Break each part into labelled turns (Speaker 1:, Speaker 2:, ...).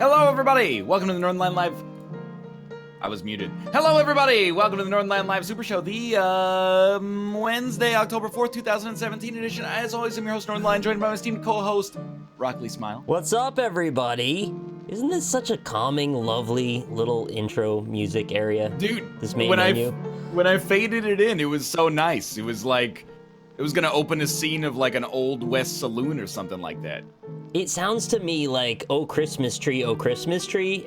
Speaker 1: Hello, everybody! Welcome to the Northernlion Live... I was muted. Hello, everybody! Welcome to the Northernlion Live Super Show, the Wednesday, October 4th, 2017 edition. As always, I'm your host, Northernlion, joined by my esteemed co-host, Rockley Smile.
Speaker 2: What's up, everybody? Isn't this such a calming, lovely little intro music area?
Speaker 1: Dude,
Speaker 2: this main menu?
Speaker 1: When I faded it in, it was so nice. It was like... It was gonna open a scene of like an Old West saloon or something like that.
Speaker 2: It sounds to me like, oh Christmas tree,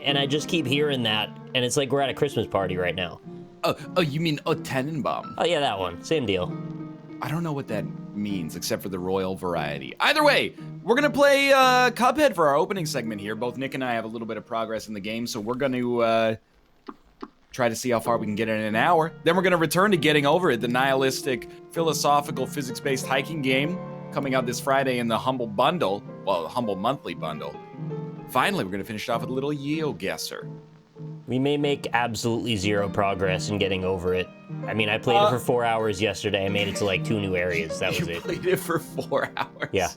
Speaker 2: and I just keep hearing that, and it's like we're at a Christmas party right now.
Speaker 1: Oh, you mean O Tannenbaum?
Speaker 2: Oh yeah, that one. Same deal.
Speaker 1: I don't know what that means, except for the royal variety. Either way, we're gonna play Cuphead for our opening segment here. Both Nick and I have a little bit of progress in the game, so we're gonna try to see how far we can get in an hour. Then we're gonna return to Getting Over It, the nihilistic, philosophical, physics-based hiking game coming out this Friday in the Humble Bundle, well, the Humble Monthly Bundle. Finally, we're gonna finish it off with a little Geoguessr.
Speaker 2: We may make absolutely zero progress in Getting Over It. I mean, I played it for 4 hours yesterday. I made it to like 2 new areas. That was it.
Speaker 1: You played it for 4 hours?
Speaker 2: Yeah.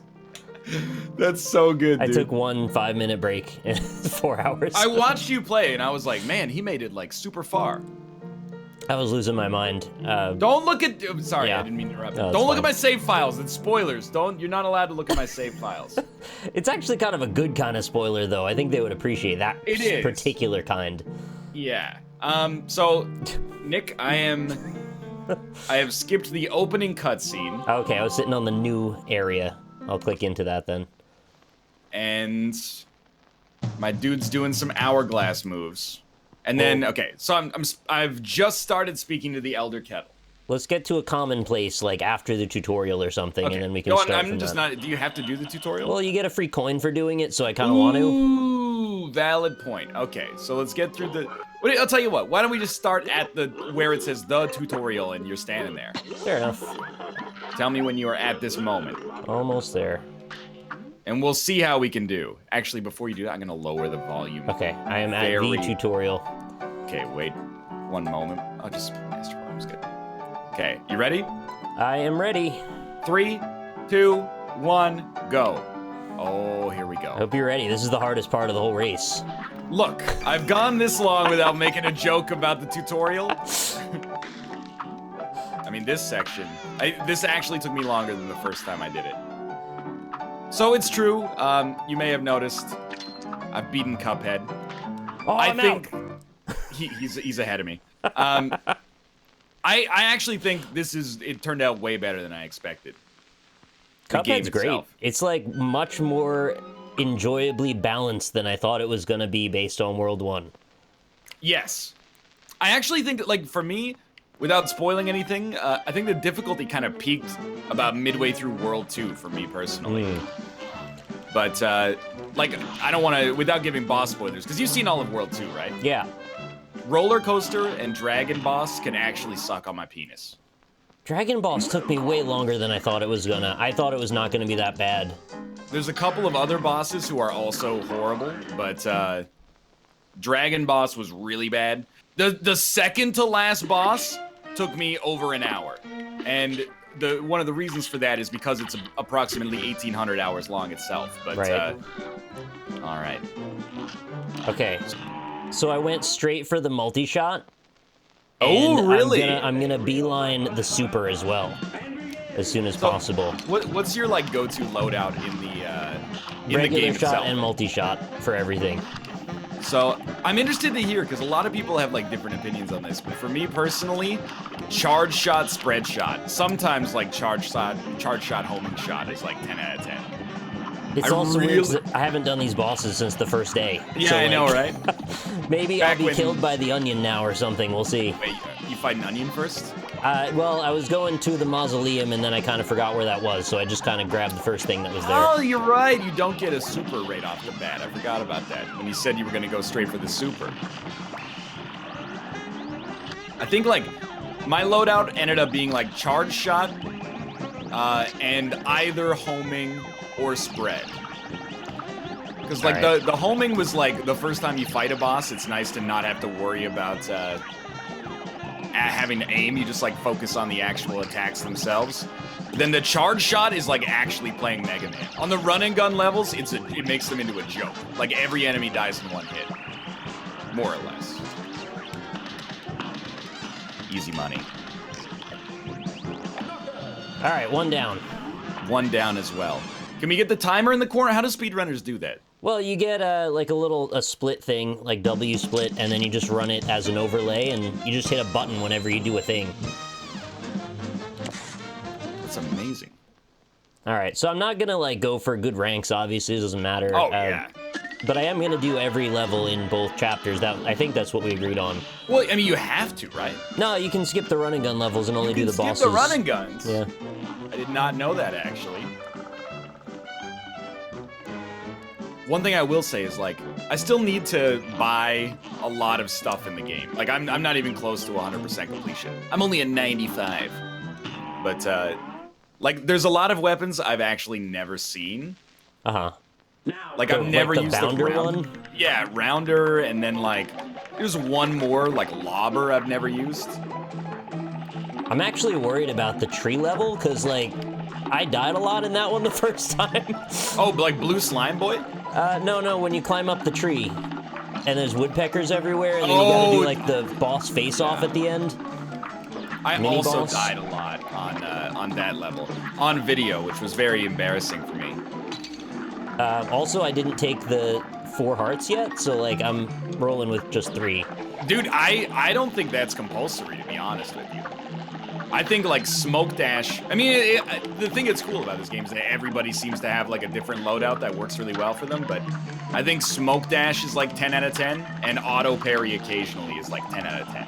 Speaker 1: That's so good, dude.
Speaker 2: I took 1 5-minute break in 4 hours.
Speaker 1: I watched you play, and I was like, man, he made it, like, super far.
Speaker 2: I was losing my mind.
Speaker 1: Don't look at... Sorry,
Speaker 2: yeah.
Speaker 1: I didn't mean to interrupt.
Speaker 2: No,
Speaker 1: don't look at my save files. It's spoilers. You're not allowed to look at my save files.
Speaker 2: It's actually kind of a good kind of spoiler, though. I think they would appreciate that particular kind.
Speaker 1: Yeah. So, Nick, I have skipped the opening cutscene.
Speaker 2: Okay, I was sitting on the new area. I'll click into that then.
Speaker 1: And my dude's doing some hourglass moves. And then, okay, so I've just started speaking to the Elder Kettle.
Speaker 2: Let's get to a common place, like after the tutorial or something,
Speaker 1: Okay.
Speaker 2: and then we can start
Speaker 1: I'm just not... Do you have to do the tutorial?
Speaker 2: Well, you get a free coin for doing it, so I kind of want to.
Speaker 1: Ooh, valid point. Okay, so let's get through the... I'll tell you what, why don't we just start at where it says the tutorial and you're standing there.
Speaker 2: Fair enough.
Speaker 1: Tell me when you are at this moment.
Speaker 2: Almost there.
Speaker 1: And we'll see how we can do. Actually, before you do that, I'm going to lower the volume.
Speaker 2: Okay, I am at the tutorial.
Speaker 1: Okay, wait 1 moment. I'll just master volume's good. Okay, you ready?
Speaker 2: I am ready.
Speaker 1: 3, 2, 1, go. Oh, here we go.
Speaker 2: I hope you're ready. This is the hardest part of the whole race.
Speaker 1: Look, I've gone this long without making a joke about the tutorial. I mean, this section, this actually took me longer than the first time I did it. So it's true, you may have noticed, I've beaten Cuphead.
Speaker 2: Oh,
Speaker 1: I think he's ahead of me. I actually think it turned out way better than I expected.
Speaker 2: Cuphead's great. It's like much more enjoyably balanced than I thought it was gonna be based on World 1.
Speaker 1: Yes. I actually think that, like, for me, without spoiling anything, I think the difficulty kind of peaked about midway through World 2 for me personally. But, like, I don't want to, without giving boss spoilers, because you've seen all of World 2, right?
Speaker 2: Yeah.
Speaker 1: Roller Coaster and Dragon Boss can actually suck on my penis.
Speaker 2: Dragon Boss took me way longer than I thought it was gonna. I thought it was not gonna be that bad.
Speaker 1: There's a couple of other bosses who are also horrible, but Dragon Boss was really bad. The second to last boss took me over an hour, and one of the reasons for that is because it's approximately 1,800 hours long itself. But
Speaker 2: right.
Speaker 1: All right.
Speaker 2: Okay, so I went straight for the multi-shot.
Speaker 1: Oh, really?
Speaker 2: I'm gonna beeline the super as well, as soon as possible.
Speaker 1: What's your like go-to loadout in the
Speaker 2: Regular
Speaker 1: game
Speaker 2: shot
Speaker 1: itself?
Speaker 2: and multi-shot for everything.
Speaker 1: So I'm interested to hear, because a lot of people have like different opinions on this. But for me personally, charge shot, spread shot. Sometimes like charge shot, homing shot is like 10 out of 10.
Speaker 2: It's also weird 'cause I haven't done these bosses since the first day.
Speaker 1: Yeah,
Speaker 2: so,
Speaker 1: I know, right?
Speaker 2: Maybe I'll be killed by the onion now or something. We'll see.
Speaker 1: Wait, you fight an onion first?
Speaker 2: Well, I was going to the mausoleum and then I kind of forgot where that was, so I just kind of grabbed the first thing that was there.
Speaker 1: Oh, you're right. You don't get a super right off the bat. I forgot about that when you said you were going to go straight for the super. I think, like, my loadout ended up being, like, charge shot and either homing or spread. Because, like, the homing was, like, the first time you fight a boss, it's nice to not have to worry about having to aim. You just, like, focus on the actual attacks themselves. then the charge shot is like actually playing Mega Man. On the run and gun levels, it makes them into a joke. Like every enemy dies in one hit, more or less. Easy money.
Speaker 2: All right, one down.
Speaker 1: One down as well. Can we get the timer in the corner? How do speedrunners do that?
Speaker 2: Well, you get like a split thing, like W split, and then you just run it as an overlay, and you just hit a button whenever you do a thing.
Speaker 1: That's amazing.
Speaker 2: All right, so I'm not gonna like go for good ranks. Obviously, it doesn't matter.
Speaker 1: Oh yeah.
Speaker 2: But I am gonna do every level in both chapters. I think that's what we agreed on.
Speaker 1: Well, I mean, you have to, right?
Speaker 2: No, you can skip the run and gun levels and only do the bosses.
Speaker 1: Skip the run and guns.
Speaker 2: Yeah.
Speaker 1: I did not know that actually. One thing I will say is, like, I still need to buy a lot of stuff in the game. Like, I'm not even close to 100% completion. I'm only at 95. But, like, there's a lot of weapons I've actually never seen.
Speaker 2: Uh-huh.
Speaker 1: Like, I've never
Speaker 2: the
Speaker 1: used the
Speaker 2: Bounder
Speaker 1: one. Yeah, Rounder, and then, like, there's one more, like, Lobber I've never used.
Speaker 2: I'm actually worried about the tree level, because, like, I died a lot in that one the first time.
Speaker 1: Oh, like Blue Slime Boy?
Speaker 2: No, when you climb up the tree, and there's woodpeckers everywhere, and then you gotta do, like, the boss face-off at the end.
Speaker 1: I also died a lot on that level. On video, which was very embarrassing for me.
Speaker 2: Also, I didn't take the 4 hearts yet, so, like, I'm rolling with just 3.
Speaker 1: Dude, I don't think that's compulsory, to be honest with you. I think, like, Smoke Dash... I mean, the thing that's cool about this game is that everybody seems to have, like, a different loadout that works really well for them, but I think Smoke Dash is, like, 10 out of 10, and Auto Parry occasionally is, like, 10 out of 10.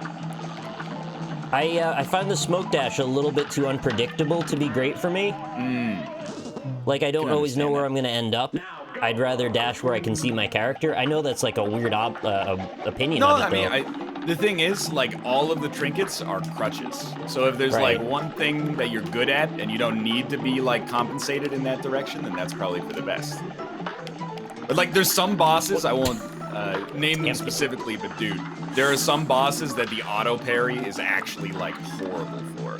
Speaker 2: I find the Smoke Dash a little bit too unpredictable to be great for me. Like, I don't always know where I'm going to end up. I'd rather dash where I can see my character. I know that's, like, a weird opinion of it, though.
Speaker 1: I mean, the thing is, like, all of the trinkets are crutches. So if there's, like, one thing that you're good at and you don't need to be, like, compensated in that direction, then that's probably for the best. But, like, there's some bosses, I won't name them specifically, but, dude, there are some bosses that the auto parry is actually, like, horrible for.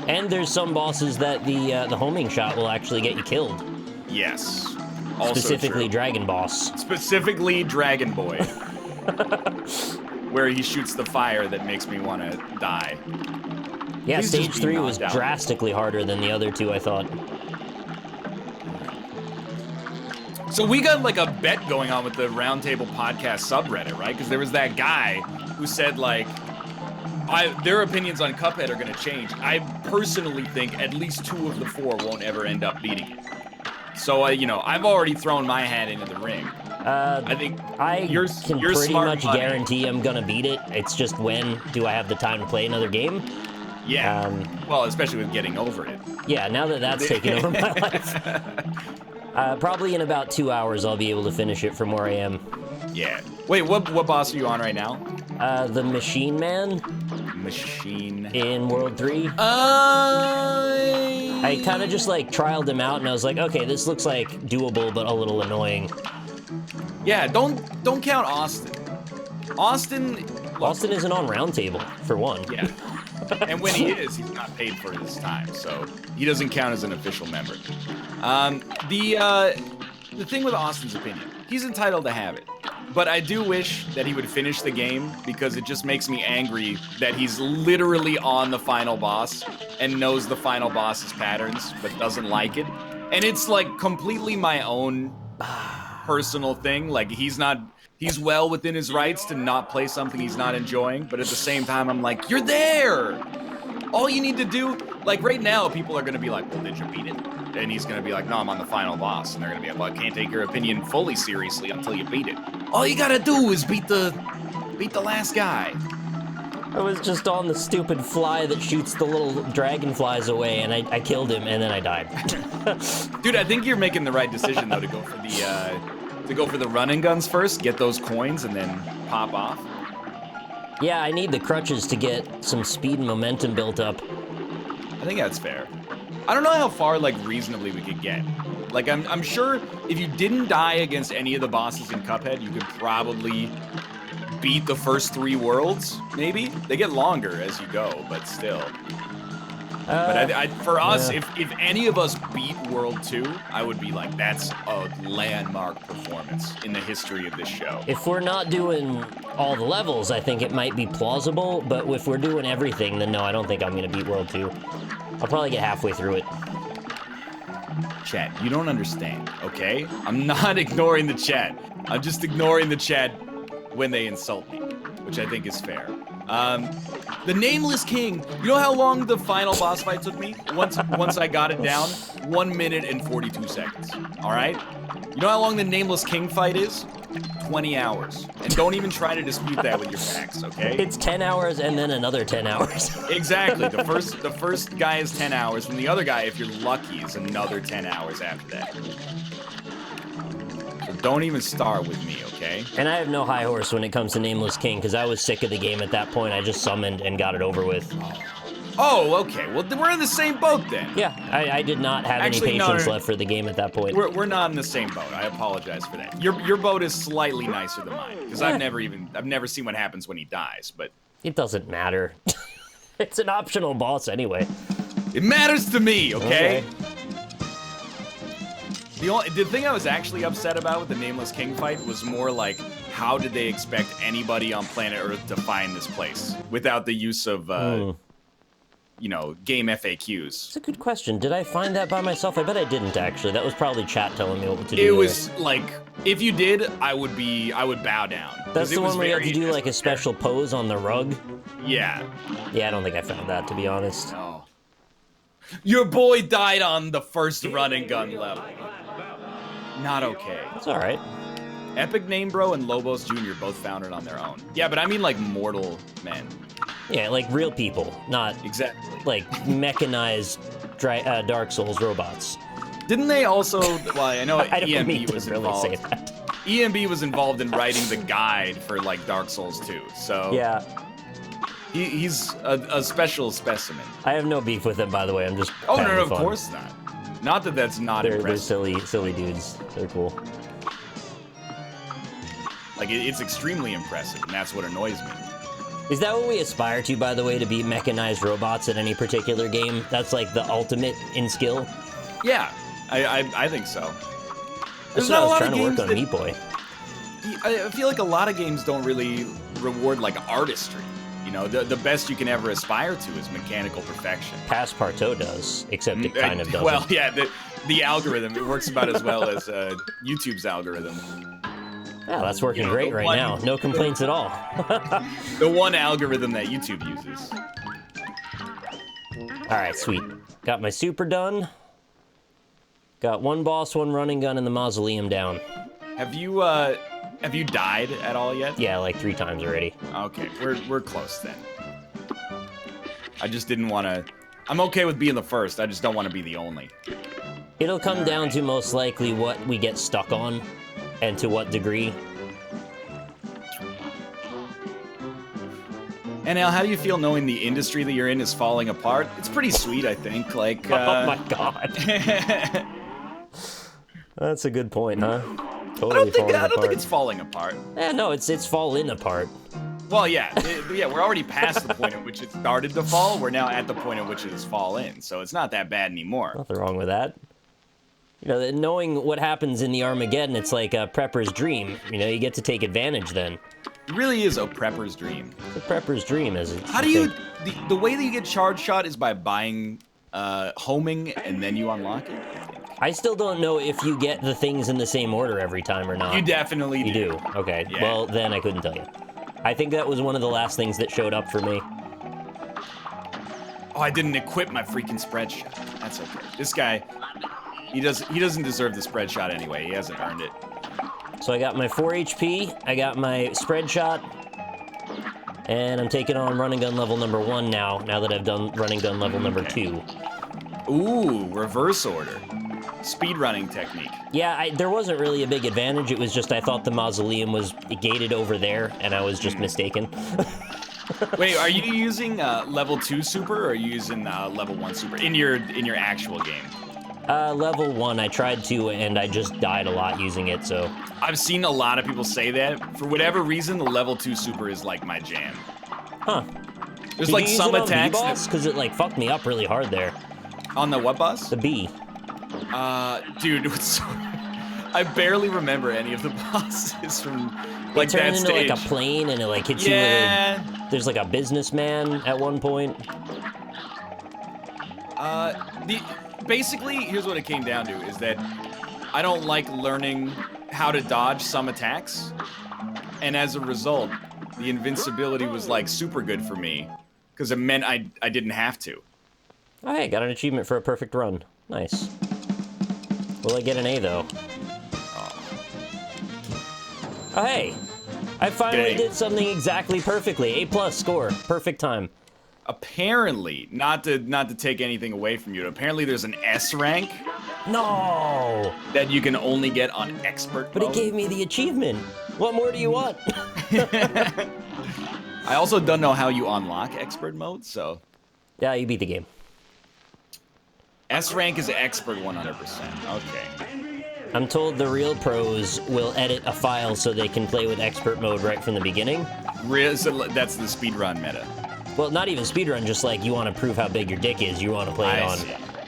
Speaker 2: And there's some bosses that the homing shot will actually get you killed.
Speaker 1: Yes. Also
Speaker 2: specifically
Speaker 1: true.
Speaker 2: Dragon Boss.
Speaker 1: Specifically Dragon Boy. Where he shoots the fire that makes me want to die.
Speaker 2: Yeah, stage 3 was drastically harder than the other 2, I thought.
Speaker 1: So we got like a bet going on with the Roundtable Podcast subreddit, right? Because there was that guy who said, like, their opinions on Cuphead are going to change. I personally think at least 2 of the 4 won't ever end up beating it. So, you know, I've already thrown my hat into the ring. I think
Speaker 2: you're pretty much guarantee I'm gonna beat it. It's just when do I have the time to play another game?
Speaker 1: Yeah. Well, especially with getting over it.
Speaker 2: Yeah, now that that's taken over my life. Probably in about 2 hours I'll be able to finish it from where I am.
Speaker 1: Yeah. Wait, what boss are you on right now?
Speaker 2: The Machine Man. In World 3. I kind of just like trialed him out and I was like, okay, this looks like doable but a little annoying.
Speaker 1: Yeah, don't count Austin. Austin
Speaker 2: isn't on Roundtable, for one.
Speaker 1: Yeah. And when he is, he's not paid for his time, so he doesn't count as an official member. The thing with Austin's opinion, he's entitled to have it. But I do wish that he would finish the game because it just makes me angry that he's literally on the final boss and knows the final boss's patterns but doesn't like it. And it's like completely my own personal thing. Like he's well within his rights to not play something he's not enjoying, but at the same time I'm like, you're there! All you need to do, like right now people are gonna be like, well, did you beat it? And he's gonna be like, no, I'm on the final boss. And they're gonna be like, well, I can't take your opinion fully seriously until you beat it. All you gotta do is beat the last guy.
Speaker 2: I was just on the stupid fly that shoots the little dragonflies away, and I killed him, and then I died.
Speaker 1: Dude, I think you're making the right decision though to go for the run and guns first, get those coins, and then pop off.
Speaker 2: Yeah, I need the crutches to get some speed and momentum built up.
Speaker 1: I think that's fair. I don't know how far, like, reasonably we could get. Like, I'm sure if you didn't die against any of the bosses in Cuphead, you could probably beat the first 3 worlds, maybe? They get longer as you go, but still. But for us, if any of us beat World 2, I would be like, that's a landmark performance in the history of this show.
Speaker 2: If we're not doing all the levels, I think it might be plausible, but if we're doing everything, then no, I don't think I'm going to beat World 2. I'll probably get halfway through it.
Speaker 1: Chat, you don't understand, okay? I'm not ignoring the chat. I'm just ignoring the chat when they insult me, which I think is fair. The Nameless King, you know how long the final boss fight took me? Once I got it down, 1 minute and 42 seconds, all right? You know how long the Nameless King fight is? 20 hours. And don't even try to dispute that with your facts, okay?
Speaker 2: It's 10 hours and then another 10 hours.
Speaker 1: Exactly. The first guy is 10 hours, and the other guy, if you're lucky, is another 10 hours after that. So don't even start with me, okay?
Speaker 2: And I have no high horse when it comes to Nameless King, because I was sick of the game at that point. I just summoned and got it over with.
Speaker 1: Oh, okay. Well, we're in the same boat then.
Speaker 2: Yeah, I did not have any patience left for the game at that point.
Speaker 1: We're not in the same boat. I apologize for that. Your boat is slightly nicer than mine, because I've never seen what happens when he dies, but
Speaker 2: it doesn't matter. It's an optional boss anyway.
Speaker 1: It matters to me, okay? The thing I was actually upset about with the Nameless King fight was more like, how did they expect anybody on planet Earth to find this place without the use of, you know, game FAQs?
Speaker 2: It's a good question. Did I find that by myself? I bet I didn't, actually. That was probably chat telling me what to do.
Speaker 1: It was like, if you did, I would bow down.
Speaker 2: That's the one where you have to do like a special pose on the rug?
Speaker 1: Yeah.
Speaker 2: Yeah, I don't think I found that, to be honest.
Speaker 1: No. Your boy died on the first run and gun level. Not okay.
Speaker 2: That's alright.
Speaker 1: Epic Name Bro and Lobos Jr. both found it on their own. Yeah, but I mean like mortal men.
Speaker 2: Yeah, like real people, not
Speaker 1: exactly
Speaker 2: like mechanized Dark Souls robots.
Speaker 1: Didn't they also? Well, I know
Speaker 2: I don't
Speaker 1: EMB
Speaker 2: mean to
Speaker 1: was
Speaker 2: really
Speaker 1: involved.
Speaker 2: say that.
Speaker 1: EMB was involved in writing the guide for like Dark Souls 2. So
Speaker 2: yeah,
Speaker 1: he's a special specimen.
Speaker 2: I have no beef with him, by the way. I'm just
Speaker 1: no, of course not. Not that that's not impressive.
Speaker 2: They're silly dudes. They're cool.
Speaker 1: Like it's extremely impressive, and that's what annoys me.
Speaker 2: Is that what we aspire to, by the way, to be mechanized robots at any particular game? That's like the ultimate in skill?
Speaker 1: Yeah, I think so.
Speaker 2: That's what I was trying to work on Meat Boy.
Speaker 1: I feel like a lot of games don't really reward like artistry. You know, the best you can ever aspire to is mechanical perfection.
Speaker 2: Passepartout does, except it kind of doesn't.
Speaker 1: Well, yeah, the algorithm, it works about as well as YouTube's algorithm.
Speaker 2: Yeah, that's working great right now. No complaints at all.
Speaker 1: The one algorithm that YouTube uses.
Speaker 2: All right, sweet. Got my super done. Got one boss, one running gun, and the mausoleum down.
Speaker 1: Have you died at all yet?
Speaker 2: Yeah, like 3 times already.
Speaker 1: Okay, we're close then. I just didn't want to. I'm okay with being the first. I just don't want to be the only.
Speaker 2: It'll come down to most likely what we get stuck on, and to what degree.
Speaker 1: And Al, how do you feel knowing the industry that you're in is falling apart? It's pretty sweet, I think. Like,
Speaker 2: oh my god. That's a good point, huh? Totally
Speaker 1: I don't think it's falling apart.
Speaker 2: Yeah, no, it's falling apart.
Speaker 1: Well, yeah, we're already past the point at which it started to fall. We're now at the point at which it has fallen, so it's not that bad anymore.
Speaker 2: Nothing wrong with that. You know, knowing what happens in the Armageddon, it's like a prepper's dream. You know, you get to take advantage then.
Speaker 1: It really is a prepper's dream.
Speaker 2: It's a prepper's dream, is it?
Speaker 1: How do you... The way that you get charge shot is by buying, homing, and then you unlock it?
Speaker 2: I still don't know if you get the things in the same order every time or not.
Speaker 1: You definitely do.
Speaker 2: You do? Okay.
Speaker 1: Yeah.
Speaker 2: Well, then I couldn't tell you. I think that was one of the last things that showed up for me.
Speaker 1: Oh, I didn't equip my freaking spread shot. That's okay. This guy, he doesn't deserve the spread shot anyway. He hasn't earned it.
Speaker 2: So I got my 4 HP, I got my spread shot, and I'm taking on running gun level number 1 now that I've done running gun level number 2.
Speaker 1: Ooh, reverse order. Speedrunning technique.
Speaker 2: Yeah, there wasn't really a big advantage. It was just I thought the mausoleum was gated over there, and I was just mistaken.
Speaker 1: Wait, are you using level 2 super, or are you using level 1 super in your actual game?
Speaker 2: Level 1, I tried to, and I just died a lot using it, so...
Speaker 1: I've seen a lot of people say that. For whatever reason, the level 2 super is like my jam.
Speaker 2: Huh.
Speaker 1: There's
Speaker 2: Did
Speaker 1: like
Speaker 2: you use
Speaker 1: some
Speaker 2: it on B
Speaker 1: attacks
Speaker 2: boss? Because it like fucked me up really hard there.
Speaker 1: on the what boss?
Speaker 2: The B.
Speaker 1: Dude, I barely remember any of the bosses from like
Speaker 2: It
Speaker 1: that
Speaker 2: turned into
Speaker 1: stage.
Speaker 2: like a plane and it like hits you with a... There's like a businessman at one point.
Speaker 1: Basically, here's what it came down to, is that I don't like learning how to dodge some attacks, and as a result, the invincibility was like super good for me, because it meant I didn't have to.
Speaker 2: Oh, hey, got an achievement for a perfect run. Nice. Will I get an A, though? Oh, hey! I finally did something exactly perfectly. A+ score. Perfect time.
Speaker 1: Apparently, not to take anything away from you, apparently there's an S rank.
Speaker 2: No!
Speaker 1: That you can only get on expert
Speaker 2: But
Speaker 1: mode.
Speaker 2: it gave me the achievement. What more do you want?
Speaker 1: I also don't know how you unlock expert mode, so...
Speaker 2: Yeah, you beat the game.
Speaker 1: S rank is expert 100%. Okay.
Speaker 2: I'm told the real pros will edit a file so they can play with expert mode right from the beginning.
Speaker 1: So that's the speedrun meta.
Speaker 2: Well, not even speedrun, just like you want to prove how big your dick is, you want to play it on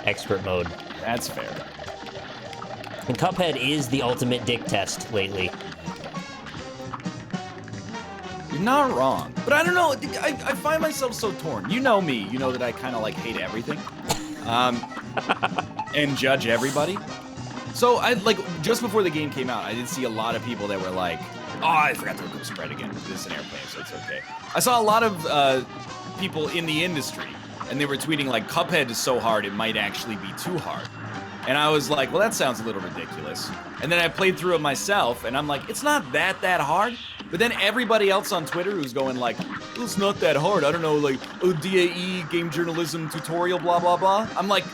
Speaker 2: expert mode.
Speaker 1: That's fair.
Speaker 2: And Cuphead is the ultimate dick test lately.
Speaker 1: You're not wrong. But I don't know, I find myself so torn. You know me, you know that I kind of like hate everything. And judge everybody. So I like, just before the game came out, I did see a lot of people that were like, oh, I forgot to remove spread again. This is an airplane, so it's okay. I saw a lot of people in the industry, and they were tweeting like, Cuphead is so hard, it might actually be too hard. And I was like, well, that sounds a little ridiculous. And then I played through it myself, and I'm like, it's not that hard. But then everybody else on Twitter who's going like, it's not that hard. I don't know, like, oh, DAE, game journalism tutorial, blah, blah, blah. I'm like,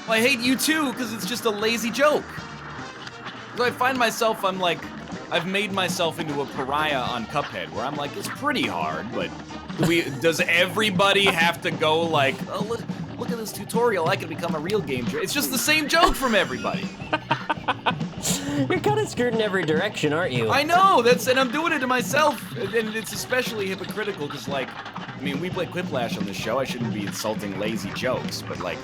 Speaker 1: well, I hate you too, because it's just a lazy joke. So I find myself, I'm like, I've made myself into a pariah on Cuphead, where I'm like, it's pretty hard, but does everybody have to go like, oh, look at this tutorial, I can become a real game journalist. It's just the same joke from everybody.
Speaker 2: You're kind of screwed in every direction, aren't you?
Speaker 1: I know, and I'm doing it to myself, and it's especially hypocritical, because like, I mean, we play Quiplash on this show, I shouldn't be insulting lazy jokes, but like...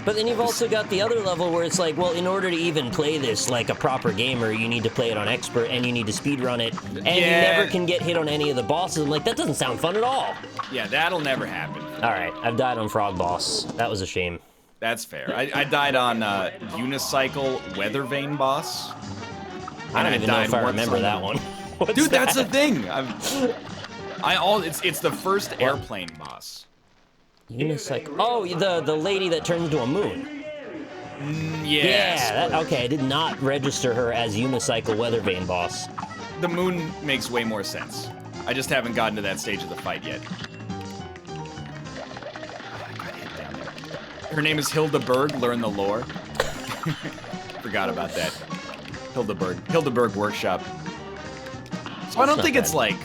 Speaker 2: But then you've also got the other level where it's like, well, in order to even play this like a proper gamer, you need to play it on expert, and you need to speedrun it, and you never can get hit on any of the bosses. I'm like, that doesn't sound fun at all.
Speaker 1: Yeah, that'll never happen.
Speaker 2: Alright, I've died on Frog Boss. That was a shame.
Speaker 1: That's fair. I died on Unicycle Weather Vane Boss.
Speaker 2: I don't even know if I remember that one.
Speaker 1: Dude, that's the thing. It's the first airplane boss.
Speaker 2: Unicycle. Oh, the lady that turns into a moon.
Speaker 1: Yeah.
Speaker 2: Okay, I did not register her as Unicycle Weather Vane boss.
Speaker 1: The moon makes way more sense. I just haven't gotten to that stage of the fight yet. Her name is Hilda Berg. Learn the lore. Forgot about that. Hilda Berg Workshop. So I don't think it's like...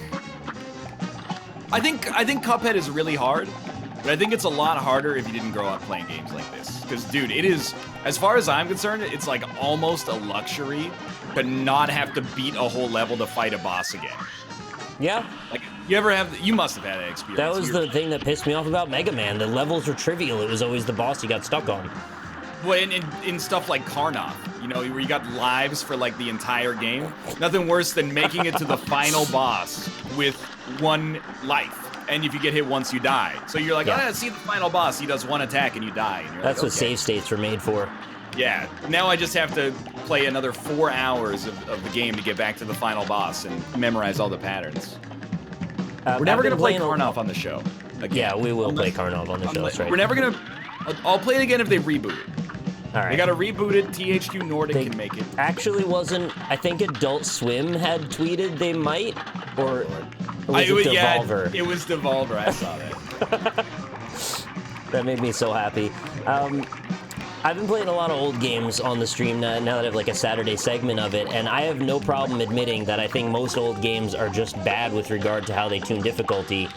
Speaker 1: I think Cuphead is really hard. But I think it's a lot harder if you didn't grow up playing games like this. Because, dude, it is, as far as I'm concerned, it's like almost a luxury to not have to beat a whole level to fight a boss again.
Speaker 2: Yeah.
Speaker 1: Like, you must have had that experience.
Speaker 2: That was the thing that pissed me off about Mega Man. The levels were trivial. It was always the boss you got stuck on.
Speaker 1: Well, in stuff like Karnoff, you know, where you got lives for like the entire game. Nothing worse than making it to the final boss with one life. And if you get hit once, you die. So you're like, see the final boss. He does one attack and you die. And you're
Speaker 2: That's
Speaker 1: like,
Speaker 2: what save states were made for.
Speaker 1: Yeah. Now I just have to play another 4 hours of the game to get back to the final boss and memorize all the patterns. We're never going to play Karnoff on the show. Again.
Speaker 2: Yeah, we will play Karnoff on the show. That's right.
Speaker 1: We're never going to... I'll play it again if they reboot it.
Speaker 2: All right.
Speaker 1: They got to reboot it. THQ Nordic can make it.
Speaker 2: Actually wasn't... I think Adult Swim had tweeted they might, or... Was it Devolver?
Speaker 1: Yeah, it was Devolver. I saw that.
Speaker 2: That made me so happy. I've been playing a lot of old games on the stream now that I have like a Saturday segment of it, and I have no problem admitting that I think most old games are just bad with regard to how they tune difficulty.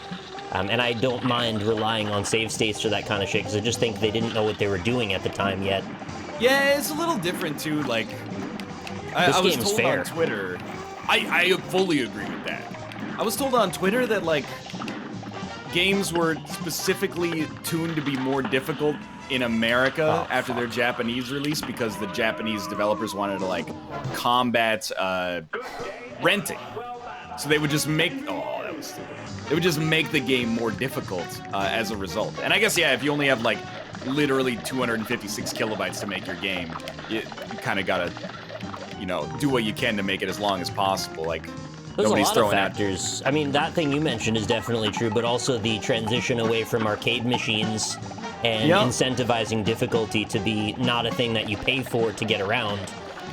Speaker 2: And I don't mind relying on save states or that kind of shit, because I just think they didn't know what they were doing at the time yet.
Speaker 1: Yeah, it's a little different too. Like, I was told on Twitter, I fully agree with that. I was told on Twitter that like games were specifically tuned to be more difficult in America after their Japanese release because the Japanese developers wanted to like combat renting. So they would just make that was stupid. They would just make the game more difficult as a result. And I guess if you only have like literally 256 kilobytes to make your game, you kind of gotta do what you can to make it as long as possible. Like
Speaker 2: there's
Speaker 1: nobody's
Speaker 2: a lot
Speaker 1: throwing
Speaker 2: of factors. I mean, that thing you mentioned is definitely true, but also the transition away from arcade machines and incentivizing difficulty to be not a thing that you pay for to get around.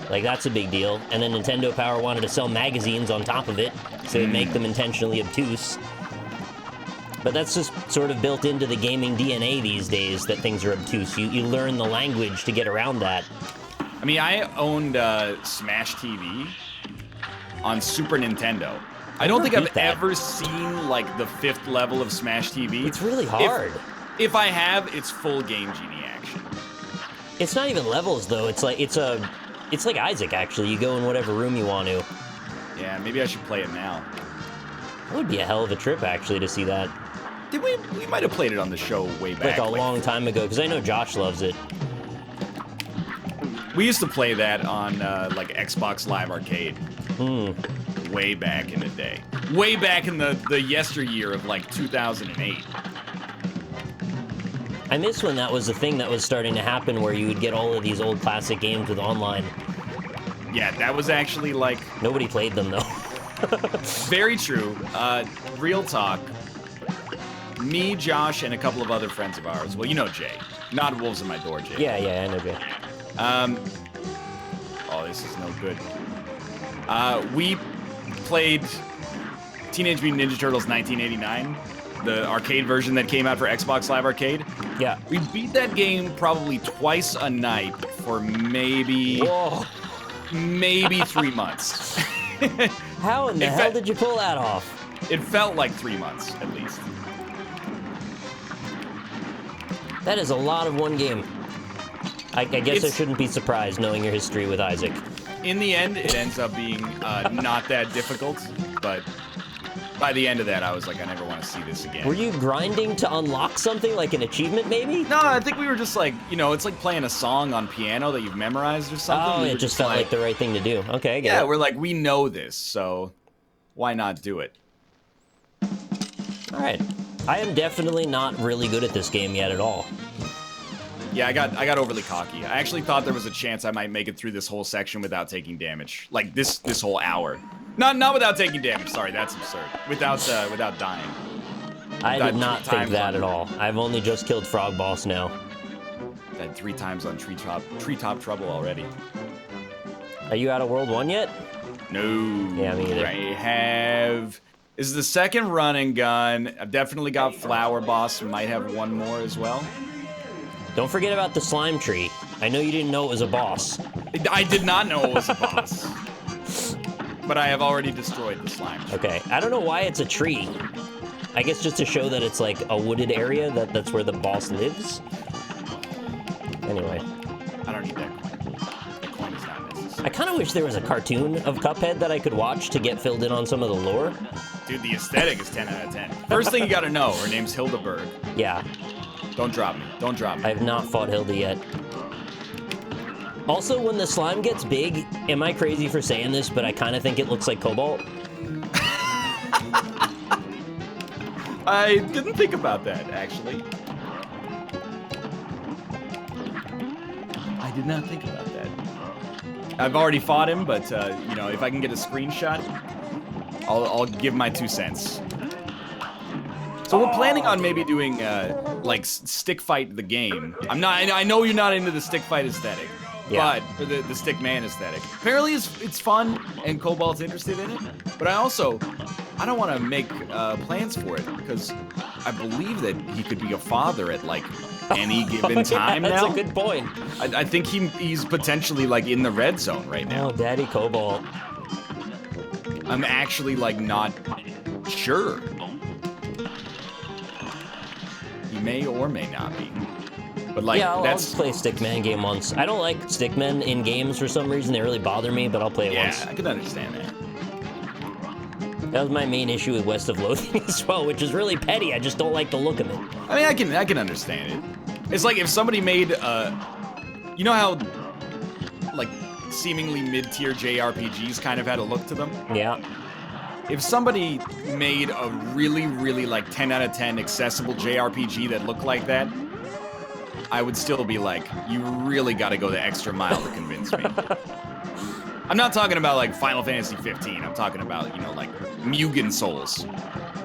Speaker 2: Like, that's a big deal. And then Nintendo Power wanted to sell magazines on top of it, so they make them intentionally obtuse. But that's just sort of built into the gaming DNA these days, that things are obtuse. You learn the language to get around that.
Speaker 1: I mean, I owned Smash TV on Super Nintendo. I don't think I've ever seen, like, the 5th level of Smash TV.
Speaker 2: It's really hard.
Speaker 1: If I have, it's full Game Genie action.
Speaker 2: It's not even levels, though. It's like Isaac, actually. You go in whatever room you want to.
Speaker 1: Yeah, maybe I should play it now.
Speaker 2: That would be a hell of a trip, actually, to see that.
Speaker 1: Did we might have played it on the show way back.
Speaker 2: Like a long time ago, because I know Josh loves it.
Speaker 1: We used to play that on, like, Xbox Live Arcade. Way back in the day. Way back in the yesteryear of, like, 2008.
Speaker 2: I miss when that was a thing that was starting to happen, where you would get all of these old classic games with online.
Speaker 1: Yeah, that was actually, like...
Speaker 2: Nobody played them, though.
Speaker 1: Very true. Real talk. Me, Josh, and a couple of other friends of ours. Well, you know Jay. Not Wolves in My Door, Jay.
Speaker 2: Yeah, I know Jay.
Speaker 1: Oh, this is no good. We played Teenage Mutant Ninja Turtles 1989, the arcade version that came out for Xbox Live Arcade.
Speaker 2: Yeah.
Speaker 1: We beat that game probably twice a night for maybe 3 months.
Speaker 2: How in the hell did you pull that off?
Speaker 1: It felt like 3 months, at least.
Speaker 2: That is a lot of one game. I guess I shouldn't be surprised knowing your history with Isaac.
Speaker 1: In the end, it ends up being not that difficult, but by the end of that, I was like, I never want to see this again.
Speaker 2: Were you grinding to unlock something, like an achievement, maybe?
Speaker 1: No, I think we were just like, it's like playing a song on piano that you've memorized or something.
Speaker 2: Oh, it just felt like the right thing to do. Okay, I get it.
Speaker 1: Yeah, we're like, we know this, so why not do it?
Speaker 2: All right. I am definitely not really good at this game yet at all.
Speaker 1: Yeah, I got overly cocky. I actually thought there was a chance I might make it through this whole section without taking damage. Like, this whole hour. Not without taking damage, sorry, that's absurd. Without dying.
Speaker 2: I did not think that at all. I've only just killed Frog Boss now.
Speaker 1: Died 3 times on treetop trouble already.
Speaker 2: Are you out of World 1 yet?
Speaker 1: No.
Speaker 2: Yeah, me either.
Speaker 1: I have... This is the second run and gun. I've definitely got Flower Boss. Might have one more as well.
Speaker 2: Don't forget about the slime tree. I know you didn't know it was a boss.
Speaker 1: I did not know it was a boss. But I have already destroyed the slime tree.
Speaker 2: Okay, I don't know why it's a tree. I guess just to show that it's like a wooded area, that's where the boss lives. Anyway.
Speaker 1: I don't need that coin. That coin is not necessary.
Speaker 2: I kind of wish there was a cartoon of Cuphead that I could watch to get filled in on some of the lore.
Speaker 1: Dude, the aesthetic is 10 out of 10. First thing you gotta know, her name's Hildeberg.
Speaker 2: Yeah.
Speaker 1: Don't drop me. Don't drop me.
Speaker 2: I have not fought Hilda yet. Also, when the slime gets big, am I crazy for saying this, but I kind of think it looks like Cobalt?
Speaker 1: I didn't think about that, actually. I did not think about that. I've already fought him, but, if I can get a screenshot, I'll give my 2 cents. So we're planning on maybe doing, like, stick fight the game. I know you're not into the stick fight aesthetic, but for the stick man aesthetic. Apparently it's fun, and Cobalt's interested in it, but I don't want to make plans for it, because I believe that he could be a father at, like, any given time
Speaker 2: that's
Speaker 1: now.
Speaker 2: That's a good point.
Speaker 1: I think he's potentially, like, in the red zone right now.
Speaker 2: Oh, Daddy Cobalt.
Speaker 1: I'm actually, like, not sure. He may or may not be. But, like,
Speaker 2: I'll just play a Stickman game once. I don't like Stickmen in games for some reason. They really bother me, but I'll play it once.
Speaker 1: Yeah, I can understand that.
Speaker 2: That was my main issue with West of Loathing as well, which is really petty. I just don't like the look of it.
Speaker 1: I mean, I can understand it. It's like if somebody made, you know how, like, seemingly mid-tier JRPGs kind of had a look to them?
Speaker 2: Yeah.
Speaker 1: If somebody made a really, really, like, 10 out of 10 accessible JRPG that looked like that, I would still be like, you really gotta go the extra mile to convince me. I'm not talking about, like, Final Fantasy 15. I'm talking about, you know, like, Mugen Souls.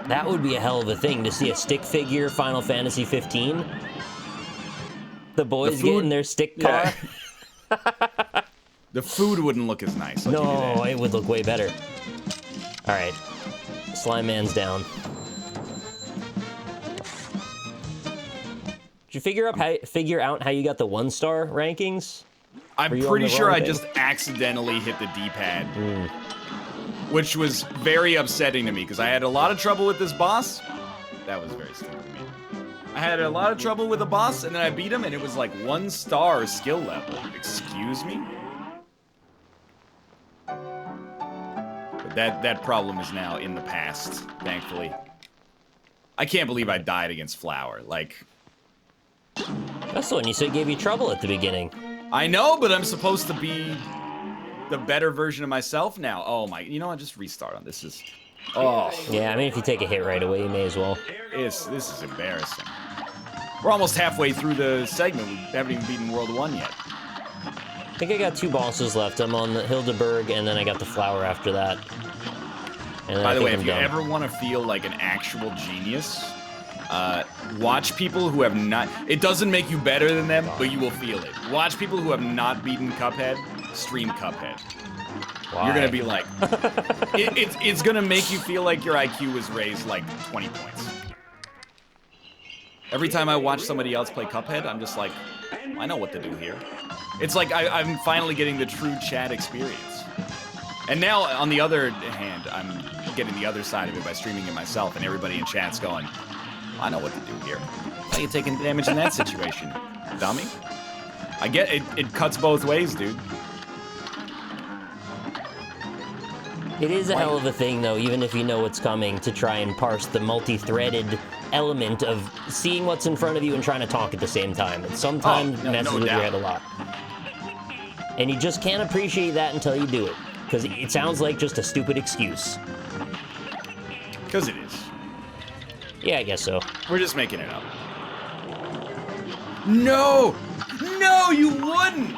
Speaker 2: That would be a hell of a thing to see a stick figure Final Fantasy 15. The boys getting their stick car.
Speaker 1: Yeah. The food wouldn't look as nice.
Speaker 2: No, it would look way better. All right, Slime Man's down. Did you figure out how you got the 1-star rankings?
Speaker 1: I'm pretty sure I just accidentally hit the D-pad, which was very upsetting to me because I had a lot of trouble with this boss. That was very stupid of me. I had a lot of trouble with the boss, and then I beat him, and it was like 1-star skill level. Excuse me? But that problem is now in the past, thankfully. I can't believe I died against Flower. Like,
Speaker 2: that's the one you said gave you trouble at the beginning.
Speaker 1: I know, but I'm supposed to be the better version of myself now. Oh my, you know what? Just restart on this. Oh.
Speaker 2: Yeah, I mean, if you take a hit right away, you may as well.
Speaker 1: This is embarrassing. We're almost halfway through the segment. We haven't even beaten World 1 yet.
Speaker 2: I think I got 2 bosses left. I'm on the Hildeberg, and then I got the Flower after that.
Speaker 1: By the way, if you ever want to feel like an actual genius, watch people who have not... It doesn't make you better than them, but you will feel it. Watch people who have not beaten Cuphead stream Cuphead. Why? You're gonna be like... it's gonna make you feel like your IQ was raised like 20 points. Every time I watch somebody else play Cuphead, I'm just like, I know what to do here. It's like I'm finally getting the true chat experience. And now, on the other hand, I'm getting the other side of it by streaming it myself, and everybody in chat's going, I know what to do here. Why are you taking damage in that situation, dummy? I get it. It cuts both ways, dude.
Speaker 2: It is a hell of a thing, though, even if you know what's coming, to try and parse the multi-threaded element of seeing what's in front of you and trying to talk at the same time. It sometimes messes with your head a lot. And you just can't appreciate that until you do it, because it sounds like just a stupid excuse.
Speaker 1: Because it is.
Speaker 2: Yeah, I guess so.
Speaker 1: We're just making it up. No! No, you wouldn't! You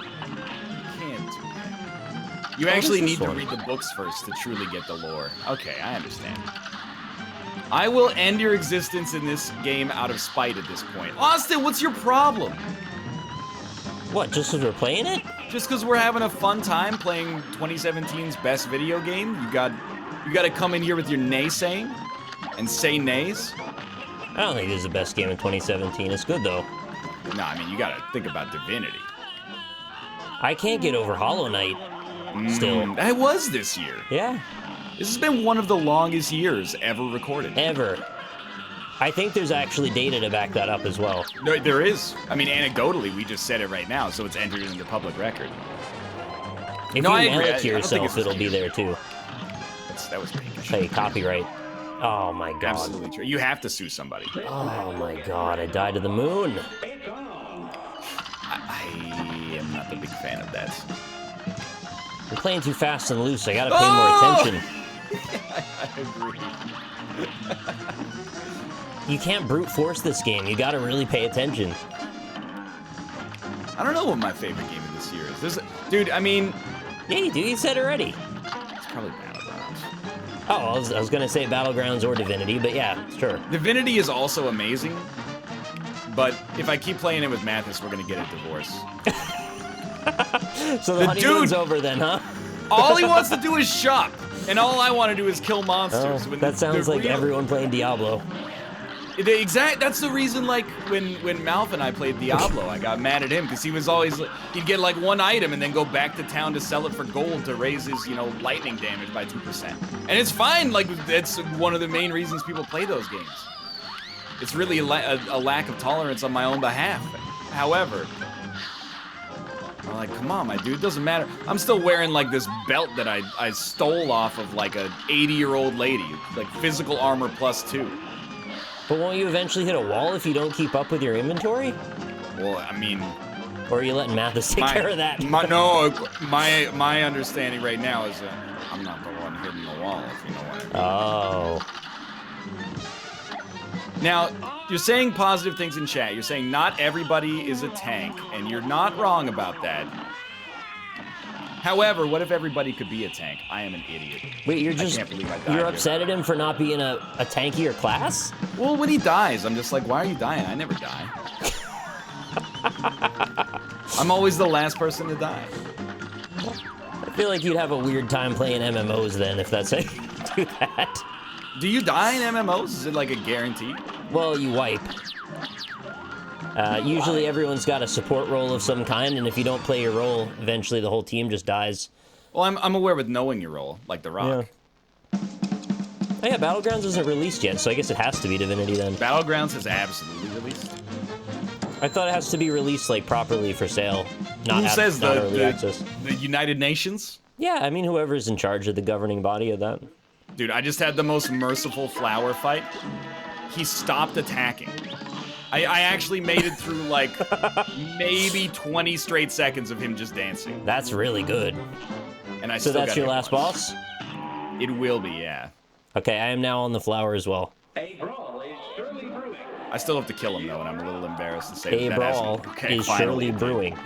Speaker 1: can't do that. You actually need to read the books first to truly get the lore. Okay, I understand. I will end your existence in this game out of spite at this point. Austin, what's your problem?
Speaker 2: What, just because we're playing it?
Speaker 1: Just because we're having a fun time playing 2017's best video game? You got to come in here with your naysaying and say nays?
Speaker 2: I don't think this is the best game in 2017. It's good, though.
Speaker 1: No, I mean, you got to think about Divinity.
Speaker 2: I can't get over Hollow Knight still.
Speaker 1: That was this year.
Speaker 2: Yeah.
Speaker 1: This has been one of the longest years ever recorded.
Speaker 2: Ever. I think there's actually data to back that up as well.
Speaker 1: There is. I mean, anecdotally, we just said it right now, so it's entered into the public record.
Speaker 2: If you mail it to yourself, it'll be there, too.
Speaker 1: That was pink.
Speaker 2: Hey, copyright. Oh, my God.
Speaker 1: Absolutely true. You have to sue somebody.
Speaker 2: Oh, my God. I died to the moon.
Speaker 1: I am not a big fan of that.
Speaker 2: You're playing too fast and loose. I gotta pay more attention.
Speaker 1: I agree.
Speaker 2: You can't brute force this game. You gotta really pay attention.
Speaker 1: I don't know what my favorite game of this year is. Dude, I mean...
Speaker 2: Yeah, you do. You said already.
Speaker 1: It's probably Battlegrounds.
Speaker 2: Oh, I was gonna say Battlegrounds or Divinity, but yeah, sure.
Speaker 1: Divinity is also amazing, but if I keep playing it with Mathis, we're gonna get a divorce.
Speaker 2: So the honeymoon's over then, huh?
Speaker 1: All he wants to do is shop, and all I want to do is kill monsters.
Speaker 2: Oh, that sounds like everyone playing Diablo.
Speaker 1: That's the reason, like, when Malf and I played Diablo, I got mad at him, because he was always, he'd get, like, one item and then go back to town to sell it for gold to raise his, you know, lightning damage by 2%. And it's fine, like, that's one of the main reasons people play those games. It's really a lack of tolerance on my own behalf. However, I'm like, come on, my dude, it doesn't matter. I'm still wearing like this belt that I stole off of like a 80-year-old lady, like physical armor +2.
Speaker 2: But won't you eventually hit a wall if you don't keep up with your inventory?
Speaker 1: Well, I mean,
Speaker 2: or are you letting Mathis take care of that?
Speaker 1: my understanding right now is that I'm not the one hitting the wall, if you know what I mean.
Speaker 2: Oh.
Speaker 1: Now, you're saying positive things in chat. You're saying not everybody is a tank, and you're not wrong about that. However, what if everybody could be a tank? I am an idiot.
Speaker 2: Wait,
Speaker 1: I can't believe I died
Speaker 2: you're upset at him for not being a tankier class?
Speaker 1: Well, when he dies, I'm just like, why are you dying? I never die. I'm always the last person to die.
Speaker 2: I feel like you'd have a weird time playing MMOs then if that's how you do that.
Speaker 1: Do you die in MMOs? Is it like a guarantee?
Speaker 2: Well, you wipe. Usually everyone's got a support role of some kind, and if you don't play your role, eventually the whole team just dies.
Speaker 1: Well, I'm aware with knowing your role, like The Rock.
Speaker 2: Yeah. Oh yeah, Battlegrounds isn't released yet, so I guess it has to be Divinity then.
Speaker 1: Battlegrounds is absolutely released.
Speaker 2: I thought it has to be released like properly for sale.
Speaker 1: Who says
Speaker 2: not early access.
Speaker 1: The United Nations?
Speaker 2: Yeah, I mean whoever's in charge of the governing body of that.
Speaker 1: Dude, I just had the most merciful flower fight. He stopped attacking. I actually made it through like maybe 20 straight seconds of him just dancing.
Speaker 2: That's really good.
Speaker 1: And
Speaker 2: so that's your last boss?
Speaker 1: It will be, yeah.
Speaker 2: Okay, I am now on the flower as well.
Speaker 1: I still have to kill him though, and I'm a little embarrassed to say
Speaker 2: that. A brawl is surely brewing.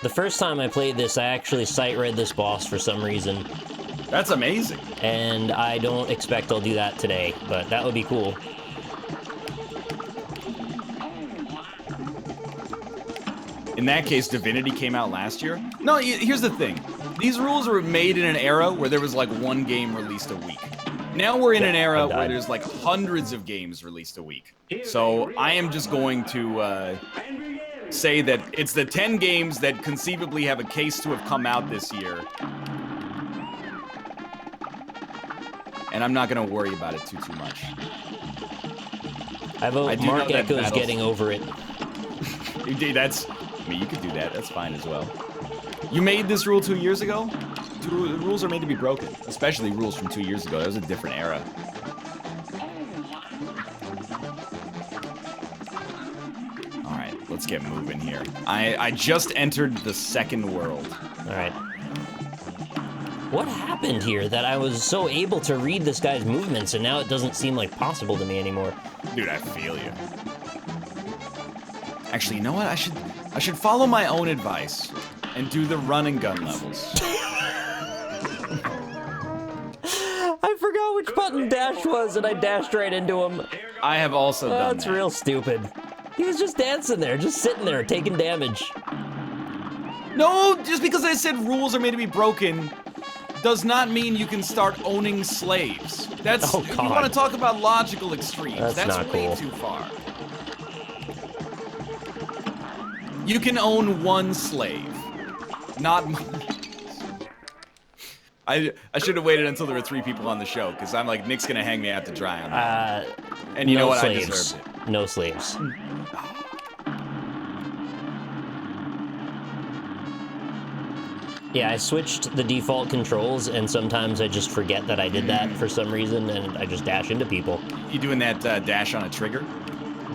Speaker 2: The first time I played this, I actually sight read this boss for some reason.
Speaker 1: That's amazing.
Speaker 2: And I don't expect I'll do that today, but that would be cool.
Speaker 1: In that case, Divinity came out last year? No, here's the thing. These rules were made in an era where there was like one game released a week. Now we're in an era where there's like hundreds of games released a week. So I am just going to say that it's the 10 games that conceivably have a case to have come out this year. And I'm not going to worry about it too much.
Speaker 2: I vote Mark Echo's getting over it.
Speaker 1: That's... I mean, you could do that. That's fine as well. You made this rule 2 years ago? Rules are made to be broken. Especially rules from 2 years ago. That was a different era. Alright, let's get moving here. I just entered the second world.
Speaker 2: Alright. What happened here that I was so able to read this guy's movements and now it doesn't seem like possible to me anymore?
Speaker 1: Dude, I feel you. Actually, you know what? I should follow my own advice and do the run and gun levels.
Speaker 2: I forgot which button dash was and I dashed right into him.
Speaker 1: I have also done that.
Speaker 2: That's real stupid. He was just dancing there, just sitting there, taking damage.
Speaker 1: No, just because I said rules are made to be broken does not mean you can start owning slaves. That's,
Speaker 2: oh, God.
Speaker 1: You want to talk about logical extremes. That's
Speaker 2: not
Speaker 1: way
Speaker 2: cool.
Speaker 1: too far. You can own one slave. Not... I should have waited until there were 3 people on the show, because I'm like, Nick's going to hang me out to dry on that. And you know what?
Speaker 2: Slaves.
Speaker 1: I deserved it.
Speaker 2: No slaves. Yeah, I switched the default controls, and sometimes I just forget that I did that for some reason, and I just dash into people.
Speaker 1: You doing that dash on a trigger?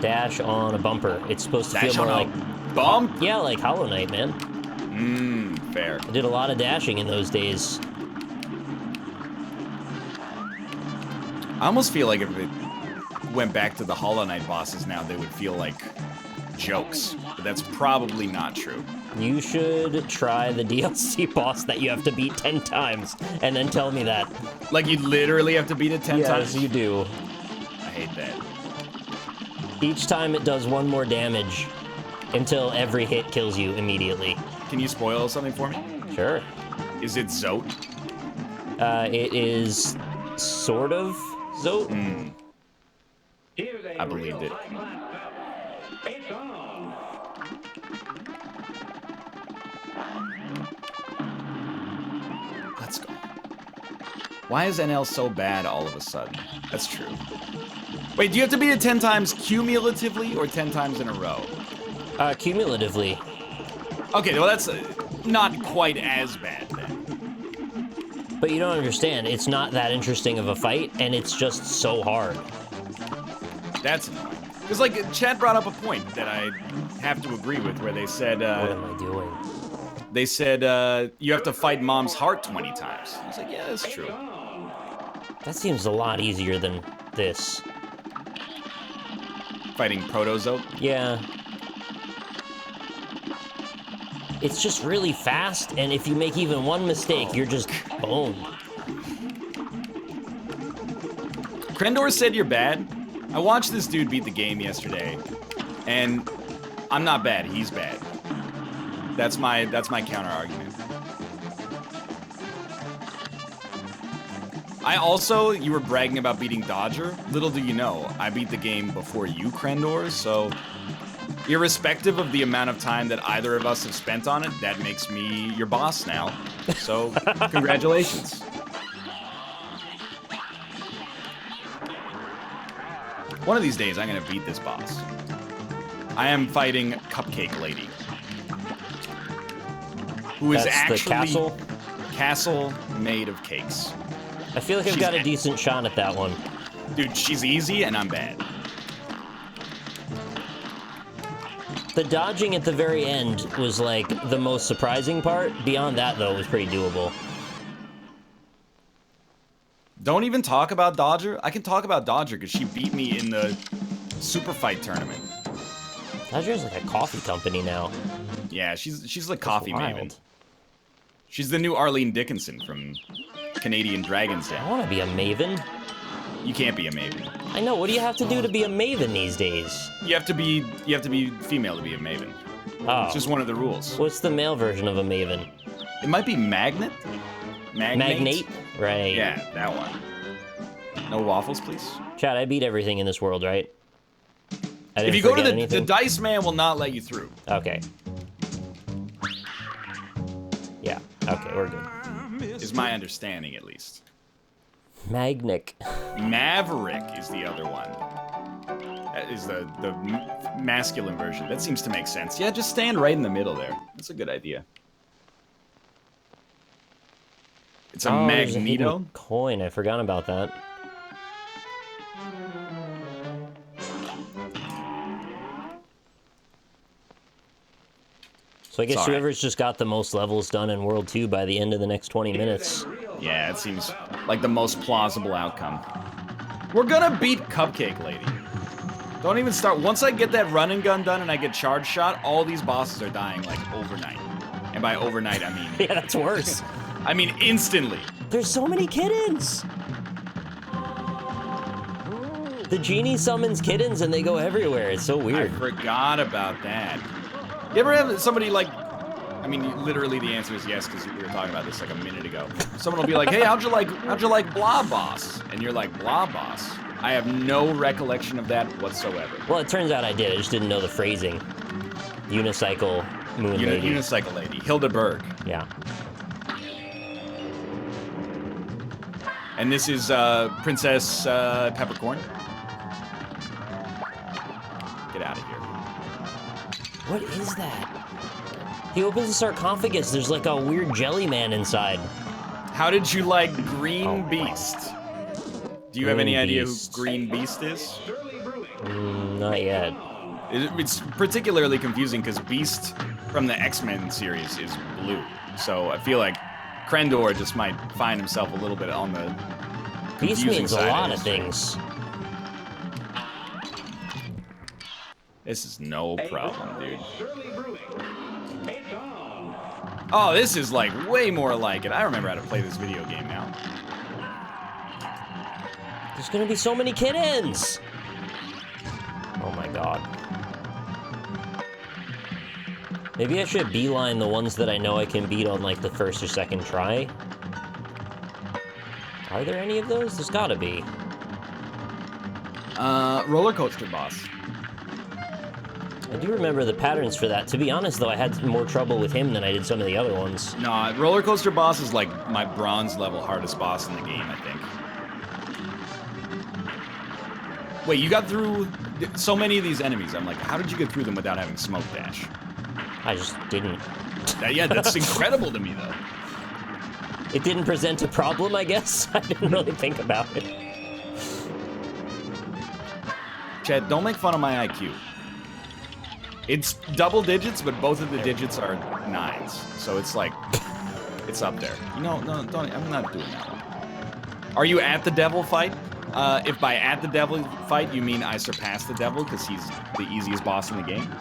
Speaker 2: Dash on a bumper. It's supposed to feel more like...
Speaker 1: bump?
Speaker 2: Yeah, like Hollow Knight, man.
Speaker 1: Fair.
Speaker 2: I did a lot of dashing in those days.
Speaker 1: I almost feel like if it went back to the Hollow Knight bosses now, they would feel like jokes. But that's probably not true.
Speaker 2: You should try the DLC boss that you have to beat 10 times, and then tell me that.
Speaker 1: Like you literally have to beat it 10 times?
Speaker 2: Yes, you do.
Speaker 1: I hate that.
Speaker 2: Each time it does 1 more damage until every hit kills you immediately.
Speaker 1: Can you spoil something for me?
Speaker 2: Sure.
Speaker 1: Is it Zote?
Speaker 2: It is sort of Zote.
Speaker 1: I believed it. Let's go. Why is NL so bad all of a sudden? That's true. Wait, do you have to beat it 10 times cumulatively or 10 times in a row?
Speaker 2: Cumulatively.
Speaker 1: Okay, well that's not quite as bad then.
Speaker 2: But you don't understand, it's not that interesting of a fight, and it's just so hard.
Speaker 1: That's annoying. Because, like, Chad brought up a point that I have to agree with, where they said...
Speaker 2: what am I doing?
Speaker 1: They said, you have to fight Mom's heart 20 times. I was like, yeah, that's true.
Speaker 2: That seems a lot easier than this.
Speaker 1: Fighting Protozoa?
Speaker 2: Yeah. It's just really fast, and if you make even one mistake, you're just boned.
Speaker 1: Krendor said you're bad. I watched this dude beat the game yesterday, and I'm not bad, he's bad. That's my counter argument. You were bragging about beating Dodger. Little do you know, I beat the game before you, Krendor, so irrespective of the amount of time that either of us have spent on it, that makes me your boss now. So, congratulations. One of these days, I'm gonna beat this boss. I am fighting Cupcake Lady. Who is actually
Speaker 2: the
Speaker 1: castle made of cakes.
Speaker 2: I feel like I've got a decent shot at that one.
Speaker 1: Dude, she's easy and I'm bad.
Speaker 2: The dodging at the very end was like the most surprising part. Beyond that, though, it was pretty doable.
Speaker 1: Don't even talk about Dodger. I can talk about Dodger because she beat me in the Super Fight tournament.
Speaker 2: Dodger's like a coffee company now.
Speaker 1: Yeah, she's like coffee maven. She's the new Arlene Dickinson from Canadian Dragon's Den.
Speaker 2: I want to be a maven.
Speaker 1: You can't be a maven.
Speaker 2: I know. What do you have to do to be a maven these days?
Speaker 1: You have to be female to be a maven.
Speaker 2: Oh.
Speaker 1: It's just one of the rules.
Speaker 2: What's the male version of a maven?
Speaker 1: It might be Magnet?
Speaker 2: Magnate? Right.
Speaker 1: Yeah, that one. No waffles, please?
Speaker 2: Chad, I beat everything in this world, right?
Speaker 1: If you go to the Dice Man will not let you through.
Speaker 2: Okay. Yeah. Okay, we're good.
Speaker 1: Is my understanding, at least.
Speaker 2: Magnic.
Speaker 1: Maverick is the other one. That is the masculine version. That seems to make sense. Yeah, just stand right in the middle there. That's a good idea. It's a
Speaker 2: There's a
Speaker 1: Magneto
Speaker 2: hidden coin. I forgot about that. So I guess whoever's just got the most levels done in World 2 by the end of the next 20 minutes.
Speaker 1: Yeah, it seems like the most plausible outcome. We're gonna beat Cupcake Lady. Don't even start. Once I get that run and gun done and I get charge shot, all these bosses are dying like overnight. And by overnight, I mean...
Speaker 2: Yeah, that's worse.
Speaker 1: I mean instantly.
Speaker 2: There's so many kittens! The genie summons kittens and they go everywhere. It's so weird.
Speaker 1: I forgot about that. You ever have somebody like... I mean, literally the answer is yes, because we were talking about this like a minute ago. Someone will be like, hey, how'd you like Blah Boss? And you're like, Blah Boss? I have no recollection of that whatsoever.
Speaker 2: Well, it turns out I did. I just didn't know the phrasing. Unicycle Moon Lady.
Speaker 1: Unicycle Lady. Hildeberg.
Speaker 2: Yeah.
Speaker 1: And this is Princess Peppercorn. Get out of here.
Speaker 2: What is that? He opens the sarcophagus. There's like a weird jelly man inside.
Speaker 1: How did you like Green Beast? Do you have any idea who
Speaker 2: Beast.
Speaker 1: Green Beast is?
Speaker 2: Not yet.
Speaker 1: It's particularly confusing because Beast from the X-Men series is blue. So I feel like Krendor just might find himself a little bit on the
Speaker 2: Beast
Speaker 1: confusing
Speaker 2: means a
Speaker 1: side
Speaker 2: lot of
Speaker 1: history.
Speaker 2: things.
Speaker 1: This is no problem, dude. Oh, this is like way more like it. I remember how to play this video game now.
Speaker 2: There's gonna be so many kittens! Oh my god. Maybe I should beeline the ones that I know I can beat on like the first or second try. Are there any of those? There's gotta be.
Speaker 1: Roller coaster boss.
Speaker 2: I do remember the patterns for that. To be honest, though, I had more trouble with him than I did some of the other ones.
Speaker 1: No, roller coaster boss is like my bronze level hardest boss in the game, I think. Wait, you got through so many of these enemies. I'm like, how did you get through them without having smoke dash?
Speaker 2: I just didn't.
Speaker 1: Yeah, that's incredible to me, though.
Speaker 2: It didn't present a problem, I guess. I didn't really think about it.
Speaker 1: Chad, don't make fun of my IQ. It's double digits, but both of the digits are 9s. So it's like, it's up there. No, don't, I'm not doing that one. Are you at the devil fight? If by at the devil fight, you mean I surpassed the devil because he's the easiest boss in the game?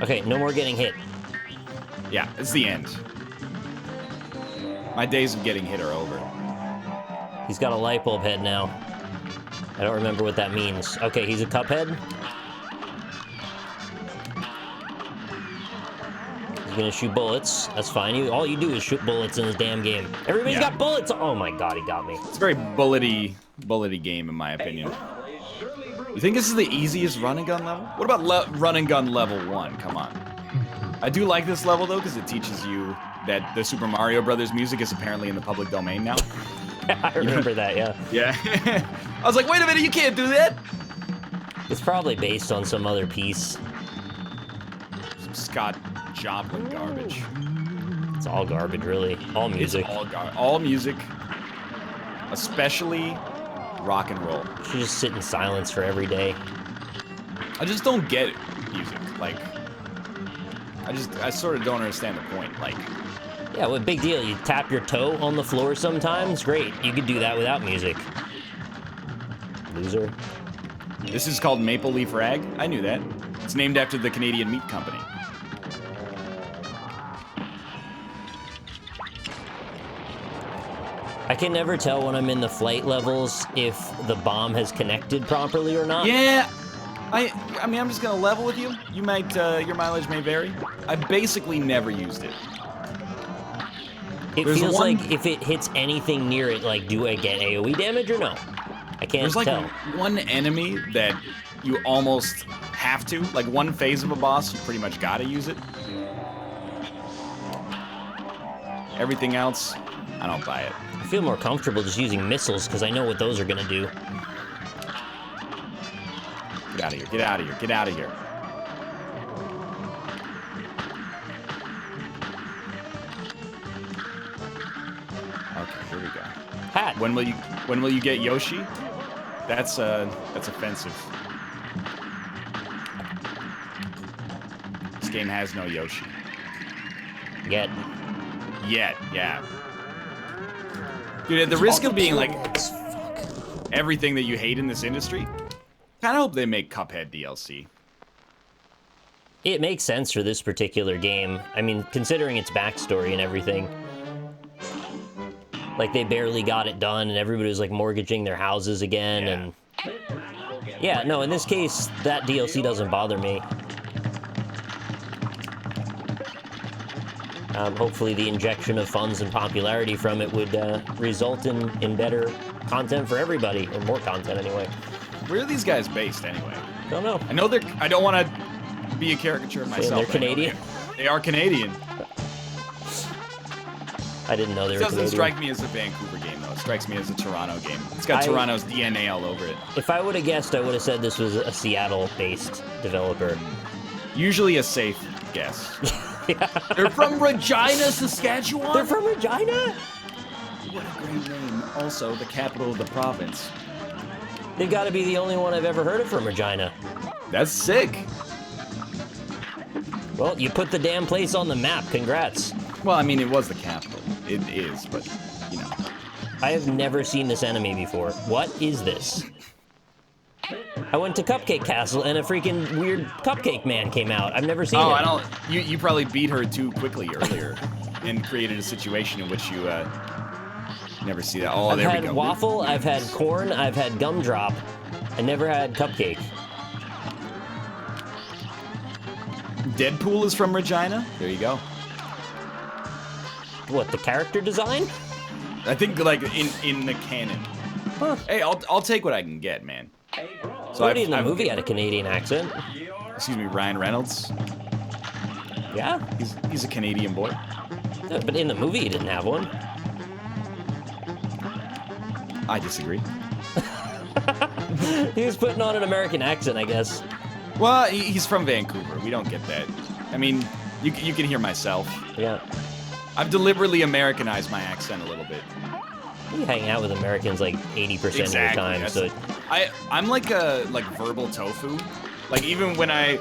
Speaker 2: Okay, no more getting hit.
Speaker 1: Yeah, it's the end. My days of getting hit are over.
Speaker 2: He's got a light bulb head now. I don't remember what that means. Okay, he's a Cuphead. He's gonna shoot bullets. That's fine. All you do is shoot bullets in this damn game. Everybody's got bullets! Oh my god, he got me.
Speaker 1: It's a very bullety game, in my opinion. You think this is the easiest run and gun level? What about run and gun level 1? Come on. I do like this level, though, because it teaches you that the Super Mario Brothers music is apparently in the public domain now.
Speaker 2: I remember that, yeah.
Speaker 1: Yeah. I was like, wait a minute, you can't do that!
Speaker 2: It's probably based on some other piece.
Speaker 1: Some Scott Joplin garbage.
Speaker 2: It's all garbage, really. All music.
Speaker 1: It's all music. Especially rock and roll.
Speaker 2: You should just sit in silence for every day.
Speaker 1: I just don't get music. Like, I sort of don't understand the point. Like,
Speaker 2: yeah, what big deal? You tap your toe on the floor sometimes? Great. You could do that without music. Loser.
Speaker 1: This is called Maple Leaf Rag. I knew that. It's named after the Canadian meat company.
Speaker 2: I can never tell when I'm in the flight levels if the bomb has connected properly or not.
Speaker 1: Yeah. I mean, I'm just gonna level with you. You might, your mileage may vary. I basically never used it.
Speaker 2: It feels like if it hits anything near it, like, do I get AoE damage or no? I can't tell.
Speaker 1: There's like one enemy that you almost have to. Like one phase of a boss, you pretty much gotta use it. Everything else, I don't buy it.
Speaker 2: I feel more comfortable just using missiles because I know what those are gonna do.
Speaker 1: Get out of here, get out of here, get out of here. Okay, here we go.
Speaker 2: Hat.
Speaker 1: When will you get Yoshi? That's offensive. This game has no Yoshi.
Speaker 2: Yet,
Speaker 1: yeah. Dude, at the risk of being like everything that you hate in this industry, kind of hope they make Cuphead DLC.
Speaker 2: it makes sense for this particular game. I mean, considering its backstory and everything. Like, they barely got it done, and everybody was, like, mortgaging their houses again, and... Yeah, no, in this case, that DLC doesn't bother me. Hopefully the injection of funds and popularity from it would result in better content for everybody, or more content anyway.
Speaker 1: Where are these guys based anyway?
Speaker 2: Don't know.
Speaker 1: I know I don't want to be a caricature of myself.
Speaker 2: They're Canadian?
Speaker 1: They are Canadian.
Speaker 2: I didn't know they were Canadian.
Speaker 1: It doesn't strike me as a Vancouver game, though. It strikes me as a Toronto game. It's got Toronto's DNA all over it.
Speaker 2: If I would have guessed, I would have said this was a Seattle-based developer.
Speaker 1: Usually a safe guess.
Speaker 2: Yeah.
Speaker 1: They're from Regina, Saskatchewan?
Speaker 2: They're from Regina?
Speaker 1: What a great name. Also, the capital of the province.
Speaker 2: They've got to be the only one I've ever heard of from Regina.
Speaker 1: That's sick.
Speaker 2: Well, you put the damn place on the map. Congrats.
Speaker 1: Well, I mean, it was the capital. It is, but, you know.
Speaker 2: I have never seen this enemy before. What is this? I went to Cupcake Castle and a freaking weird cupcake man came out. I've never seen him.
Speaker 1: Oh, I don't... You probably beat her too quickly earlier and created a situation in which you never see that. Oh, there we go.
Speaker 2: I've had waffle, I've had corn, I've had gumdrop. I never had cupcake.
Speaker 1: Deadpool is from Regina? There you go.
Speaker 2: What, the character design?
Speaker 1: I think, like, in the canon.
Speaker 2: Huh.
Speaker 1: Hey, I'll take what I can get, man. So
Speaker 2: Nobody in the movie had a Canadian accent.
Speaker 1: Excuse me, Ryan Reynolds.
Speaker 2: Yeah,
Speaker 1: He's a Canadian boy.
Speaker 2: yeah, but in the movie he didn't have one.
Speaker 1: I disagree.
Speaker 2: He was putting on an American accent, I guess.
Speaker 1: Well, he's from Vancouver. We don't get that. I mean, you can hear myself.
Speaker 2: Yeah.
Speaker 1: I've deliberately Americanized my accent a little bit.
Speaker 2: You hang out with Americans like 80% of your time, so
Speaker 1: I'm like verbal tofu. Like even when I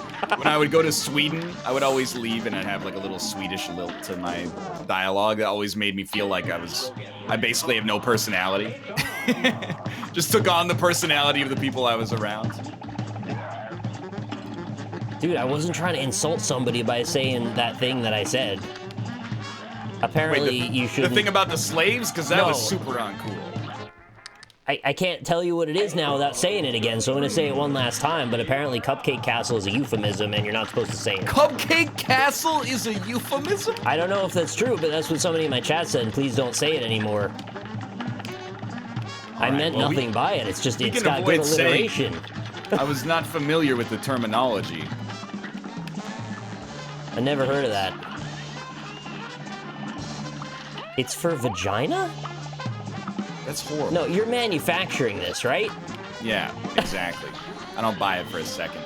Speaker 1: would go to Sweden, I would always leave and I'd have like a little Swedish lilt to my dialogue that always made me feel like I basically have no personality. Just took on the personality of the people I was around.
Speaker 2: dude, I wasn't trying to insult somebody by saying that thing that I said. Apparently,
Speaker 1: Wait,
Speaker 2: you should.
Speaker 1: The thing about the slaves, because that
Speaker 2: No.
Speaker 1: was super uncool.
Speaker 2: I can't tell you what it is now without saying it again, so I'm gonna say it one last time, but apparently Cupcake Castle is a euphemism and you're not supposed to say it.
Speaker 1: Cupcake Castle is a euphemism?
Speaker 2: I don't know if that's true, but that's what somebody in my chat said, please don't say it anymore. I meant nothing by it, it's just, it's got good alliteration.
Speaker 1: I was not familiar with the terminology.
Speaker 2: I never heard of that. It's for vagina?
Speaker 1: That's horrible.
Speaker 2: No, you're manufacturing this, right?
Speaker 1: Yeah, exactly. I don't buy it for a second.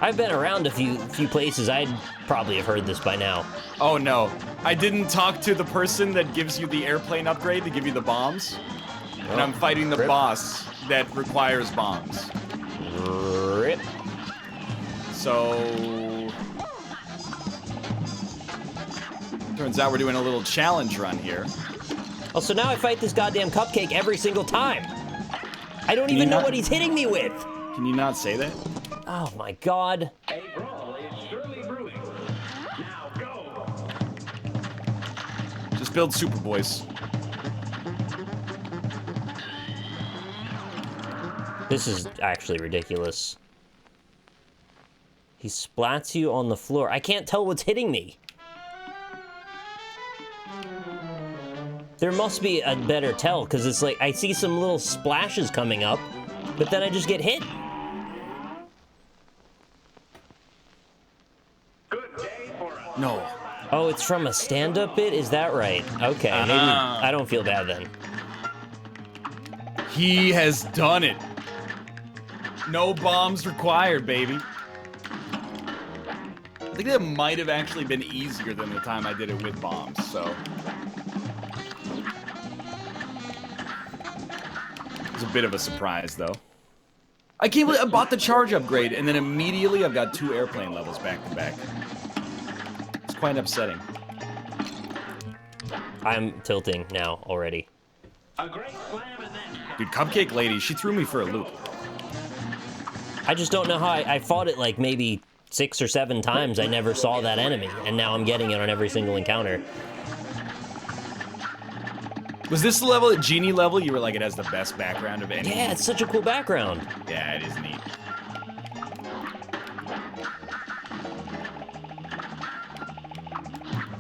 Speaker 2: I've been around a few places. I'd probably have heard this by now.
Speaker 1: Oh no, I didn't talk to the person that gives you the airplane upgrade to give you the bombs. And I'm fighting the boss that requires bombs.
Speaker 2: Rip.
Speaker 1: So... turns out we're doing a little challenge run here.
Speaker 2: Oh, so now I fight this goddamn cupcake every single time. I don't even know what he's hitting me with.
Speaker 1: Can you not say that?
Speaker 2: Oh my god.
Speaker 3: A brawl is surely brewing. Now go.
Speaker 1: Just build Superboys.
Speaker 2: This is actually ridiculous. He splats you on the floor. I can't tell what's hitting me. There must be a better tell, because it's like, I see some little splashes coming up, but then I just get hit.
Speaker 3: Good day for us.
Speaker 1: No.
Speaker 2: Oh, it's from a stand-up bit? Is that right? Okay, maybe I don't feel bad then.
Speaker 1: He has done it. No bombs required, baby. I think that might have actually been easier than the time I did it with bombs, so... It's a bit of a surprise, though. I can't believe I bought the charge upgrade, and then immediately I've got 2 airplane levels back to back. It's quite upsetting.
Speaker 2: I'm tilting now already.
Speaker 3: A great slam and then
Speaker 1: Dude, Cupcake Lady, she threw me for a loop.
Speaker 2: I just don't know how I fought it like maybe 6 or 7 times. I never saw that enemy, and now I'm getting it on every single encounter.
Speaker 1: Was this the level, at Genie level, you were like, it has the best background of any?
Speaker 2: Yeah, it's such a cool background.
Speaker 1: Yeah, it is neat.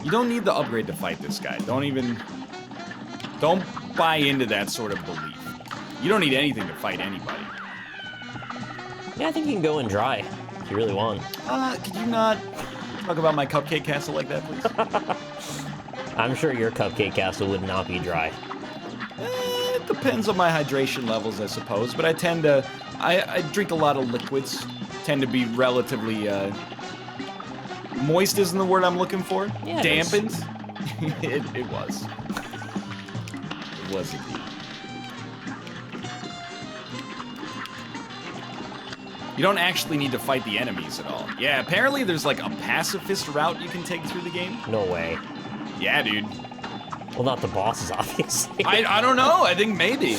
Speaker 1: You don't need the upgrade to fight this guy. Don't buy into that sort of belief. You don't need anything to fight anybody.
Speaker 2: Yeah, I think you can go in dry if you really want.
Speaker 1: Could you not talk about my Cupcake Castle like that, please?
Speaker 2: I'm sure your Cupcake Castle would not be dry.
Speaker 1: It depends on my hydration levels, I suppose, but I tend to... I drink a lot of liquids. Tend to be relatively, moist isn't the word I'm looking for.
Speaker 2: Yeah,
Speaker 1: dampened. It was. It was indeed. You don't actually need to fight the enemies at all. Yeah, apparently there's like a pacifist route you can take through the game.
Speaker 2: No way.
Speaker 1: Yeah, dude.
Speaker 2: Well, not the bosses, obviously.
Speaker 1: I don't know. I think maybe.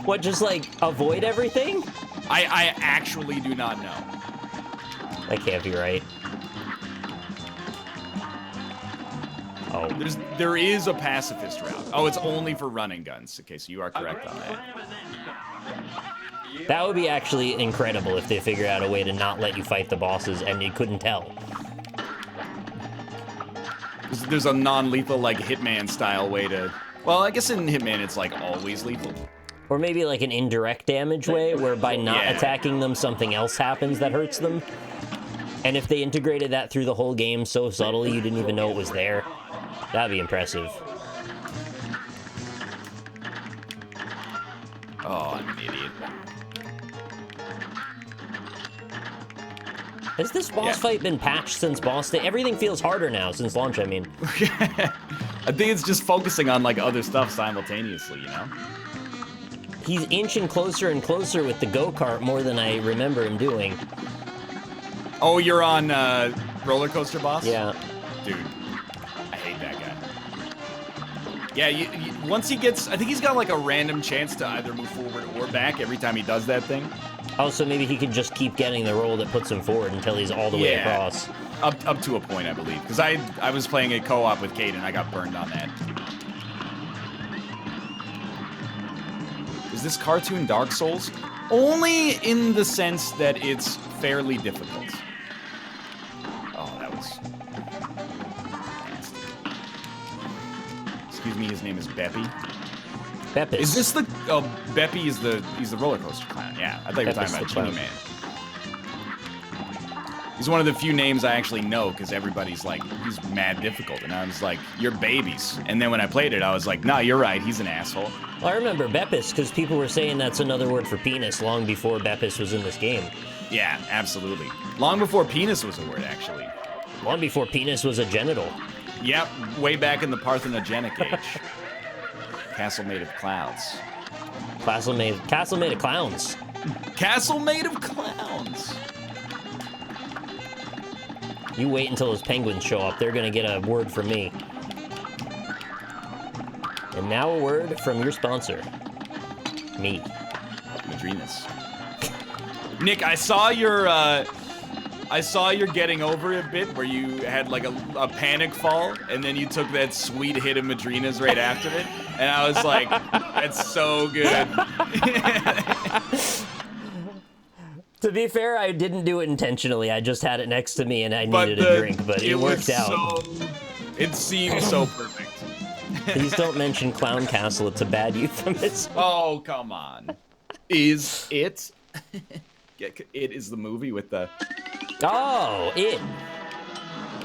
Speaker 2: What, just like avoid everything?
Speaker 1: I actually do not know.
Speaker 2: That can't be right. Oh.
Speaker 1: There is a pacifist route. Oh, it's only for running guns. Okay, so you are correct on that.
Speaker 3: slam and then
Speaker 2: That would be actually incredible if they figured out a way to not let you fight the bosses and you couldn't tell.
Speaker 1: There's a non-lethal, like, Hitman-style way to Well, I guess in Hitman it's like always lethal.
Speaker 2: Or maybe like an indirect damage way, where by not
Speaker 1: Yeah.
Speaker 2: attacking them, something else happens that hurts them. And if they integrated that through the whole game so subtly you didn't even know it was there, that'd be impressive.
Speaker 1: Oh, I'm an idiot.
Speaker 2: Has this boss fight been patched since boss day? Everything feels harder now since launch, I mean.
Speaker 1: I think it's just focusing on like other stuff simultaneously, you know?
Speaker 2: He's inching closer and closer with the go-kart more than I remember him doing.
Speaker 1: Oh, you're on Roller Coaster Boss?
Speaker 2: Yeah.
Speaker 1: Dude, I hate that guy. Yeah, once he gets... I think he's got like a random chance to either move forward or back every time he does that thing.
Speaker 2: Oh, so maybe he could just keep getting the roll that puts him forward until he's all the way across.
Speaker 1: Up to a point, I believe. Because I was playing a co-op with Kate and I got burned on that. Is this cartoon Dark Souls? Only in the sense that it's fairly difficult. Oh, that was nasty. Excuse me, his name is Beppy.
Speaker 2: Beppis.
Speaker 1: Is this the... Oh, Beppy is he's the roller coaster clown. Yeah, I thought you were talking about Genie Man. He's one of the few names I actually know, because everybody's like, he's mad difficult. And I was like, you're babies. And then when I played it, I was like, no, you're right, he's an asshole.
Speaker 2: Well, I remember Beppis, because people were saying that's another word for penis long before Beppis was in this game.
Speaker 1: Yeah, absolutely. Long before penis was a word, actually.
Speaker 2: Long before penis was a genital.
Speaker 1: Yep, way back in the Parthenogenic age. Castle made of clouds.
Speaker 2: Castle made of clowns.
Speaker 1: Castle made of clowns.
Speaker 2: You wait until those penguins show up. They're gonna get a word from me. And now a word from your sponsor. Me.
Speaker 1: Madrinas. Nick, I saw your getting over it bit where you had like a panic fall and then you took that sweet hit of Madrinas right after it. And I was like, that's so good.
Speaker 2: To be fair, I didn't do it intentionally. I just had it next to me and I needed a drink, but it worked out.
Speaker 1: It seemed so perfect.
Speaker 2: Please don't mention Clown Castle. It's a bad euphemism.
Speaker 1: Oh, come on. Is it? It is the movie with the...
Speaker 2: Oh, it.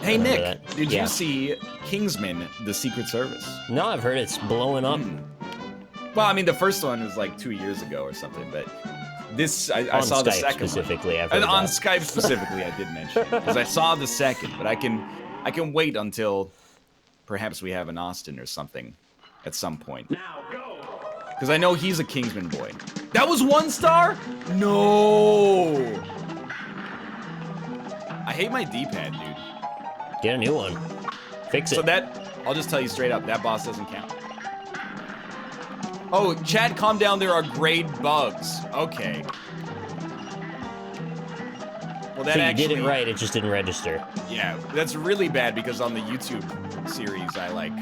Speaker 1: Hey, Nick,
Speaker 2: that.
Speaker 1: did
Speaker 2: Yeah.
Speaker 1: you see Kingsman, The Secret Service?
Speaker 2: No, I've heard it's blowing up.
Speaker 1: Well, I mean, the first one was like 2 years ago or something, but this, I saw
Speaker 2: Skype
Speaker 1: the second
Speaker 2: specifically,
Speaker 1: one.
Speaker 2: I've heard
Speaker 1: On
Speaker 2: that.
Speaker 1: Skype specifically, I did mention it, because I saw the second, but I can wait until perhaps we have an Austin or something at some point.
Speaker 3: Now go.
Speaker 1: Because I know he's a Kingsman boy. That was 1 star? No! I hate my D-pad, dude.
Speaker 2: Get a new one. Fix it.
Speaker 1: So that, I'll just tell you straight up, that boss doesn't count. Oh, Chad, calm down, there are grade bugs. Okay. Well, that
Speaker 2: so you
Speaker 1: actually...
Speaker 2: did it right, it just didn't register.
Speaker 1: Yeah, that's really bad because on the YouTube series, I, like,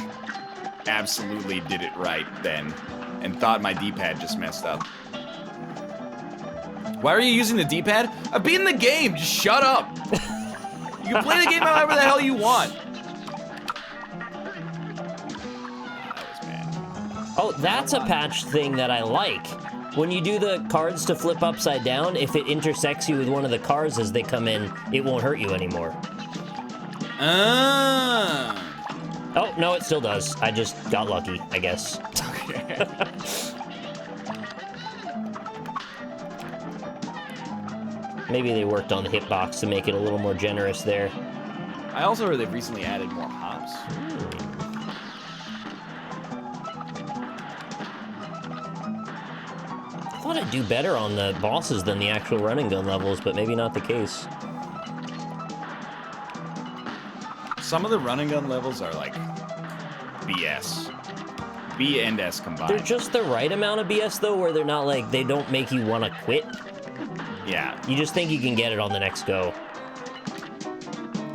Speaker 1: absolutely did it right then and thought my D-pad just messed up. Why are you using the D-pad? I've beaten the game, just shut up. You can play the game however the hell you want.
Speaker 2: Oh, that's a patch thing that I like. When you do the cards to flip upside down, if it intersects you with one of the cars as they come in, it won't hurt you anymore.
Speaker 1: Ah.
Speaker 2: Oh, no, it still does. I just got lucky, I guess.
Speaker 1: Okay.
Speaker 2: Maybe they worked on the hitbox to make it a little more generous there.
Speaker 1: I also heard they've recently added more hops.
Speaker 2: I thought I'd do better on the bosses than the actual run and gun levels, but maybe not the case.
Speaker 1: Some of the run and gun levels are like BS. B and S combined.
Speaker 2: They're just the right amount of BS, though, where they're not like, they don't make you want to quit.
Speaker 1: Yeah.
Speaker 2: You just think you can get it on the next go.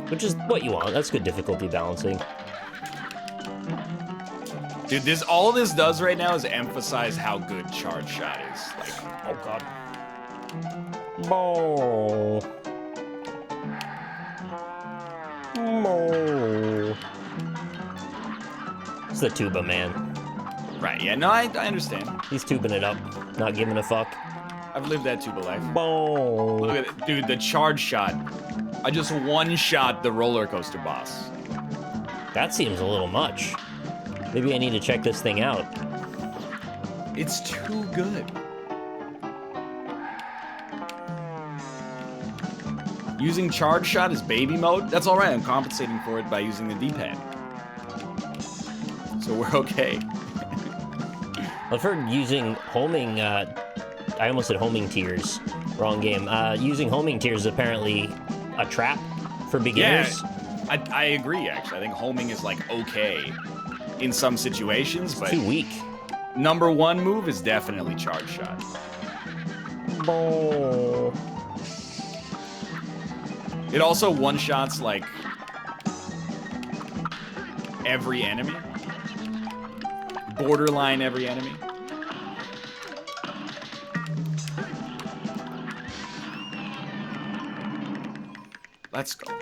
Speaker 2: Which is what you want. That's good difficulty balancing.
Speaker 1: Dude, all this does right now is emphasize how good Charge Shot is. Like, oh god.
Speaker 2: Mo. Mo. It's the tuba, man.
Speaker 1: Right, yeah, no, I understand.
Speaker 2: He's tubing it up, not giving a fuck.
Speaker 1: I've lived that tuba life.
Speaker 2: Boom.
Speaker 1: Look at it. Dude, the charge shot. I just one-shot the roller coaster boss.
Speaker 2: That seems a little much. Maybe I need to check this thing out.
Speaker 1: It's too good. Using charge shot as baby mode? That's alright, I'm compensating for it by using the D-pad. So we're okay.
Speaker 2: I've heard using homing, I almost said homing tears. Wrong game. Using homing tears is apparently a trap for beginners.
Speaker 1: Yeah, I agree, actually. I think homing is, like, okay in some situations, but...
Speaker 2: Too weak.
Speaker 1: Number one move is definitely charge shot.
Speaker 2: Boom.
Speaker 1: It also one-shots, like, every enemy. Borderline every enemy. Let's go.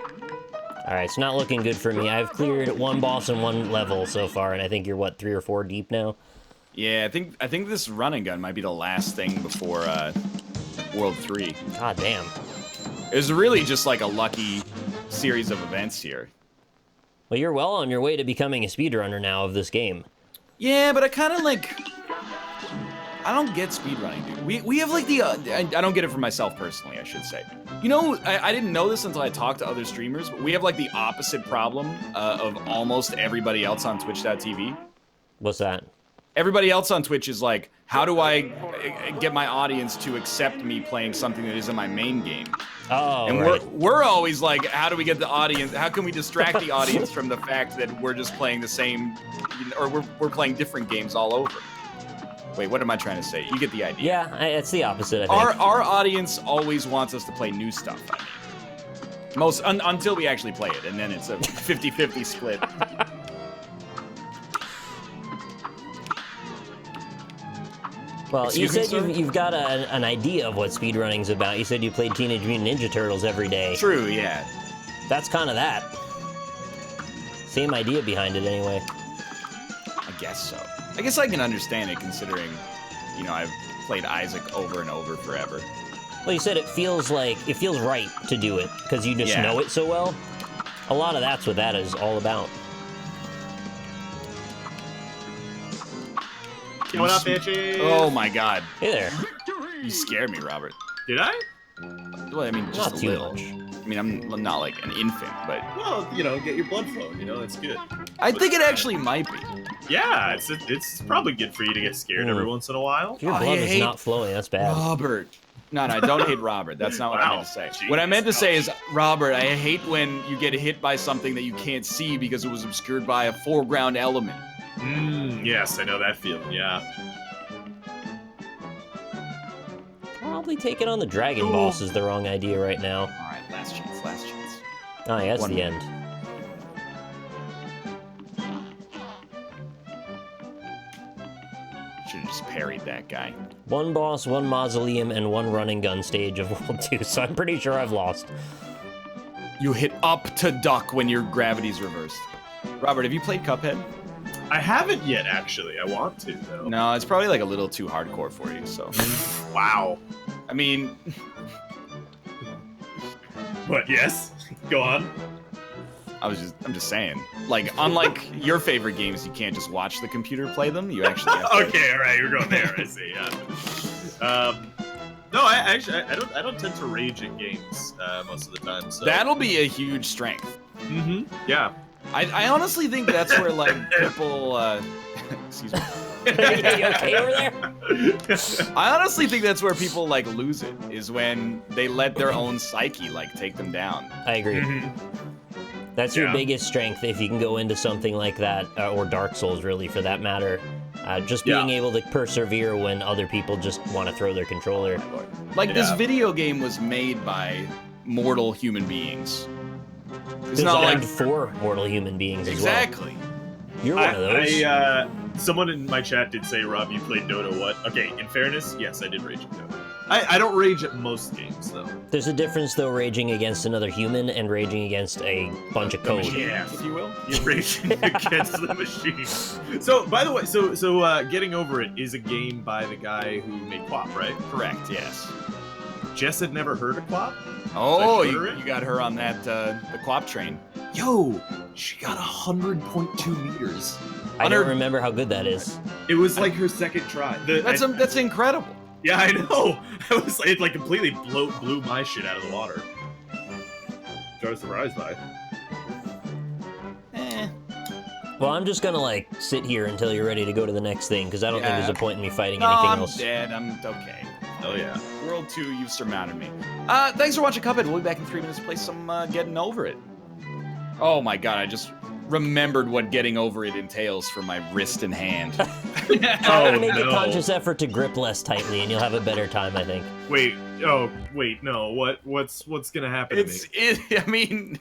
Speaker 2: Alright, it's not looking good for me. I've cleared one boss and one level so far, and I think you're, what, 3 or 4 deep now?
Speaker 1: Yeah, I think this run and gun might be the last thing before World 3.
Speaker 2: God damn.
Speaker 1: It was really just like a lucky series of events here.
Speaker 2: Well, you're well on your way to becoming a speedrunner now of this game.
Speaker 1: Yeah, but I kind of like... I don't get speedrunning, dude. We have like the... I don't get it for myself personally, I should say. You know, I didn't know this until I talked to other streamers, but we have like the opposite problem of almost everybody else on Twitch.tv.
Speaker 2: What's that?
Speaker 1: Everybody else on Twitch is like, how do I get my audience to accept me playing something that isn't my main game?
Speaker 2: Oh,
Speaker 1: and
Speaker 2: right.
Speaker 1: we're always like, how do we get the audience? How can we distract the audience from the fact that we're just playing the same, or we're playing different games all over? Wait, what am I trying to say? You get the idea.
Speaker 2: Yeah, it's the opposite, I think.
Speaker 1: Our audience always wants us to play new stuff. I mean, until we actually play it, and then it's a 50-50 split.
Speaker 2: Well, you
Speaker 1: Excuse
Speaker 2: said
Speaker 1: me,
Speaker 2: you've got an idea of what speedrunning's about. You said you played Teenage Mutant Ninja Turtles every day.
Speaker 1: True, yeah.
Speaker 2: That's kind of that. Same idea behind it, anyway.
Speaker 1: I guess so. I guess I can understand it, considering, you know, I've played Isaac over and over forever.
Speaker 2: Well, you said it feels right to do it, because you just know it so well. A lot of that's what that is all about.
Speaker 4: What up, bitches?
Speaker 1: Oh my god.
Speaker 2: Hey there.
Speaker 1: You scared me, Robert.
Speaker 4: Did I?
Speaker 1: Well, I mean, just
Speaker 2: Not
Speaker 1: a
Speaker 2: too
Speaker 1: little.
Speaker 2: much.
Speaker 1: I mean, I'm not like an infant, but...
Speaker 4: Well, you know, get your blood flowing, you know, it's good.
Speaker 1: I think it actually might be.
Speaker 4: Yeah, it's probably good for you to get scared every once in a while.
Speaker 2: If your blood is not flowing, that's bad.
Speaker 1: Robert. No, I don't hate Robert. That's not what I meant to say.
Speaker 4: Jeez.
Speaker 1: What I meant to say is, Robert, I hate when you get hit by something that you can't see because it was obscured by a foreground element.
Speaker 4: Yes, I know that feeling, yeah.
Speaker 2: Probably taking on the dragon boss is the wrong idea right now.
Speaker 1: Alright, last chance, last chance.
Speaker 2: Oh, yeah, that's the end.
Speaker 1: Should've just parried that guy.
Speaker 2: One boss, one mausoleum, and one run and gun stage of World 2, so I'm pretty sure I've lost.
Speaker 1: You hit up to duck when your gravity's reversed. Robert, have you played Cuphead?
Speaker 4: I haven't yet, actually. I want to, though.
Speaker 1: No, it's probably like a little too hardcore for you, so...
Speaker 4: Wow.
Speaker 1: I mean...
Speaker 4: But yes, go on.
Speaker 1: I'm just saying. Like, unlike your favorite games, you can't just watch the computer play them. You actually have to...
Speaker 4: Okay, all right, we're going there. I see. Yeah. No, I don't tend to rage at games most of the time. So
Speaker 1: That'll be a huge strength.
Speaker 4: Yeah.
Speaker 1: I honestly think that's where like people. Excuse me.
Speaker 2: You okay over there?
Speaker 1: I honestly think that's where people like lose it, is when they let their own psyche like take them down.
Speaker 2: I agree. That's your biggest strength if you can go into something like that, or Dark Souls, really, for that matter. Just being able to persevere when other people just want to throw their controller.
Speaker 1: Like, this video game was made by mortal human beings. It's
Speaker 2: Designed
Speaker 1: not like
Speaker 2: for mortal human beings
Speaker 1: exactly.
Speaker 2: as well. You're one of those.
Speaker 4: Someone in my chat did say, Rob, you played Dota what? Okay, in fairness, yes, I did rage at Dota. I don't rage at most games though.
Speaker 2: There's a difference though, raging against another human and raging against a bunch of code.
Speaker 4: Yeah,
Speaker 1: if you will.
Speaker 4: you're raging against the machine. So, by the way, Getting Over It is a game by the guy who made Quap, right?
Speaker 1: Correct. Yes.
Speaker 4: Jess had never heard of Quap.
Speaker 1: Oh,
Speaker 4: Did I show her it?
Speaker 1: you got her on that the Quap train.
Speaker 4: Yo, she got 100.2 meters.
Speaker 2: I don't remember how good that is.
Speaker 4: It was like her second try.
Speaker 1: That's incredible.
Speaker 4: Yeah, I know. It like completely blew my shit out of the water. Which I was surprised by.
Speaker 2: Well, I'm just gonna like sit here until you're ready to go to the next thing, because I don't think there's a point in me fighting
Speaker 1: No,
Speaker 2: anything
Speaker 1: I'm
Speaker 2: else.
Speaker 1: dead. I'm okay.
Speaker 4: Oh yeah.
Speaker 1: World 2, you've surmounted me. Thanks for watching Cuphead. We'll be back in 3 minutes to play some Getting Over It. Oh my god, I just remembered what Getting Over It entails for my wrist and hand.
Speaker 2: Make a conscious effort to grip less tightly, and you'll have a better time, I think.
Speaker 4: Wait, no. What's gonna happen to me?
Speaker 1: I mean...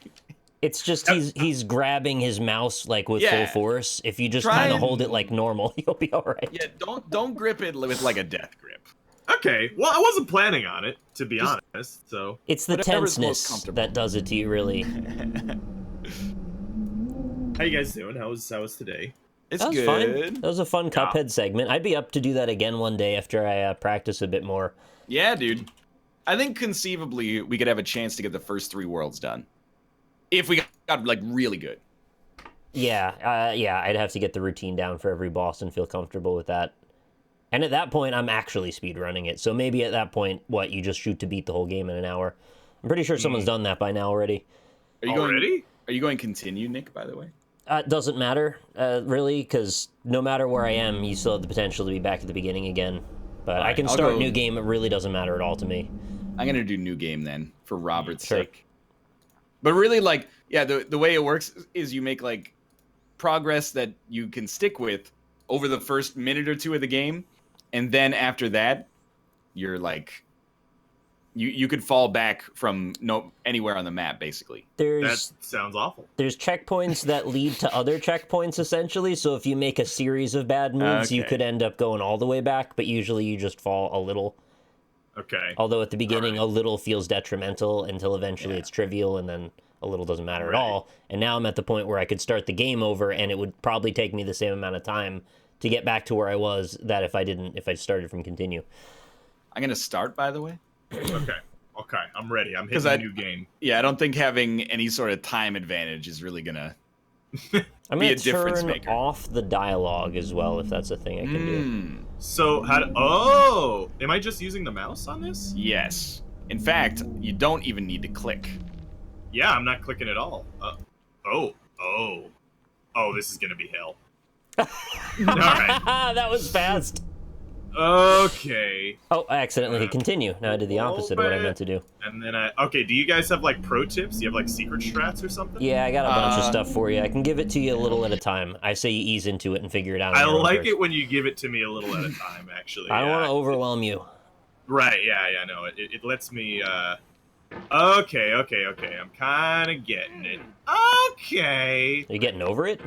Speaker 2: It's just he's grabbing his mouse like with full force. If you just
Speaker 1: Try
Speaker 2: kind of
Speaker 1: and-
Speaker 2: hold it like normal, you'll be all right.
Speaker 1: Yeah, don't grip it with like a death grip.
Speaker 4: Okay, well, I wasn't planning on it, to be honest, so...
Speaker 2: It's the
Speaker 1: Whatever's most
Speaker 2: tenseness
Speaker 1: comfortable.
Speaker 2: that does it to you, really.
Speaker 4: How you guys doing? How was today?
Speaker 1: It's
Speaker 2: That was
Speaker 1: good.
Speaker 2: fun. That was a fun Cuphead segment. I'd be up to do that again one day after I practice a bit more.
Speaker 1: Yeah, dude. I think conceivably we could have a chance to get the first 3 worlds done. If we got like really good.
Speaker 2: Yeah, I'd have to get the routine down for every boss and feel comfortable with that. And at that point, I'm actually speedrunning it. So maybe at that point, you just shoot to beat the whole game in an hour. I'm pretty sure someone's done that by now already.
Speaker 1: Are you
Speaker 4: Already?
Speaker 1: Are you going continue, Nick, by the way?
Speaker 2: It doesn't matter, really, because no matter where I am, you still have the potential to be back at the beginning again. But I can
Speaker 1: I'll
Speaker 2: start
Speaker 1: go-
Speaker 2: new game. It really doesn't matter at all to me.
Speaker 1: I'm going to do new game then, for Robert's
Speaker 2: Sure.
Speaker 1: sake. But really, like, yeah, the way it works is you make, like, progress that you can stick with over the first minute or 2 of the game. And then after that, you're, like, you could fall back from anywhere on the map, basically.
Speaker 4: That sounds awful.
Speaker 2: There's checkpoints that lead to other checkpoints, essentially. So if you make a series of bad moves, you
Speaker 1: Okay.
Speaker 2: could end up going all the way back, but usually you just fall a little.
Speaker 4: Okay.
Speaker 2: Although at the beginning,
Speaker 4: Alright.
Speaker 2: a little feels detrimental until eventually it's trivial, and then a little doesn't matter at
Speaker 4: Right.
Speaker 2: all. And now I'm at the point where I could start the game over, and it would probably take me the same amount of time to get back to where I was that if I started from continue.
Speaker 1: I'm going to start, by the way.
Speaker 4: Okay, I'm ready. I'm
Speaker 1: 'Cause
Speaker 4: hitting a
Speaker 1: I-
Speaker 4: new game.
Speaker 1: Yeah, I don't think having any sort of time advantage is really going to...
Speaker 2: I'm
Speaker 1: Be
Speaker 2: going
Speaker 1: a
Speaker 2: to
Speaker 1: difference
Speaker 2: turn
Speaker 1: maker.
Speaker 2: off the dialogue as well, if that's a thing I can do.
Speaker 1: Mm,
Speaker 4: So, am I just using the mouse on this?
Speaker 1: yes. In fact, you don't even need to click.
Speaker 4: Yeah, I'm not clicking at all. Oh, this is gonna be hell. Alright.
Speaker 2: That was fast.
Speaker 4: Okay.
Speaker 2: Oh, I accidentally hit continue. Now I did the opposite of what I meant to do.
Speaker 4: And then okay, do you guys have like pro tips? Do you have like secret strats or something?
Speaker 2: Yeah, I got a bunch of stuff for you. I can give it to you a little at a time. I say you ease into it and figure it out.
Speaker 4: I like it when you give it to me a little at a time, actually.
Speaker 2: I don't
Speaker 4: yeah.
Speaker 2: want to overwhelm you.
Speaker 4: Right, yeah, no. It lets me, Okay, I'm kinda getting it. Okay.
Speaker 2: Are you getting over it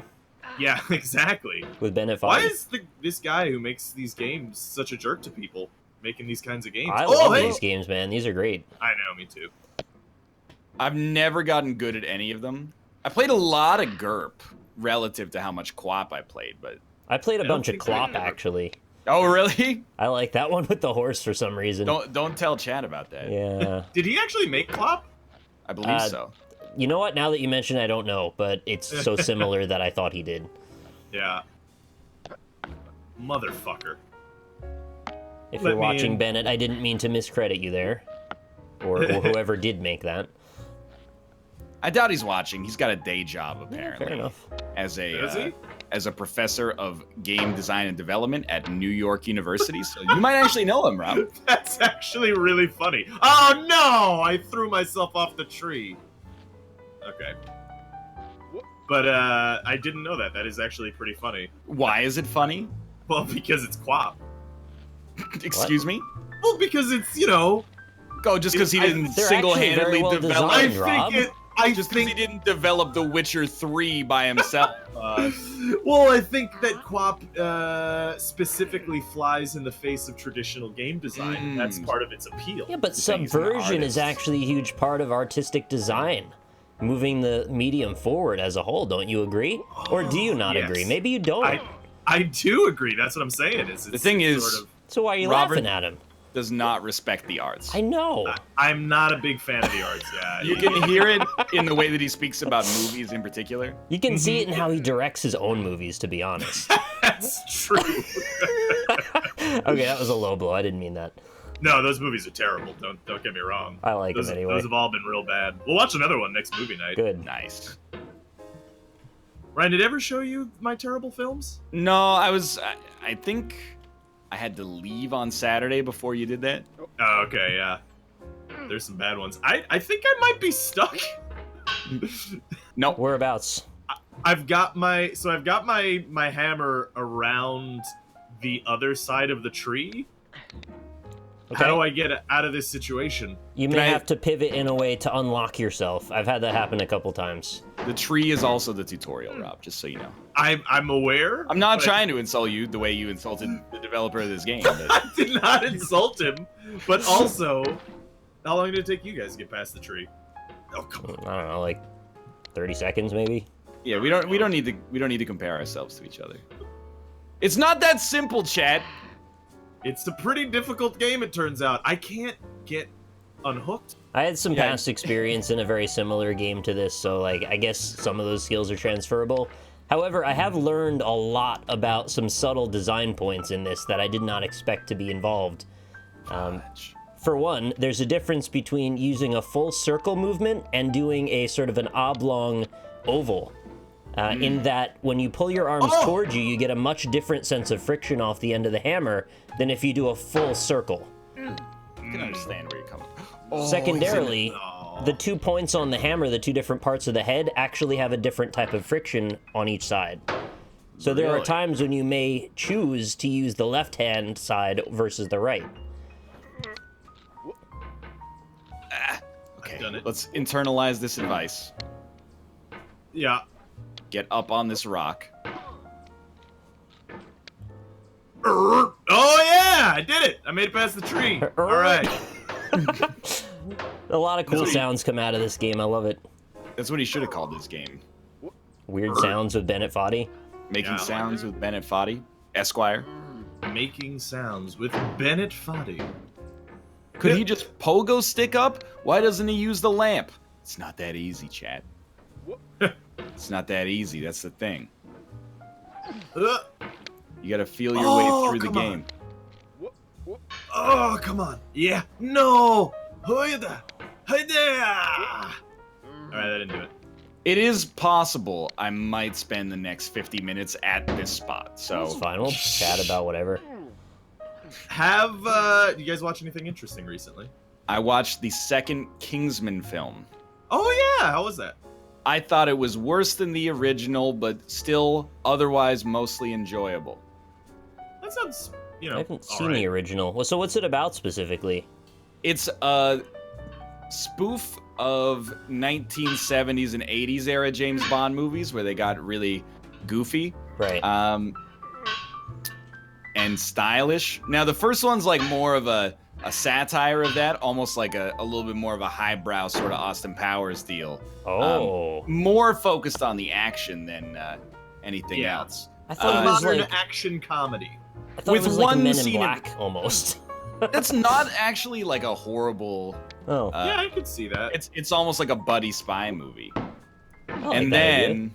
Speaker 4: Yeah, exactly.
Speaker 2: with Bennett 5?
Speaker 4: Why is this guy who makes these games such a jerk to people, making these kinds of games?
Speaker 2: I love
Speaker 4: hey!
Speaker 2: these games, man. These are great.
Speaker 4: I know, me too.
Speaker 1: I've never gotten good at any of them. I played a lot of GURP relative to how much Quap I played, but...
Speaker 2: I played a
Speaker 4: I don't
Speaker 2: bunch of
Speaker 4: think I
Speaker 2: Clop,
Speaker 4: ever-
Speaker 2: actually.
Speaker 1: Oh, really?
Speaker 2: I like that one with the horse for some reason.
Speaker 1: Don't tell Chad about that.
Speaker 2: Yeah.
Speaker 4: Did he actually make Clop?
Speaker 1: I believe so.
Speaker 2: You know what? Now that you mention it, I don't know, but it's so similar that I thought he did.
Speaker 4: Yeah. Motherfucker.
Speaker 2: If
Speaker 4: Let
Speaker 2: you're
Speaker 4: me
Speaker 2: watching
Speaker 4: in.
Speaker 2: Bennett, I didn't mean to miscredit you there. Or whoever did make that.
Speaker 1: I doubt he's watching. He's got a day job, apparently.
Speaker 2: Fair enough.
Speaker 1: As
Speaker 4: Does he?
Speaker 1: as a professor of game design and development at New York University. So you might actually know him, Rob.
Speaker 4: That's actually really funny. Oh no! I threw myself off the tree. Okay. But I didn't know that. That is actually pretty funny.
Speaker 1: Why is it funny?
Speaker 4: Well, because it's Quap.
Speaker 1: Excuse me?
Speaker 4: Well, because it's,
Speaker 1: Oh, just because he
Speaker 4: I-
Speaker 1: didn't
Speaker 2: They're
Speaker 1: single-handedly
Speaker 2: actually very well
Speaker 1: develop...
Speaker 4: I
Speaker 2: designed. Rob?
Speaker 4: think
Speaker 1: just because he didn't develop The Witcher 3 by himself.
Speaker 4: Well, I think that QWOP specifically flies in the face of traditional game design. That's part of its appeal.
Speaker 2: Yeah, but
Speaker 1: The thing he's an
Speaker 2: subversion is
Speaker 1: artist.
Speaker 2: actually a huge part of artistic design. Moving the medium forward as a whole, don't you agree? Or do you not
Speaker 4: Yes.
Speaker 2: agree? Maybe you don't.
Speaker 4: I do agree. That's what I'm saying.
Speaker 1: The thing is,
Speaker 4: sort of,
Speaker 2: So why are you
Speaker 1: Robert-
Speaker 2: laughing at him?
Speaker 1: does not respect the arts.
Speaker 2: I know.
Speaker 4: I'm not a big fan of the arts. Yeah,
Speaker 1: You can hear it in the way that he speaks about movies in particular.
Speaker 2: You can see it in how he directs his own movies, to be honest.
Speaker 4: that's true.
Speaker 2: Okay, that was a low blow. I didn't mean that.
Speaker 4: No, those movies are terrible. Don't get me wrong.
Speaker 2: I like
Speaker 4: those,
Speaker 2: them anyway.
Speaker 4: Those have all been real bad. We'll watch another one next movie night.
Speaker 2: Good.
Speaker 1: Nice.
Speaker 4: Ryan, did I ever show you my terrible films?
Speaker 1: No, I think I had to leave on Saturday before you did that.
Speaker 4: Oh, okay, yeah. There's some bad ones. I think I might be stuck.
Speaker 1: No.
Speaker 2: Whereabouts?
Speaker 4: I've got my hammer around the other side of the tree.
Speaker 2: Okay.
Speaker 4: How do I get out of this situation?
Speaker 2: You
Speaker 1: Can
Speaker 2: may
Speaker 1: I-
Speaker 2: have to pivot in a way to unlock yourself. I've had that happen a couple times.
Speaker 1: The tree is also the tutorial, Rob, just so you know.
Speaker 4: I'm aware.
Speaker 1: I'm not
Speaker 4: but
Speaker 1: trying to insult you the way you insulted the developer of this game. But
Speaker 4: I did not insult him, but also, how long did it take you guys to get past the tree? Oh, come on.
Speaker 2: I don't know, like 30 seconds maybe.
Speaker 1: yeah, we don't need to compare ourselves to each other. It's not that simple, chat.
Speaker 4: It's a pretty difficult game, it turns out. I can't get unhooked.
Speaker 2: I had some
Speaker 1: Yeah.
Speaker 2: past experience in a very similar game to this, so like I guess some of those skills are transferable. However, I have learned a lot about some subtle design points in this that I did not expect to be involved. For one, there's a difference between using a full circle movement and doing a sort of an oblong oval. In that, when you pull your arms towards you, you get a much different sense of friction off the end of the hammer than if you do a full circle.
Speaker 1: I can understand where you're coming from.
Speaker 2: Secondarily,
Speaker 4: Oh.
Speaker 2: the 2 points on the hammer, the two different parts of the head, actually have a different type of friction on each side. So there are
Speaker 1: Really?
Speaker 2: times when you may choose to use the left-hand side versus the right.
Speaker 1: Okay,
Speaker 4: done it.
Speaker 1: let's internalize this advice.
Speaker 4: Yeah.
Speaker 1: Get up on this rock.
Speaker 4: Oh yeah, I did it. I made it past the tree. All right.
Speaker 2: A lot of cool sounds come out of this game. I love it.
Speaker 1: That's what he should have called this game.
Speaker 2: Weird sounds with Bennett Foddy.
Speaker 1: Making
Speaker 4: Yeah, I like
Speaker 1: sounds with Bennett Foddy, Esquire.
Speaker 4: Making sounds with Bennett Foddy.
Speaker 1: Could he just pogo stick up? Why doesn't he use the lamp? It's not that easy, chat. It's not that easy. That's the thing. You gotta feel your way through the
Speaker 4: come on.
Speaker 1: game.
Speaker 4: Oh, come on. Yeah. No. Hoida. Hoida. All right, I didn't do it.
Speaker 1: It is possible I might spend the next 50 minutes at this spot.
Speaker 2: It's
Speaker 1: So
Speaker 2: fine. We'll chat about whatever.
Speaker 4: Have you guys watch anything interesting recently?
Speaker 1: I watched the second Kingsman film.
Speaker 4: Oh yeah, how was that?
Speaker 1: I thought it was worse than the original, but still otherwise mostly enjoyable.
Speaker 4: That sounds,
Speaker 2: I haven't
Speaker 4: all
Speaker 2: seen
Speaker 4: right.
Speaker 2: the original. Well, so what's it about specifically?
Speaker 1: It's a spoof of 1970s and 80s era James Bond movies where they got really goofy.
Speaker 2: Right.
Speaker 1: And stylish. Now, the first one's like more of a satire of that, almost like a little bit more of a highbrow sort of Austin Powers deal.
Speaker 2: Oh.
Speaker 1: More focused on the action than anything
Speaker 4: Yeah.
Speaker 1: else.
Speaker 2: I thought it was
Speaker 4: Modern
Speaker 2: like
Speaker 4: action comedy.
Speaker 2: I thought
Speaker 1: with
Speaker 2: it was like
Speaker 1: one
Speaker 2: Men in
Speaker 1: scene of-
Speaker 2: Black almost.
Speaker 1: That's not actually like a horrible.
Speaker 2: Oh.
Speaker 4: Yeah, I could see that.
Speaker 1: It's almost like a buddy spy movie.
Speaker 2: I like
Speaker 1: And
Speaker 2: that idea.
Speaker 1: then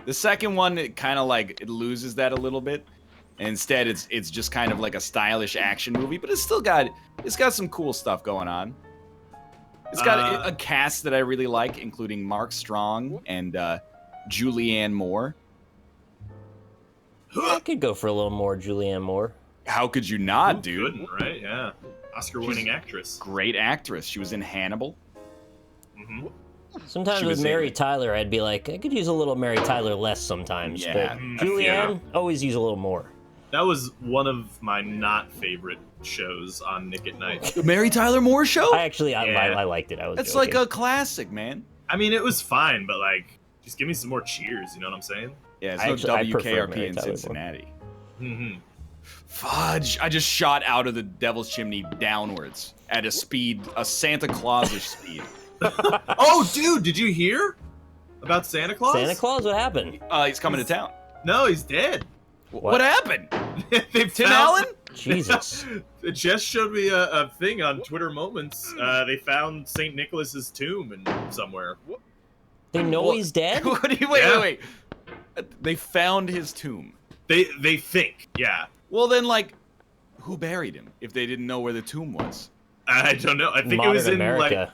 Speaker 1: the second one, it kind of like it loses that a little bit. Instead, it's just kind of like a stylish action movie, but it's got some cool stuff going on. It's got a cast that I really like, including Mark Strong and Julianne Moore.
Speaker 2: I could go for a little more Julianne Moore.
Speaker 1: How could you not,
Speaker 4: Who
Speaker 1: dude?
Speaker 4: couldn't, right? Yeah. Oscar-winning actress.
Speaker 1: Great actress. She was in Hannibal.
Speaker 4: hmm
Speaker 2: Sometimes
Speaker 1: She
Speaker 2: with
Speaker 1: was
Speaker 2: Mary
Speaker 1: in-
Speaker 2: Tyler, I'd be like, I could use a little Mary Tyler less sometimes.
Speaker 1: Yeah,
Speaker 2: but
Speaker 1: I
Speaker 2: Julianne, always use a little more.
Speaker 4: That was one of my not favorite shows on Nick at Night.
Speaker 1: The Mary Tyler Moore Show?
Speaker 2: I
Speaker 4: Yeah.
Speaker 2: liked it. I was
Speaker 1: That's
Speaker 2: joking.
Speaker 1: like a classic, man.
Speaker 4: I mean, it was fine, but like, just give me some more cheers. You know what I'm saying?
Speaker 1: Yeah,
Speaker 2: I
Speaker 1: it's no
Speaker 2: prefer
Speaker 1: WKRP
Speaker 2: Mary
Speaker 1: in
Speaker 2: Tyler Moore.
Speaker 1: Cincinnati.
Speaker 4: Mm-hmm.
Speaker 1: Fudge! I just shot out of the Devil's Chimney downwards at a speed, a Santa Claus-ish speed.
Speaker 4: Oh, dude, did you hear about Santa Claus?
Speaker 2: Santa Claus? What happened?
Speaker 1: He's coming to town.
Speaker 4: No, he's dead.
Speaker 1: What happened?
Speaker 4: They've
Speaker 1: Tim
Speaker 4: found-
Speaker 1: Allen?
Speaker 2: Jesus.
Speaker 4: It just showed me a thing on Twitter Moments. They found St. Nicholas's tomb somewhere.
Speaker 2: They know he's dead?
Speaker 1: What do you, wait. They found his tomb.
Speaker 4: They think, yeah.
Speaker 1: Well, then, like, who buried him if they didn't know where the tomb was?
Speaker 4: I don't know. I think
Speaker 2: Modern
Speaker 4: it was in
Speaker 2: America.
Speaker 4: like.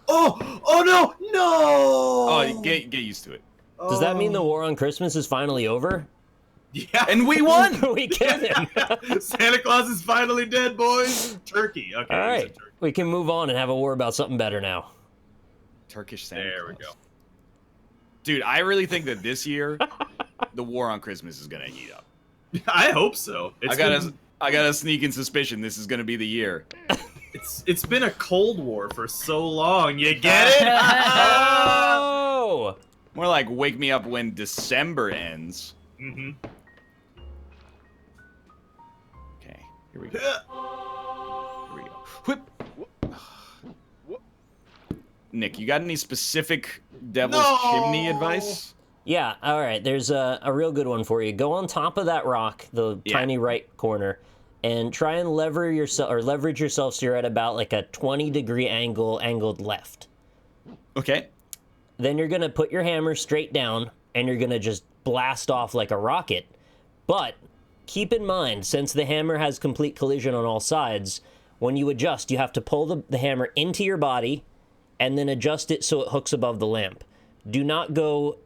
Speaker 4: Oh no!
Speaker 1: Oh, get used to it.
Speaker 2: Does that mean the war on Christmas is finally over?
Speaker 4: Yeah.
Speaker 1: And we won!
Speaker 2: We killed him.
Speaker 4: Santa Claus is finally dead, boys. Turkey. Okay.
Speaker 2: All
Speaker 4: he's a
Speaker 2: right.
Speaker 4: turkey.
Speaker 2: We can move on and have a war about something better now.
Speaker 1: Turkish Santa
Speaker 4: There we
Speaker 1: Claus.
Speaker 4: go.
Speaker 1: Dude, I really think that this year, the war on Christmas is gonna heat up.
Speaker 4: I hope so.
Speaker 1: I got a sneaking suspicion this is gonna be the year.
Speaker 4: It's been a Cold War for so long. You get it?
Speaker 2: Oh!
Speaker 1: More like wake me up when December ends.
Speaker 4: Mm-hmm.
Speaker 1: Okay, here we go. Here we go. Whip. Nick, you got any specific Devil's Chimney advice?
Speaker 2: Yeah, all right. There's a real good one for you. Go on top of that rock, the tiny right corner, and try and leverage yourself so you're at about like a 20-degree angled left.
Speaker 1: Okay.
Speaker 2: Then you're gonna put your hammer straight down, and you're gonna just blast off like a rocket. But keep in mind, since the hammer has complete collision on all sides, when you adjust, you have to pull the hammer into your body, and then adjust it so it hooks above the lamp. Do not go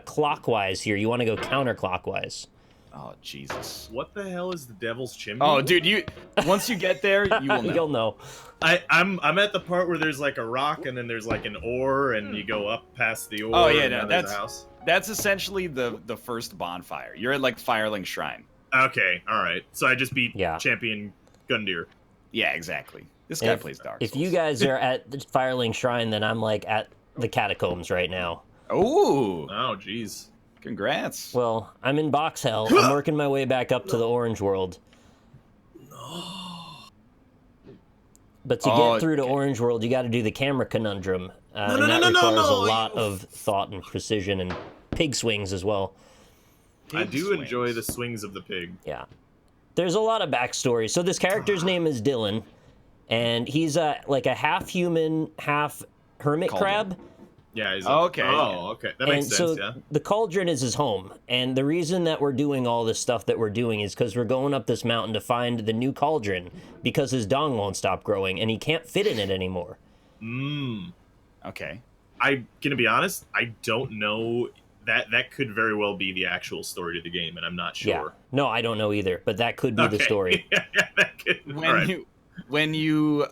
Speaker 2: clockwise here. You want to go counterclockwise.
Speaker 1: Oh, Jesus.
Speaker 4: What the hell is the Devil's Chimney?
Speaker 1: Oh, dude, once you get there, you will know.
Speaker 2: You'll know.
Speaker 4: I'm at the part where there's like a rock and then there's like an ore and you go up past the ore.
Speaker 1: Oh, yeah,
Speaker 4: and
Speaker 1: no,
Speaker 4: then there's a house.
Speaker 1: that's essentially the first bonfire. You're at, like, Firelink Shrine.
Speaker 4: Okay, all right. So I just beat
Speaker 2: Yeah.
Speaker 4: Champion Gundyr.
Speaker 1: Yeah, exactly. This guy plays Dark Souls.
Speaker 2: If you guys are at the Firelink Shrine, then I'm like at the catacombs right now.
Speaker 1: Ooh,
Speaker 4: Oh, jeez.
Speaker 1: congrats.
Speaker 2: Well, I'm in box hell. I'm working my way back up to the orange world. But to get through to Orange World, you got to do the camera conundrum. And that requires a lot of thought and precision and pig swings as well.
Speaker 4: I do
Speaker 1: swings.
Speaker 4: enjoy the swings of the pig.
Speaker 2: Yeah. There's a lot of backstory. So this character's name is Dylan, and he's like a half human, half hermit
Speaker 1: Cauldron.
Speaker 2: crab.
Speaker 4: Yeah, he's
Speaker 1: Okay.
Speaker 4: Oh, okay. That makes
Speaker 2: And
Speaker 4: sense,
Speaker 2: so
Speaker 4: yeah.
Speaker 2: the cauldron is his home. And the reason that we're doing all this stuff that we're doing is because we're going up this mountain to find the new cauldron because his dong won't stop growing and he can't fit in it anymore.
Speaker 1: Okay.
Speaker 4: I'm gonna be honest, I don't know. That could very well be the actual story to the game, and I'm not sure.
Speaker 2: Yeah. No, I don't know either, but that could be the story.
Speaker 4: yeah, that could.
Speaker 1: When you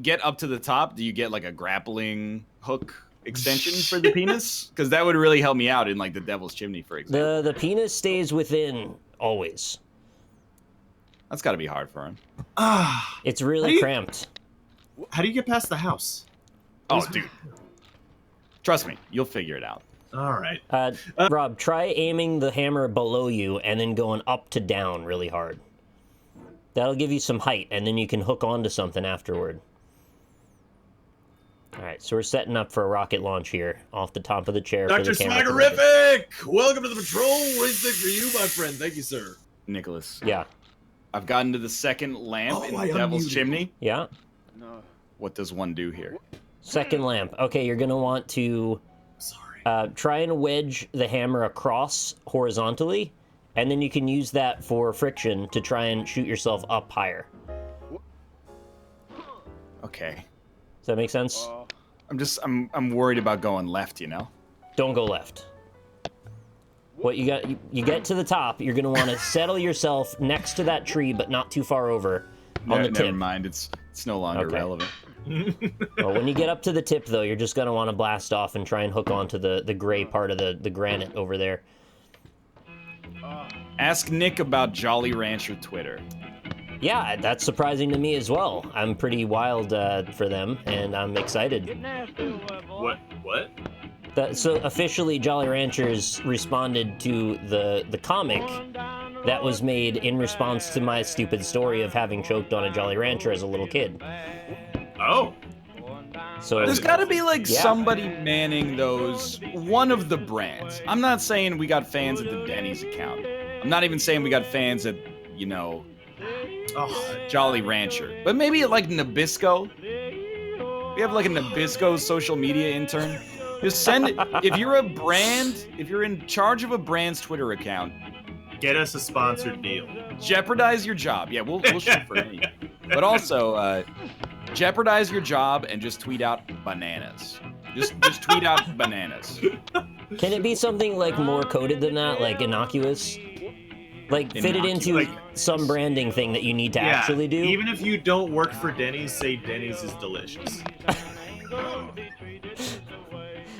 Speaker 1: get up to the top, do you get like a grappling hook extension for the penis? Because that would really help me out in like the Devil's Chimney, for example.
Speaker 2: The penis stays within always.
Speaker 1: That's got to be hard for him.
Speaker 2: It's really cramped.
Speaker 4: How do you get past the house?
Speaker 1: Oh, dude. Trust me, you'll figure it out.
Speaker 4: All right.
Speaker 2: Rob, try aiming the hammer below you and then going up to down really hard. That'll give you some height, and then you can hook onto something afterward. All right, so we're setting up for a rocket launch here off the top of the chair.
Speaker 4: Dr.
Speaker 2: For the camera
Speaker 4: Swaggerific! Welcome to the patrol. Race for you, my friend. Thank you, sir.
Speaker 1: Nicholas,
Speaker 2: Yeah,
Speaker 1: I've gotten to the second lamp in the Devil's Chimney.
Speaker 2: yeah.
Speaker 1: What does one do here?
Speaker 2: Second lamp. Okay, you're going to want to try and wedge the hammer across horizontally, and then you can use that for friction to try and shoot yourself up higher.
Speaker 1: Okay.
Speaker 2: Does that make sense?
Speaker 1: I'm worried about going left, you know?
Speaker 2: Don't go left. What you got? You get to the top. You're gonna want to settle yourself next to that tree, but not too far over on the tip.
Speaker 1: Never mind. It's no longer
Speaker 2: Okay.
Speaker 1: relevant.
Speaker 2: Well, when you get up to the tip, though, you're just gonna want to blast off and try and hook onto the gray part of the granite over there.
Speaker 1: Ask Nick about Jolly Rancher Twitter.
Speaker 2: Yeah, that's surprising to me as well. I'm pretty wild for them, and I'm excited.
Speaker 3: Get nasty, little boy.
Speaker 4: What? What?
Speaker 2: So officially, Jolly Ranchers responded to the comic that was made in response to my stupid story of having choked on a Jolly Rancher as a little kid.
Speaker 4: Oh.
Speaker 2: So
Speaker 1: There's got to be like
Speaker 2: Yeah.
Speaker 1: somebody manning those, one of the brands. I'm not saying we got fans at the Denny's account. I'm not even saying we got fans at, you know, Jolly Rancher. But maybe at like Nabisco. We have like a Nabisco social media intern. Just send it. If you're a brand, if you're in charge of a brand's Twitter account,
Speaker 4: Get us a sponsored deal.
Speaker 1: jeopardize your job. Yeah, we'll shoot for anything. But also, jeopardize your job and just tweet out bananas. Just tweet out bananas.
Speaker 2: Can it be something like more coded than that, like innocuous? Like fit it into
Speaker 4: Like-
Speaker 2: some branding thing that you need to actually do?
Speaker 4: Even if you don't work for Denny's, say Denny's is delicious.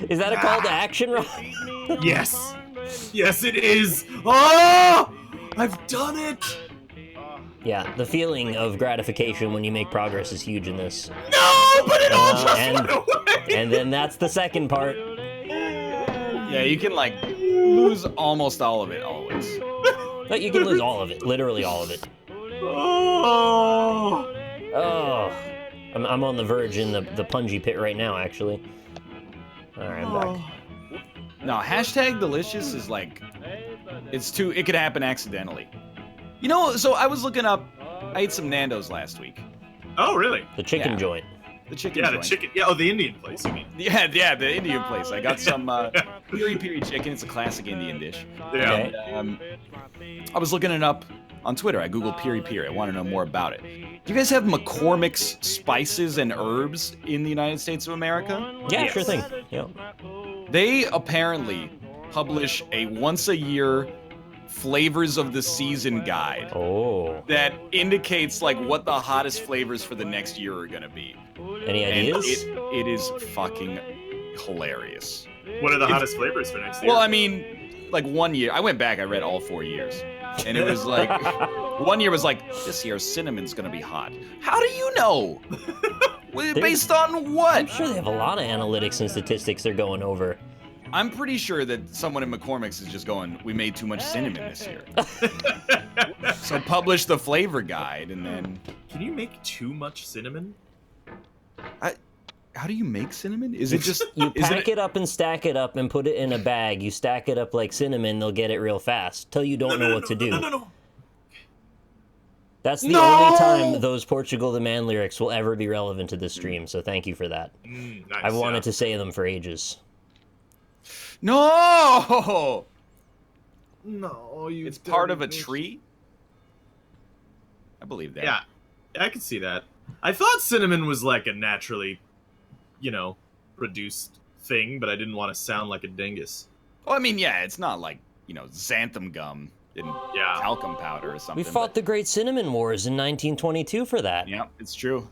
Speaker 2: Is that a call to action, Rob?
Speaker 4: Yes. Yes, it is. Oh! I've done it.
Speaker 2: Yeah, the feeling of gratification when you make progress is huge in this.
Speaker 4: No, but it all just
Speaker 2: and-
Speaker 4: went away.
Speaker 2: And then that's the second part.
Speaker 1: Yeah, you can like lose almost all of it always.
Speaker 2: But you can lose all of it, literally all of it.
Speaker 4: Oh.
Speaker 2: Oh, I'm on the verge in the punji pit right now, actually. All right, I'm back.
Speaker 1: No, hashtag delicious is like, it could happen accidentally. You know, so I was looking up, I ate some Nando's last week.
Speaker 4: Oh, really?
Speaker 2: The chicken
Speaker 1: Yeah.
Speaker 2: joint.
Speaker 1: The chicken
Speaker 4: Yeah,
Speaker 1: joint.
Speaker 4: the chicken. Yeah, oh, the Indian place, you mean?
Speaker 1: Yeah, the Indian place. I got some piri piri chicken. It's a classic Indian dish.
Speaker 4: Yeah.
Speaker 2: Okay.
Speaker 1: And, I was looking it up on Twitter. I googled piri piri. I want to know more about it. Do you guys have McCormick's spices and herbs in the United States of America?
Speaker 2: Yeah,
Speaker 4: Yes.
Speaker 2: sure thing. Yeah.
Speaker 1: They apparently publish a once-a-year flavors of the season guide
Speaker 2: Oh,
Speaker 1: that indicates like what the hottest flavors for the next year are gonna be.
Speaker 2: any
Speaker 1: And
Speaker 2: ideas?
Speaker 1: it is fucking hilarious.
Speaker 4: What are the hottest flavors for next year?
Speaker 1: Well, I mean, like 1 year, I went back, I read all 4 years. And it was like, 1 year was like, this year cinnamon's gonna be hot. How do you know? Based on
Speaker 2: I'm
Speaker 1: what?
Speaker 2: sure they have a lot of analytics and statistics they're going over.
Speaker 1: I'm pretty sure that someone in McCormick's is just going, we made too much cinnamon this year. So publish the flavor guide and then,
Speaker 4: Can you make too much cinnamon?
Speaker 1: how do you make cinnamon? Is it just,
Speaker 2: You
Speaker 1: is
Speaker 2: pack it up and stack it up and put it in a bag. You stack it up like cinnamon, they'll get it real fast. Till you don't know what to do.
Speaker 4: No.
Speaker 2: That's the
Speaker 1: No!
Speaker 2: only time those Portugal the Man lyrics will ever be relevant to this stream, so thank you for that.
Speaker 4: Nice,
Speaker 2: I've wanted to say them for ages.
Speaker 1: No!
Speaker 4: No, you.
Speaker 1: It's part of a tree? I believe that.
Speaker 4: Yeah, I can see that. I thought cinnamon was like a naturally, produced thing, but I didn't want to sound like a dingus.
Speaker 1: Well, I mean, yeah, it's not like, xanthan gum and
Speaker 4: Yeah.
Speaker 1: talcum powder or something.
Speaker 2: We fought the Great Cinnamon Wars in 1922 for that.
Speaker 1: Yeah, it's true.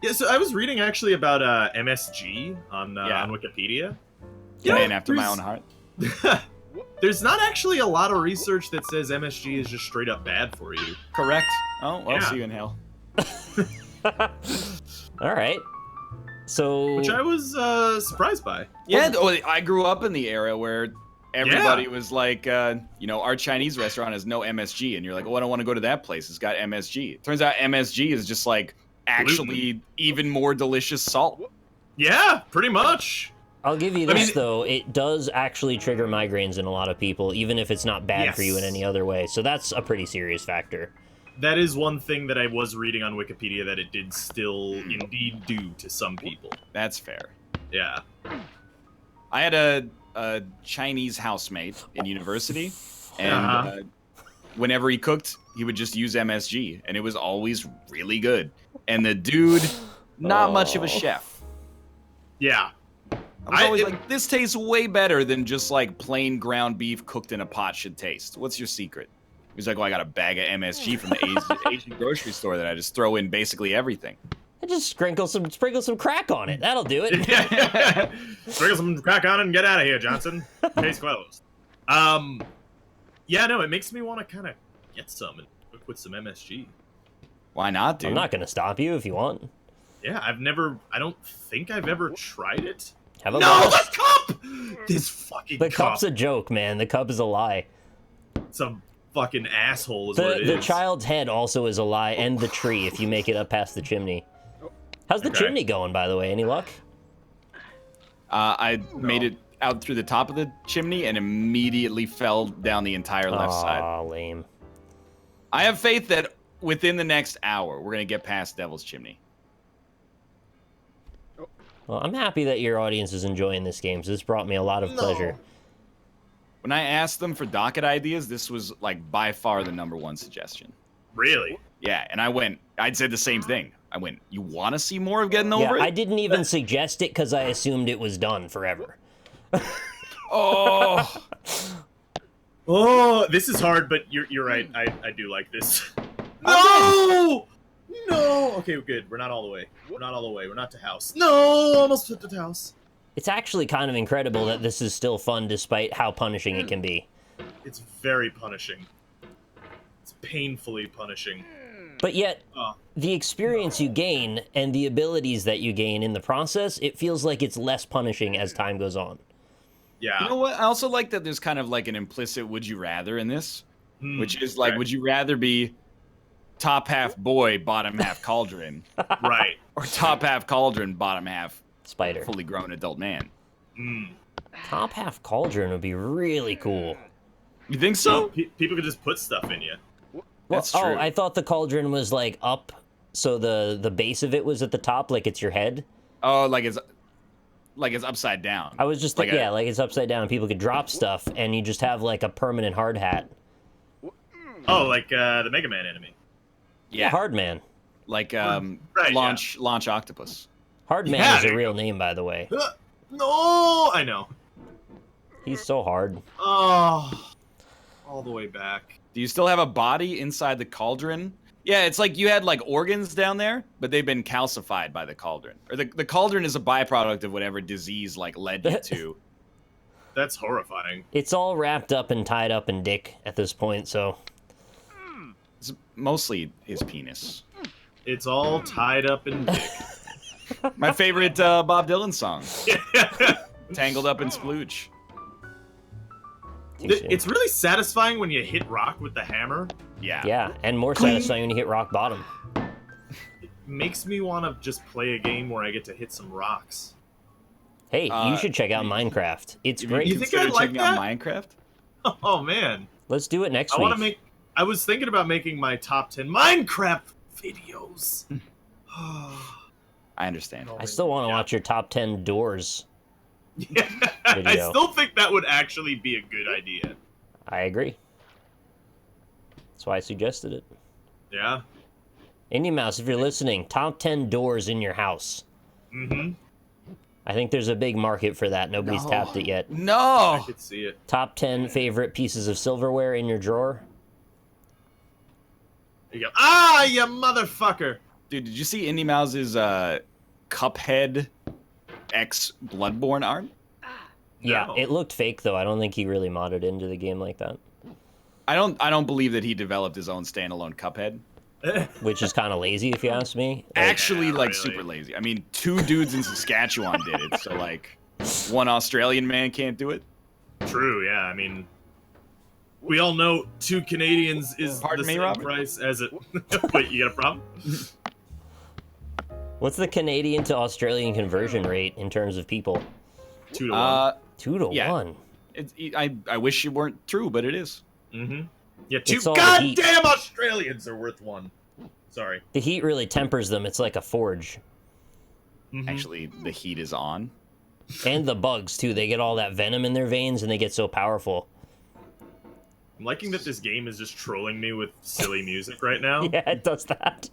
Speaker 4: Yeah, so I was reading actually about MSG on
Speaker 1: Yeah.
Speaker 4: Wikipedia.
Speaker 1: Man after my own heart.
Speaker 4: There's not actually a lot of research that says MSG is just straight up bad for you.
Speaker 1: Correct. Oh, well,
Speaker 4: Yeah.
Speaker 1: see you in hell.
Speaker 2: All right. So
Speaker 4: Which I was surprised by.
Speaker 1: Yeah, I grew up in the era where everybody was like, our Chinese restaurant has no MSG. And you're like, oh, I don't want to go to that place. It's got MSG. It turns out MSG is just like actually even more delicious salt.
Speaker 4: Yeah, pretty much.
Speaker 2: I'll give you this, though. It does actually trigger migraines in a lot of people, even if it's not bad for you in
Speaker 4: Yes.
Speaker 2: any other way. So that's a pretty serious factor.
Speaker 4: That is one thing that I was reading on Wikipedia that it did still indeed do to some people.
Speaker 1: That's fair.
Speaker 4: Yeah.
Speaker 1: I had a Chinese housemate in university, and whenever he cooked, he would just use MSG, and it was always really good. And the dude, not much of a chef.
Speaker 4: Yeah.
Speaker 1: I was always like, this tastes way better than just like plain ground beef cooked in a pot should taste. What's your secret? He's like, well, I got a bag of MSG from the Asian grocery store that I just throw in basically everything.
Speaker 2: I just sprinkle some crack on it. That'll do it.
Speaker 4: Sprinkle some crack on it and get out of here, Johnson. Case closed. Yeah, no, it makes me want to kind of get some and cook with some MSG.
Speaker 1: Why not, dude?
Speaker 2: I'm not going to stop you if you want.
Speaker 4: Yeah, I don't think I've ever tried it.
Speaker 2: Have a
Speaker 4: No,
Speaker 2: blast.
Speaker 4: the cup! This fucking
Speaker 2: The
Speaker 4: cup.
Speaker 2: cup's a joke, man. The cup is a lie.
Speaker 4: It's a fucking asshole is what it
Speaker 2: The
Speaker 4: is.
Speaker 2: child's head also is a lie, and the tree if you make it up past the chimney. How's the
Speaker 4: Okay.
Speaker 2: chimney going, by the way? Any luck?
Speaker 1: I made it out through the top of the chimney and immediately fell down the entire left side.
Speaker 2: Aw, lame.
Speaker 1: I have faith that within the next hour, we're going to get past Devil's Chimney.
Speaker 2: Well, I'm happy that your audience is enjoying this game, so this brought me a lot of pleasure.
Speaker 1: When I asked them for Docket ideas, this was, like, by far the #1 suggestion.
Speaker 4: Really?
Speaker 1: Yeah, and I'd said the same thing. I went, you want to see more of Getting
Speaker 2: Yeah,
Speaker 1: Over It?
Speaker 2: I didn't even suggest it because I assumed it was done forever.
Speaker 1: Oh!
Speaker 4: Oh, this is hard, but you're right. I do like this. No! No! Okay, good. We're not all the way. We're not all the way. We're not to house. No! Almost hit the house.
Speaker 2: It's actually kind of incredible that this is still fun despite how punishing it can be.
Speaker 4: It's very punishing. It's painfully punishing.
Speaker 2: But yet,
Speaker 4: Oh.
Speaker 2: the experience you gain and the abilities that you gain in the process, it feels like it's less punishing as time goes on.
Speaker 4: Yeah.
Speaker 1: You know what? I also like that there's kind of like an implicit would you rather in this, which is like,
Speaker 4: okay.
Speaker 1: would you rather be top half boy, bottom half cauldron,
Speaker 4: Right.
Speaker 1: or top half cauldron, bottom half
Speaker 2: Spider.
Speaker 1: fully grown adult man?
Speaker 2: Top half cauldron would be really cool.
Speaker 1: You think so?
Speaker 4: People could just put stuff in you.
Speaker 1: That's
Speaker 2: Oh,
Speaker 1: true.
Speaker 2: I thought the cauldron was like up, so the base of it was at the top, like it's your head.
Speaker 1: Oh, like it's upside down.
Speaker 2: I was just
Speaker 1: Like
Speaker 2: thinking,
Speaker 1: a-
Speaker 2: yeah, like it's upside down. People could drop stuff, and you just have like a permanent hard hat.
Speaker 4: Oh, like the Mega Man enemy.
Speaker 1: Yeah,
Speaker 2: Hard Man.
Speaker 1: like
Speaker 4: Right,
Speaker 1: launch octopus.
Speaker 2: Hard Man
Speaker 4: Yeah,
Speaker 2: is a
Speaker 4: there you
Speaker 2: real name, by the way.
Speaker 4: No! I know.
Speaker 2: He's so hard.
Speaker 4: Oh. All the way back.
Speaker 1: Do you still have a body inside the cauldron? Yeah, it's like you had like organs down there, but they've been calcified by the cauldron. Or the cauldron is a byproduct of whatever disease like led you to.
Speaker 4: That's horrifying.
Speaker 2: It's all wrapped up and tied up in dick at this point, so
Speaker 1: It's mostly his penis.
Speaker 4: It's all tied up in dick.
Speaker 1: My favorite Bob Dylan song. Tangled Up in Splooge.
Speaker 4: It's really satisfying when you hit rock with the hammer.
Speaker 1: Yeah.
Speaker 2: yeah, and more satisfying when you hit rock bottom.
Speaker 4: It makes me want to just play a game where I get to hit some rocks.
Speaker 2: Hey, you should check out Minecraft. It's great.
Speaker 4: You think
Speaker 1: Consider
Speaker 4: I'd like
Speaker 1: checking out
Speaker 4: that?
Speaker 1: Minecraft?
Speaker 4: Oh man,
Speaker 2: Let's do it next
Speaker 4: I
Speaker 2: week.
Speaker 4: want to make. I was thinking about making my top 10 Minecraft videos.
Speaker 1: I understand.
Speaker 2: I still want to
Speaker 4: Yeah.
Speaker 2: watch your top 10 doors.
Speaker 4: Yeah, I
Speaker 2: Video.
Speaker 4: still think that would actually be a good idea.
Speaker 2: I agree. That's why I suggested it.
Speaker 4: Yeah.
Speaker 2: Indie Mouse, if you're listening, top 10 doors in your house.
Speaker 4: Mm-hmm.
Speaker 2: I think there's a big market for that. Nobody's
Speaker 1: No.
Speaker 2: tapped it yet.
Speaker 4: I
Speaker 1: No!
Speaker 4: could see it.
Speaker 2: Top 10 favorite pieces of silverware in your drawer.
Speaker 4: There you go. Ah, you motherfucker!
Speaker 1: Dude, did you see Indy Mouse's Cuphead X Bloodborne art?
Speaker 2: Yeah,
Speaker 4: No.
Speaker 2: it looked fake though. I don't think he really modded into the game like that,
Speaker 1: I don't believe that he developed his own standalone Cuphead.
Speaker 2: which is kind of lazy if you ask me. Like,
Speaker 1: Actually, like
Speaker 4: really.
Speaker 1: super lazy. I mean, 2 dudes in Saskatchewan did it, so like one Australian man can't do it.
Speaker 4: True, yeah. I mean, we all know 2 Canadians is
Speaker 1: Pardon
Speaker 4: the
Speaker 1: me,
Speaker 4: same
Speaker 1: Robert?
Speaker 4: price as it. Wait, you got a problem?
Speaker 2: What's the Canadian to Australian conversion rate in terms of people?
Speaker 4: 2 to 1.
Speaker 2: 2 to
Speaker 1: Yeah.
Speaker 2: 1.
Speaker 1: I wish it weren't true, but it is.
Speaker 4: Mm-hmm. Yeah, 2
Speaker 2: It's all the heat.
Speaker 4: goddamn Australians are worth 1. Sorry.
Speaker 2: The heat really tempers them. It's like a forge.
Speaker 4: Mhm.
Speaker 1: Actually, the heat is on.
Speaker 2: And the bugs too. They get all that venom in their veins and they get so powerful.
Speaker 4: I'm liking that this game is just trolling me with silly music right now.
Speaker 2: Yeah, it does that.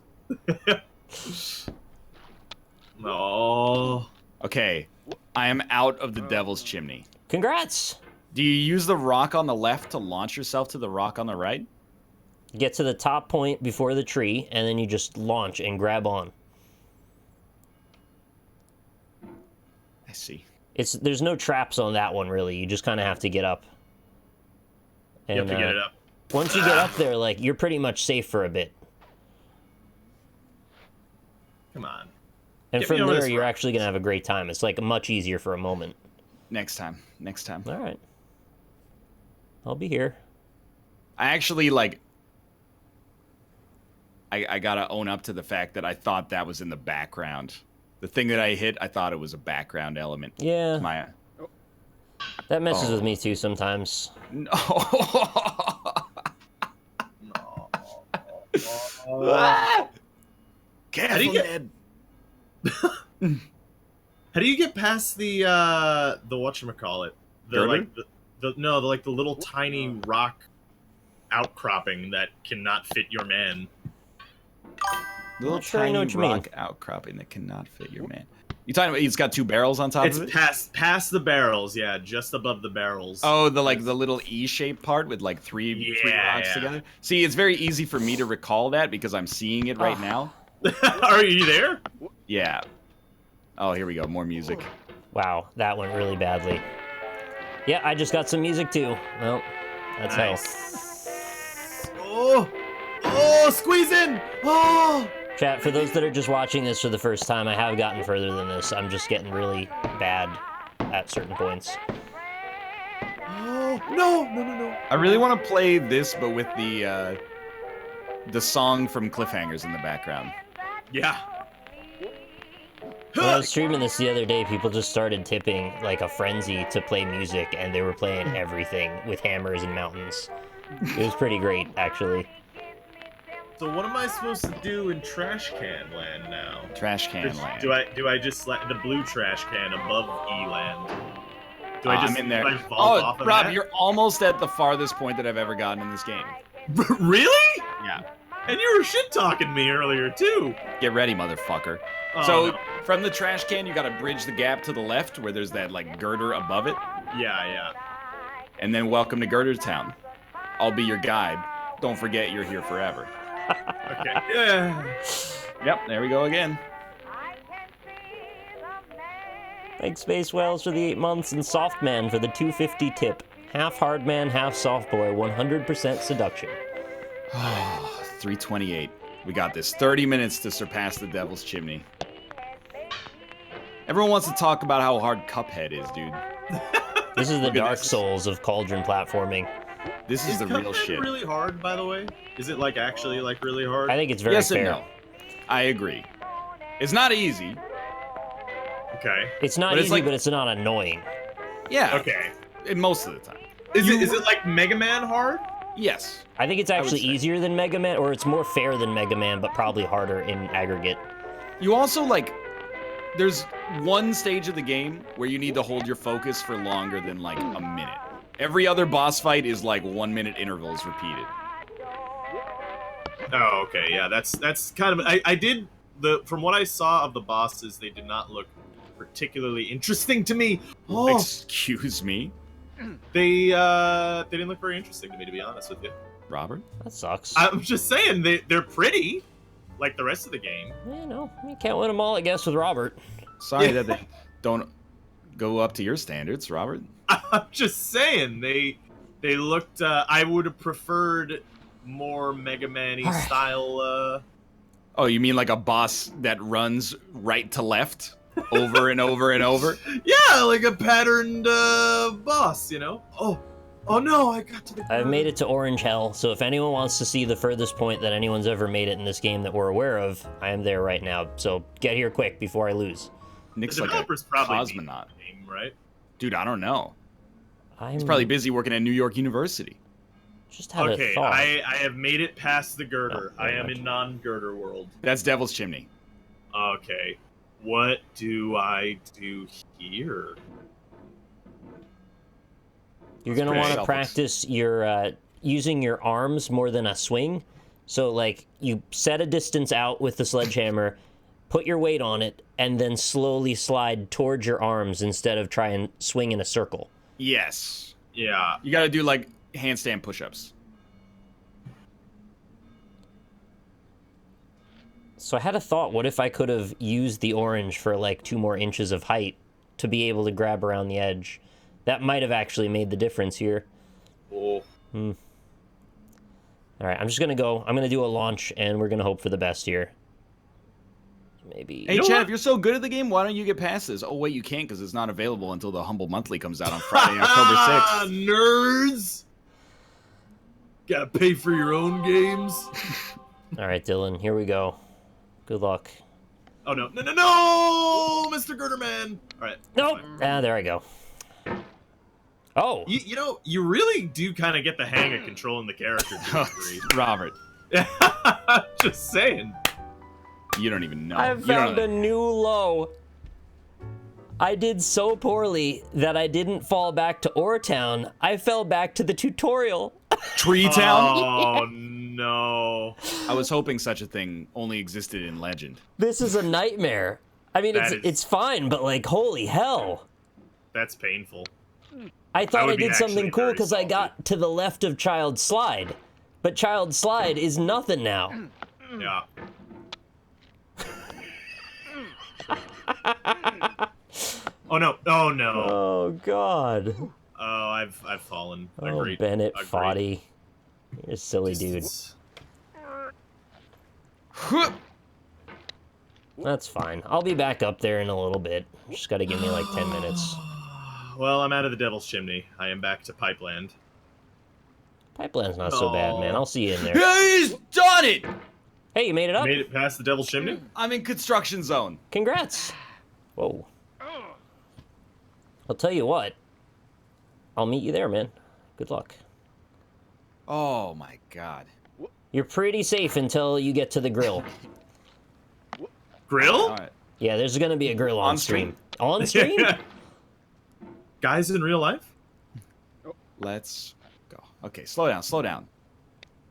Speaker 4: Oh.
Speaker 1: Okay, I am out of the Devil's Chimney.
Speaker 2: Congrats!
Speaker 1: Do you use the rock on the left to launch yourself to the rock on the right?
Speaker 2: Get to the top point before the tree, and then you just launch and grab on.
Speaker 1: I see.
Speaker 2: There's no traps on that one really. You just kind of have to get up. And,
Speaker 4: You have to get it up.
Speaker 2: Once you get up there, like you're pretty much safe for a bit.
Speaker 4: Come on.
Speaker 2: And
Speaker 4: Get me
Speaker 2: from
Speaker 4: over
Speaker 2: there,
Speaker 4: this
Speaker 2: you're
Speaker 4: rock.
Speaker 2: actually gonna have a great time. It's like much easier for a moment.
Speaker 1: Next time. Next time.
Speaker 2: All right. I'll be here.
Speaker 1: I actually like. I gotta own up to the fact that I thought that was in the background. The thing that I hit, I thought it was a background element.
Speaker 2: Yeah.
Speaker 1: My.
Speaker 2: That messes with me too sometimes.
Speaker 1: No.
Speaker 4: How
Speaker 1: Careful,
Speaker 4: do you get-
Speaker 1: Ned.
Speaker 4: How do you get past the whatchamacallit? The
Speaker 1: Girder?
Speaker 4: like the little tiny rock outcropping that cannot fit your man.
Speaker 1: Little
Speaker 2: Not sure I
Speaker 1: tiny
Speaker 2: know what you mean.
Speaker 1: rock outcropping that cannot fit your man. You talking about? It's got two barrels on top
Speaker 4: It's
Speaker 1: of it.
Speaker 4: past the barrels, yeah, just above the barrels.
Speaker 1: Oh, the little E-shaped part with like three rocks
Speaker 4: Yeah.
Speaker 1: together. See, it's very easy for me to recall that because I'm seeing it right now.
Speaker 4: Are you there?
Speaker 1: Yeah. Oh, here we go. More music.
Speaker 2: Wow, that went really badly. Yeah, I just got some music too. Well, that's how.
Speaker 4: Oh, squeeze in! Oh!
Speaker 2: Chat, for those that are just watching this for the first time, I have gotten further than this. I'm just getting really bad at certain points.
Speaker 4: Oh, no.
Speaker 1: I really want to play this, but with the song from Cliffhangers in the background.
Speaker 4: Yeah.
Speaker 2: When I was streaming this the other day, people just started tipping like a frenzy to play music, and they were playing everything with hammers and mountains. It was pretty great, actually.
Speaker 4: So what am I supposed to do in trash can land now?
Speaker 1: Trash can land.
Speaker 4: Do I just let the blue trash can above E land? Do I just
Speaker 1: I'm in there.
Speaker 4: do I vault off of
Speaker 1: Rob,
Speaker 4: that?
Speaker 1: you're almost at the farthest point that I've ever gotten in this game.
Speaker 4: Really?
Speaker 1: Yeah.
Speaker 4: And you were shit talking me earlier too.
Speaker 1: Get ready, motherfucker.
Speaker 4: Oh,
Speaker 1: So
Speaker 4: no.
Speaker 1: from the trash can, you got to bridge the gap to the left where there's that like girder above it,
Speaker 4: Yeah.
Speaker 1: and then welcome to Girder Town. I'll be your guide. Don't forget you're here forever.
Speaker 4: Okay. Yeah.
Speaker 1: Yep, there we go again.
Speaker 2: Thanks, Space Whales, for the 8 months, and Softman for the 250 tip. Half hard man, half soft boy, 100% seduction.
Speaker 1: 328. We got this. 30 minutes to surpass the Devil's Chimney. Everyone wants to talk about how hard Cuphead is, dude.
Speaker 2: This is the
Speaker 1: Look at
Speaker 2: Dark
Speaker 1: this.
Speaker 2: Souls of Cauldron platforming.
Speaker 1: This is the real
Speaker 4: Cuphead
Speaker 1: shit.
Speaker 4: really hard, by the way? Is it like actually like really hard?
Speaker 2: I think it's very
Speaker 1: Yes
Speaker 2: fair.
Speaker 1: and no. I agree. It's not easy.
Speaker 4: Okay.
Speaker 2: It's not
Speaker 1: But it's
Speaker 2: easy,
Speaker 1: like-
Speaker 2: but it's not annoying.
Speaker 1: Yeah.
Speaker 4: Okay.
Speaker 1: Most of the time.
Speaker 4: Is it like Mega Man hard?
Speaker 1: Yes.
Speaker 2: I think it's
Speaker 1: would
Speaker 2: actually
Speaker 1: say.
Speaker 2: easier than Mega Man, or it's more fair than Mega Man, but probably harder in aggregate.
Speaker 1: You also like. There's one stage of the game where you need to hold your focus for longer than like a minute. Every other boss fight is like 1 minute intervals repeated.
Speaker 4: Oh, okay. Yeah, that's kind of I did from what I saw of the bosses, they did not look particularly interesting to me. Oh,
Speaker 1: Excuse me,
Speaker 4: they didn't look very interesting to me, to be honest with you.
Speaker 1: Robert?
Speaker 2: That sucks.
Speaker 4: I'm just saying they're pretty, like the rest of the game.
Speaker 2: Yeah, no, you can't win them all, I guess, with Robert.
Speaker 1: Sorry
Speaker 4: Yeah.
Speaker 1: that they don't go up to your standards, Robert.
Speaker 4: I'm just saying they looked. I would have preferred more Mega Man-y
Speaker 2: Alright.
Speaker 4: style.
Speaker 1: Oh, you mean like a boss that runs right to left over and over and over?
Speaker 4: Yeah, like a patterned boss, you know. Oh no, I got to the.
Speaker 2: I've made it to Orange Hell, so if anyone wants to see the furthest point that anyone's ever made it in this game that we're aware of, I am there right now. So get here quick before I lose.
Speaker 1: Nick's
Speaker 4: The
Speaker 1: like a
Speaker 4: developers probably
Speaker 1: cosmonaut.
Speaker 4: beat the game, right?
Speaker 1: Dude, I don't know.
Speaker 2: I'm
Speaker 1: He's probably busy working at New York University.
Speaker 2: just had a
Speaker 4: Okay,
Speaker 2: thought.
Speaker 4: I have made it past the girder.
Speaker 2: Oh,
Speaker 4: I am
Speaker 2: okay.
Speaker 4: in non-girder world.
Speaker 1: That's Devil's Chimney.
Speaker 4: Okay, what do I do here?
Speaker 2: You're gonna
Speaker 1: pretty
Speaker 2: want to
Speaker 1: selfless.
Speaker 2: practice your using your arms more than a swing. So like you set a distance out with the sledgehammer, put your weight on it, and then slowly slide towards your arms instead of try and swing in a circle.
Speaker 1: Yes.
Speaker 4: Yeah,
Speaker 1: You gotta do like handstand push-ups.
Speaker 2: So I had a thought, what if I could have used the orange for like 2 more inches of height to be able to grab around the edge? That might have actually made the difference here.
Speaker 4: oh,
Speaker 2: All right, I'm just gonna go. I'm gonna do a launch, and we're gonna hope for the best here. Maybe.
Speaker 1: Hey, Chad, if you're so good at the game, why don't you get past this? Oh, wait, you can't because it's not available until the Humble Monthly comes out on Friday, October 6th.
Speaker 4: Nerds! Gotta pay for your own games.
Speaker 2: All right, Dylan, here we go. Good luck.
Speaker 4: Oh, no. No, Mr. Girderman! Alright.
Speaker 2: Nope. Ah, there I go. Oh.
Speaker 4: You know, you really do kind of get the hang of controlling the character to a degree.
Speaker 1: Robert,
Speaker 4: Just saying.
Speaker 1: you don't even know.
Speaker 2: I've found a new low. I did so poorly that I didn't fall back to Oretown. I fell back to the tutorial.
Speaker 1: Tree Town?
Speaker 4: Oh, no.
Speaker 1: I was hoping such a thing only existed in legend.
Speaker 2: This is a nightmare. I mean, it's fine, but like, holy hell.
Speaker 4: That's painful.
Speaker 2: I thought I
Speaker 4: would be
Speaker 2: did something
Speaker 4: actually
Speaker 2: cool
Speaker 4: very
Speaker 2: because I got to the left of Child Slide. But Child Slide is nothing now.
Speaker 4: Yeah. Oh, no. Oh, no.
Speaker 2: Oh, God.
Speaker 4: Oh, I've fallen.
Speaker 2: Oh,
Speaker 4: Agreed.
Speaker 2: Bennett
Speaker 4: Agreed.
Speaker 2: Foddy. You're a silly dude. That's fine. I'll be back up there in a little bit. Just gotta give me like 10 minutes.
Speaker 4: Well, I'm out of the Devil's Chimney. I am back to Pipeland.
Speaker 2: Pipeline's not so bad, man. I'll see you in there.
Speaker 1: He's done it!
Speaker 2: Hey, you made it up?
Speaker 4: Made it past the Devil's Chimney?
Speaker 1: I'm in construction zone.
Speaker 2: Congrats. Whoa. I'll tell you what. I'll meet you there, man. Good luck.
Speaker 1: Oh my god.
Speaker 2: You're pretty safe until you get to the grill.
Speaker 4: Grill?
Speaker 1: All right.
Speaker 2: Yeah, there's gonna be a grill on stream. On stream?
Speaker 4: Guys in real life?
Speaker 1: Let's go. Okay, slow down, slow down.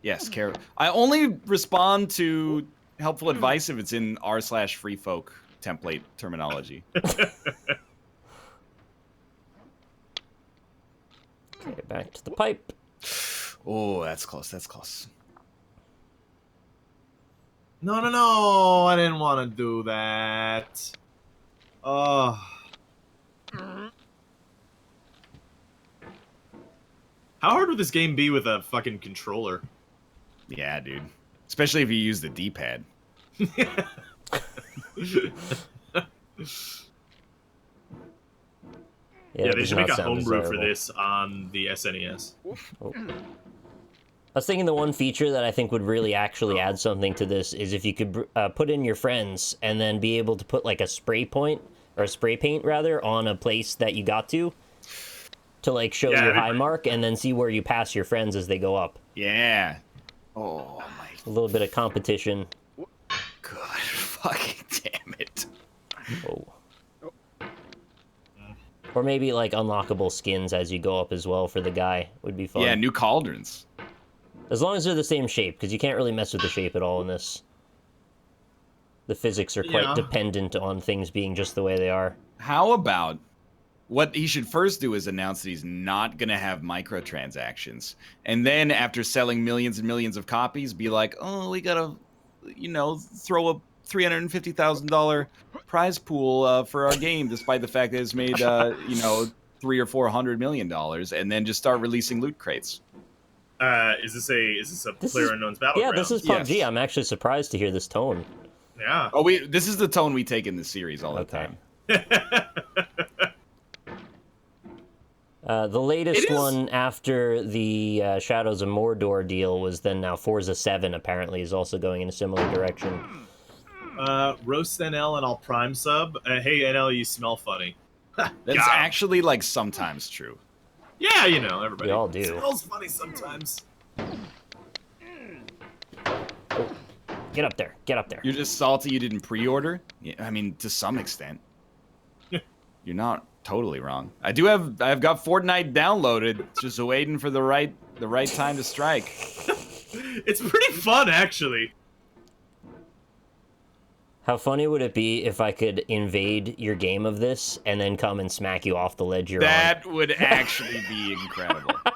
Speaker 1: Yes, care. I only respond to helpful advice if it's in r/free folk template terminology.
Speaker 2: Okay, back to the pipe.
Speaker 1: Oh, that's close, that's close.
Speaker 4: No, I didn't want to do that. Oh. How hard would this game be with a fucking controller?
Speaker 1: Yeah, dude. Especially if you use the D-pad.
Speaker 2: Yeah,
Speaker 4: Yeah,
Speaker 2: it
Speaker 4: they
Speaker 2: does
Speaker 4: should
Speaker 2: not
Speaker 4: make a
Speaker 2: sound
Speaker 4: homebrew for
Speaker 2: desirable.
Speaker 4: this on the SNES.
Speaker 2: Oh. I was thinking the one feature that I think would really actually add something to this is if you could put in your friends and then be able to put like a spray paint rather on a place that you got to like show your high mark and then see where you pass your friends as they go up.
Speaker 1: Yeah. Oh my
Speaker 2: A little bit of competition.
Speaker 1: god. Fucking damn it.
Speaker 2: Oh. Or maybe like unlockable skins as you go up as well for the guy would be fun.
Speaker 1: Yeah, new cauldrons.
Speaker 2: As long as they're the same shape, because you can't really mess with the shape at all in this. The physics are quite dependent on things being just the way they are.
Speaker 1: How about what he should first do is announce that he's not going to have microtransactions. And then after selling millions and millions of copies, be like, oh, we got to, throw a $350,000 prize pool for our game, despite the fact that it's made, $300 or $400 million, and then just start releasing loot crates.
Speaker 4: Is this a PlayerUnknown's Battleground?
Speaker 2: Yeah, this is PUBG.
Speaker 1: Yes.
Speaker 2: I'm actually surprised to hear this tone.
Speaker 4: Yeah.
Speaker 1: Oh, this is the tone we take in this series all the time.
Speaker 2: The latest one after the Shadows of Mordor deal was then now Forza 7 apparently is also going in a similar direction.
Speaker 4: Roast NL and I'll Prime sub. Hey NL, you smell funny.
Speaker 1: That's actually like sometimes true.
Speaker 4: Yeah, everybody.
Speaker 2: We all do.
Speaker 4: Smells funny sometimes.
Speaker 2: Get up there. Get up there.
Speaker 1: You're just salty you didn't pre-order? Yeah, I mean, to some extent. You're not totally wrong. I've got Fortnite downloaded, just waiting for the right time to strike.
Speaker 4: It's pretty fun, actually.
Speaker 2: How funny would it be if I could invade your game of this and then come and smack you off the ledge you're
Speaker 1: That would actually be incredible.
Speaker 2: on?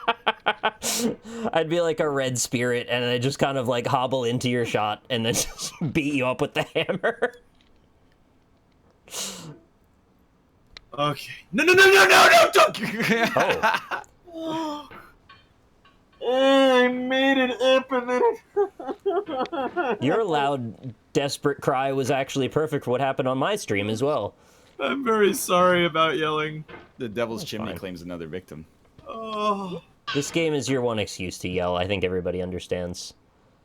Speaker 2: I'd be like a red spirit and I just kind of like hobble into your shot and then just beat you up with the hammer.
Speaker 4: Okay. No, don't!
Speaker 2: Oh.
Speaker 4: I made it up and then
Speaker 2: Your loud, desperate cry was actually perfect for what happened on my stream as well.
Speaker 4: I'm very sorry about yelling.
Speaker 1: The Devil's
Speaker 2: That's
Speaker 1: Chimney
Speaker 2: fine.
Speaker 1: claims another victim.
Speaker 4: Oh.
Speaker 2: This game is your one excuse to yell. I think everybody understands.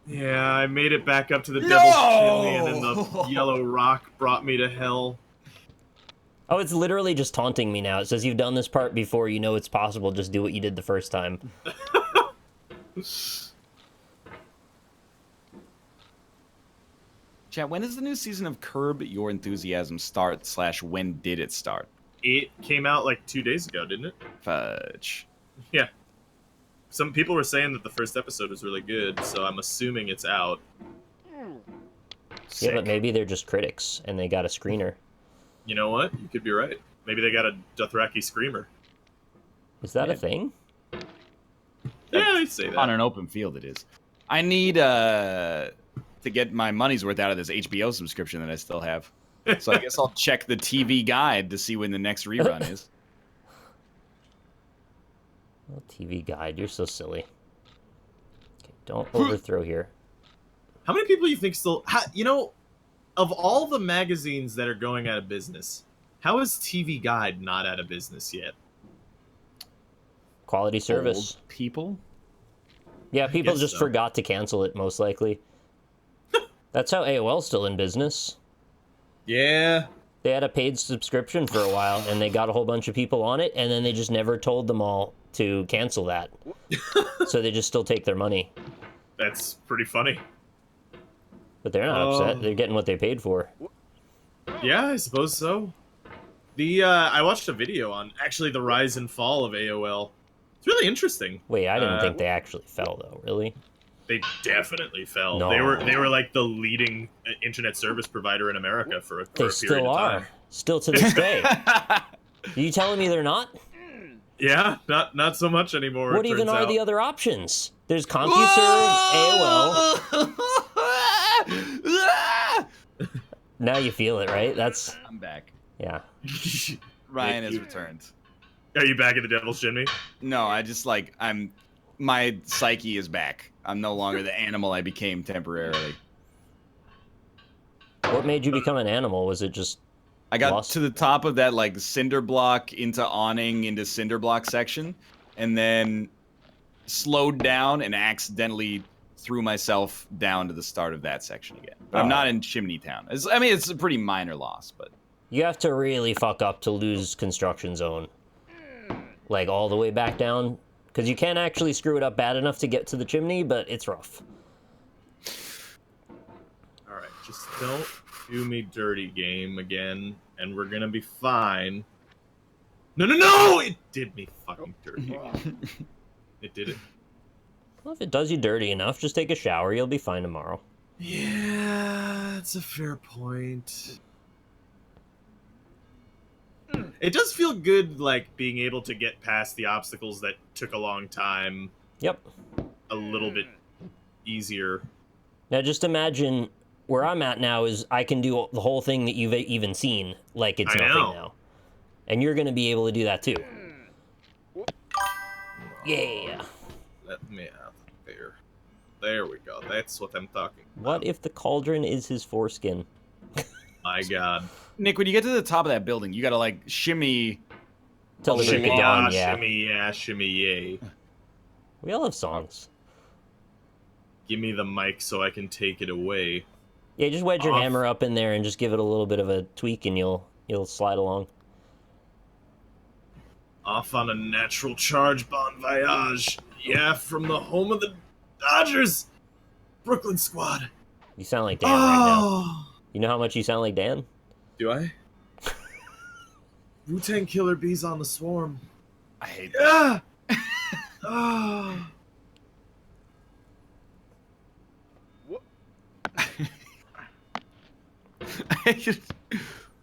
Speaker 4: Yeah, I made it back up to the
Speaker 1: No!
Speaker 4: Devil's Chimney, and then the yellow rock brought me to hell.
Speaker 2: Oh, it's literally just taunting me now. It says you've done this part before. You know it's possible. Just do what you did the first time.
Speaker 1: Chat, when does the new season of Curb Your Enthusiasm start, / when did it start?
Speaker 4: It came out like 2 days ago, didn't it?
Speaker 1: Fudge.
Speaker 4: Yeah. Some people were saying that the first episode was really good, so I'm assuming it's out.
Speaker 2: Yeah, but maybe they're just critics and they got a screener.
Speaker 4: You know what? You could be right. Maybe they got a Dothraki screamer.
Speaker 2: Is that a thing?
Speaker 4: Yeah, I'd say that.
Speaker 1: On an open field, it is. I need to get my money's worth out of this HBO subscription that I still have. So I guess I'll check the TV guide to see when the next rerun is.
Speaker 2: Oh, TV guide, you're so silly. Okay, don't overthrow here.
Speaker 4: How many people you think still... you know, of all the magazines that are going out of business, how is TV Guide not out of business yet?
Speaker 2: Quality service.
Speaker 1: Old people?
Speaker 2: Yeah, people
Speaker 4: guess
Speaker 2: just
Speaker 4: so.
Speaker 2: forgot to cancel it, most likely. That's how AOL's still in business.
Speaker 4: Yeah.
Speaker 2: They had a paid subscription for a while, and they got a whole bunch of people on it, and then they just never told them all to cancel that. So they just still take their money.
Speaker 4: That's pretty funny.
Speaker 2: But they're not upset. They're getting what they paid for.
Speaker 4: Yeah, I suppose so. I watched a video on, actually, the rise and fall of AOL. It's really interesting.
Speaker 2: Wait, I didn't think they actually fell, though. Really?
Speaker 4: They definitely fell.
Speaker 2: No.
Speaker 4: They were like the leading internet service provider in America for a
Speaker 2: They
Speaker 4: period
Speaker 2: still
Speaker 4: of
Speaker 2: are.
Speaker 4: time.
Speaker 2: Still to this day. Are you telling me they're not?
Speaker 4: Yeah, not so much anymore.
Speaker 2: What
Speaker 4: it
Speaker 2: even
Speaker 4: turns
Speaker 2: are
Speaker 4: out.
Speaker 2: the other options? There's CompuServe, AOL. Now you feel it, right? That's...
Speaker 1: I'm back.
Speaker 2: Yeah.
Speaker 1: Ryan has returned.
Speaker 4: Are you back at the Devil's Chimney?
Speaker 1: No, I just my psyche is back. I'm no longer the animal I became temporarily.
Speaker 2: What made you become an animal? Was it just...
Speaker 1: I got
Speaker 2: lost?
Speaker 1: to the top of that cinder block into awning into cinder block section, and then slowed down and accidentally threw myself down to the start of that section again. But I'm not in Chimney Town. It's a pretty minor loss, but
Speaker 2: You have to really fuck up to lose construction zone. Like, all the way back down. Because you can't actually screw it up bad enough to get to the chimney, but it's rough.
Speaker 4: Alright, just don't do me dirty, game, again, and we're gonna be fine. No! It did me fucking dirty. It did it.
Speaker 2: Well, if it does you dirty enough, just take a shower. You'll be fine tomorrow.
Speaker 4: Yeah, that's a fair point. It does feel good, being able to get past the obstacles that took a long time
Speaker 2: Yep.
Speaker 4: a little bit easier.
Speaker 2: Now, just imagine where I'm at now is I can do the whole thing that you've even seen like it's
Speaker 4: I
Speaker 2: nothing
Speaker 4: know.
Speaker 2: now. And you're going to be able to do that too. Yeah.
Speaker 4: Let me out there. There we go. That's what I'm talking about.
Speaker 2: What if the cauldron is his foreskin?
Speaker 4: My god.
Speaker 1: Nick, when you get to the top of that building, you gotta shimmy.
Speaker 2: Till the break of
Speaker 4: Shimmy,
Speaker 2: dawn, yeah.
Speaker 4: shimmy, yeah, shimmy, yay.
Speaker 2: We all have songs.
Speaker 4: Give me the mic so I can take it away.
Speaker 2: Yeah, just wedge your
Speaker 4: Off.
Speaker 2: hammer up in there and just give it a little bit of a tweak and you'll slide along.
Speaker 4: Off on a natural charge, bon voyage. Yeah, from the home of the Dodgers. Brooklyn squad.
Speaker 2: You sound like Dan right now.
Speaker 4: Oh,
Speaker 2: You know how much you sound like Dan?
Speaker 4: do I? Wu-Tang Killer Bees on the swarm.
Speaker 1: I hate that.
Speaker 4: Yeah. Oh.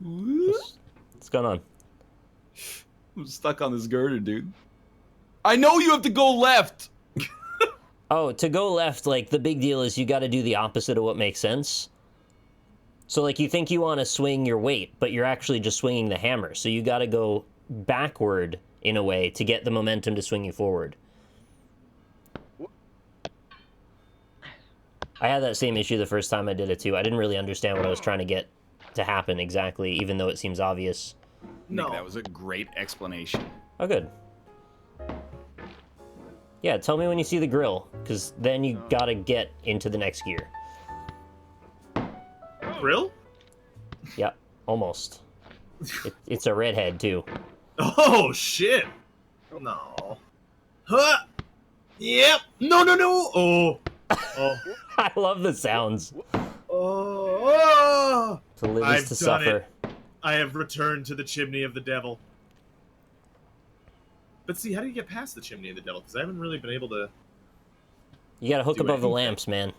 Speaker 2: What's going on?
Speaker 1: I'm stuck on this girder, dude. I know you have to go left.
Speaker 2: Oh, to go left, the big deal is you got to do the opposite of what makes sense. So, you think you want to swing your weight, but you're actually just swinging the hammer. So you got to go backward in a way to get the momentum to swing you forward. I had that same issue the first time I did it too. I didn't really understand what I was trying to get to happen exactly, even though it seems obvious.
Speaker 1: Nick,
Speaker 4: No.
Speaker 1: that was a great explanation.
Speaker 2: Oh, good. Yeah, tell me when you see the grill, because then you gotta get into the next gear.
Speaker 4: Grill?
Speaker 2: Yep, almost. It's a redhead, too.
Speaker 4: Oh, shit. No. Huh. Yep. No. Oh. Oh.
Speaker 2: I love the sounds.
Speaker 4: Oh.
Speaker 2: To live
Speaker 4: I've
Speaker 2: is to
Speaker 4: done
Speaker 2: suffer.
Speaker 4: it. I have returned to the chimney of the devil. But see, how do you get past the chimney of the devil? Because I haven't really been able to...
Speaker 2: You gotta hook
Speaker 4: Do
Speaker 2: above the
Speaker 4: anything.
Speaker 2: lamps, man.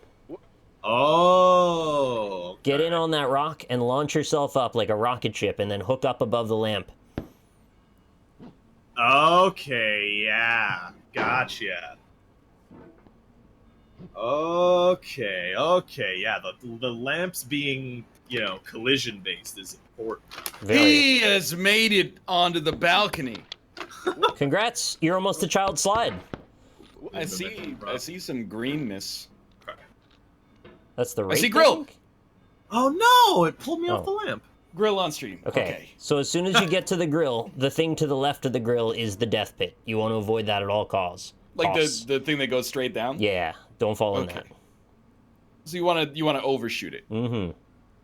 Speaker 4: Oh. Okay.
Speaker 2: Get in on that rock and launch yourself up like a rocket ship and then hook up above the lamp.
Speaker 4: Okay, yeah. Gotcha. Okay, yeah. The lamps being, collision-based is important.
Speaker 2: Very.
Speaker 1: He has made it onto the balcony.
Speaker 2: Congrats, you're almost a child slide.
Speaker 1: I see some greenness.
Speaker 2: That's the right
Speaker 1: see grill.
Speaker 2: thing?
Speaker 4: Oh no! It pulled me off the lamp.
Speaker 1: Grill on stream.
Speaker 2: Okay. So as soon as you get to the grill, the thing to the left of the grill is the death pit. You want to avoid that at all costs.
Speaker 1: Like the thing that goes straight down?
Speaker 2: Yeah, don't fall in that.
Speaker 1: So you wanna overshoot it.
Speaker 2: Mm-hmm.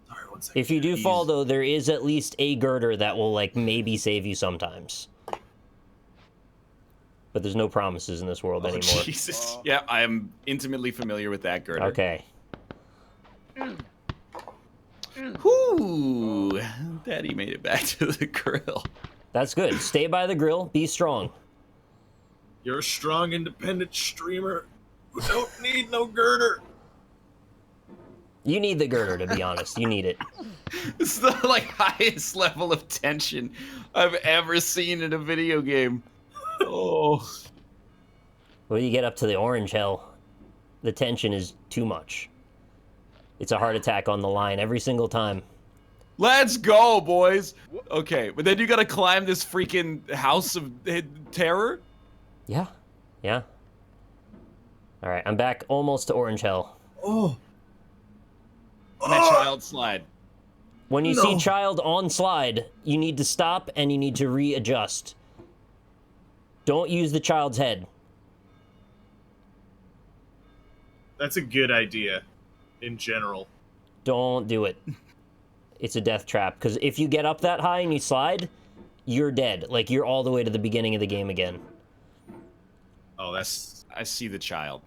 Speaker 4: Sorry, 1 second.
Speaker 2: If you do fall, though, there is at least a girder that will, like, maybe save you sometimes. But there's no promises in this world anymore.
Speaker 1: Jesus. Yeah, I am intimately familiar with that girder.
Speaker 2: Okay.
Speaker 1: Whoo! Daddy made it back to the grill.
Speaker 2: That's good. Stay by the grill. Be strong.
Speaker 4: You're a strong, independent streamer who don't need no girder.
Speaker 2: You need the girder, to be honest. You need it.
Speaker 1: It's the highest level of tension I've ever seen in a video game. Oh.
Speaker 2: When you get up to the orange hell, the tension is too much. It's a heart attack on the line every single time.
Speaker 1: Let's go, boys. Okay, but then you gotta climb this freaking house of terror?
Speaker 2: Yeah. Yeah. Alright, I'm back almost to orange hell.
Speaker 4: Oh.
Speaker 1: And that child slide.
Speaker 2: When you see child on slide, you need to stop and you need to readjust. Don't use the child's head.
Speaker 4: That's a good idea, in general.
Speaker 2: Don't do it. It's a death trap, because if you get up that high and you slide, you're dead. Like, you're all the way to the beginning of the game again.
Speaker 4: Oh, that's...
Speaker 1: I see the child.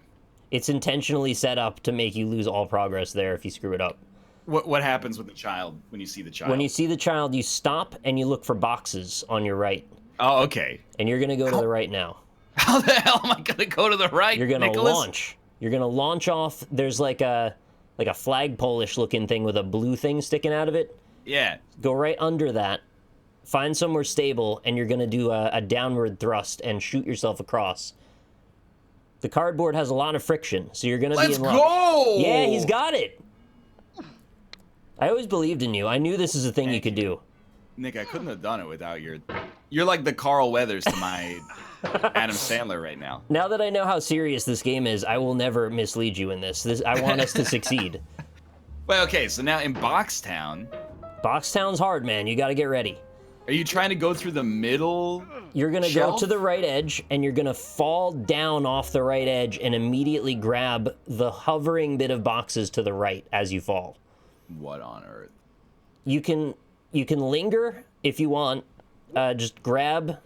Speaker 2: It's intentionally set up to make you lose all progress there if you screw it up.
Speaker 1: What happens with the child when you see the child?
Speaker 2: When you see the child, you stop and you look for boxes on your right.
Speaker 1: Oh, okay.
Speaker 2: And you're going to go to the right now.
Speaker 1: How the hell am I gonna go to the right,
Speaker 2: You're going to
Speaker 1: Nicholas?
Speaker 2: launch. You're going to launch off. There's like a flagpole-ish looking thing with a blue thing sticking out of it.
Speaker 1: Yeah.
Speaker 2: Go right under that. Find somewhere stable, and you're going to do a downward thrust and shoot yourself across. The cardboard has a lot of friction, so you're going to be
Speaker 1: Let's
Speaker 2: in luck.
Speaker 1: go!
Speaker 2: Yeah, he's got it. I always believed in you. I knew this is a thing you could do.
Speaker 1: Nick, I couldn't have done it without your... You're like the Carl Weathers to my Adam Sandler right now.
Speaker 2: Now that I know how serious this game is, I will never mislead you in this. I want us to succeed.
Speaker 1: Well, okay, so now in Boxtown...
Speaker 2: Boxtown's hard, man. You got to get ready.
Speaker 1: Are you trying to go through the middle?
Speaker 2: You're going to go
Speaker 1: shelf?
Speaker 2: to the right edge, and you're going to fall down off the right edge and immediately grab the hovering bit of boxes to the right as you fall.
Speaker 1: What on earth?
Speaker 2: You can linger if you want. Just grab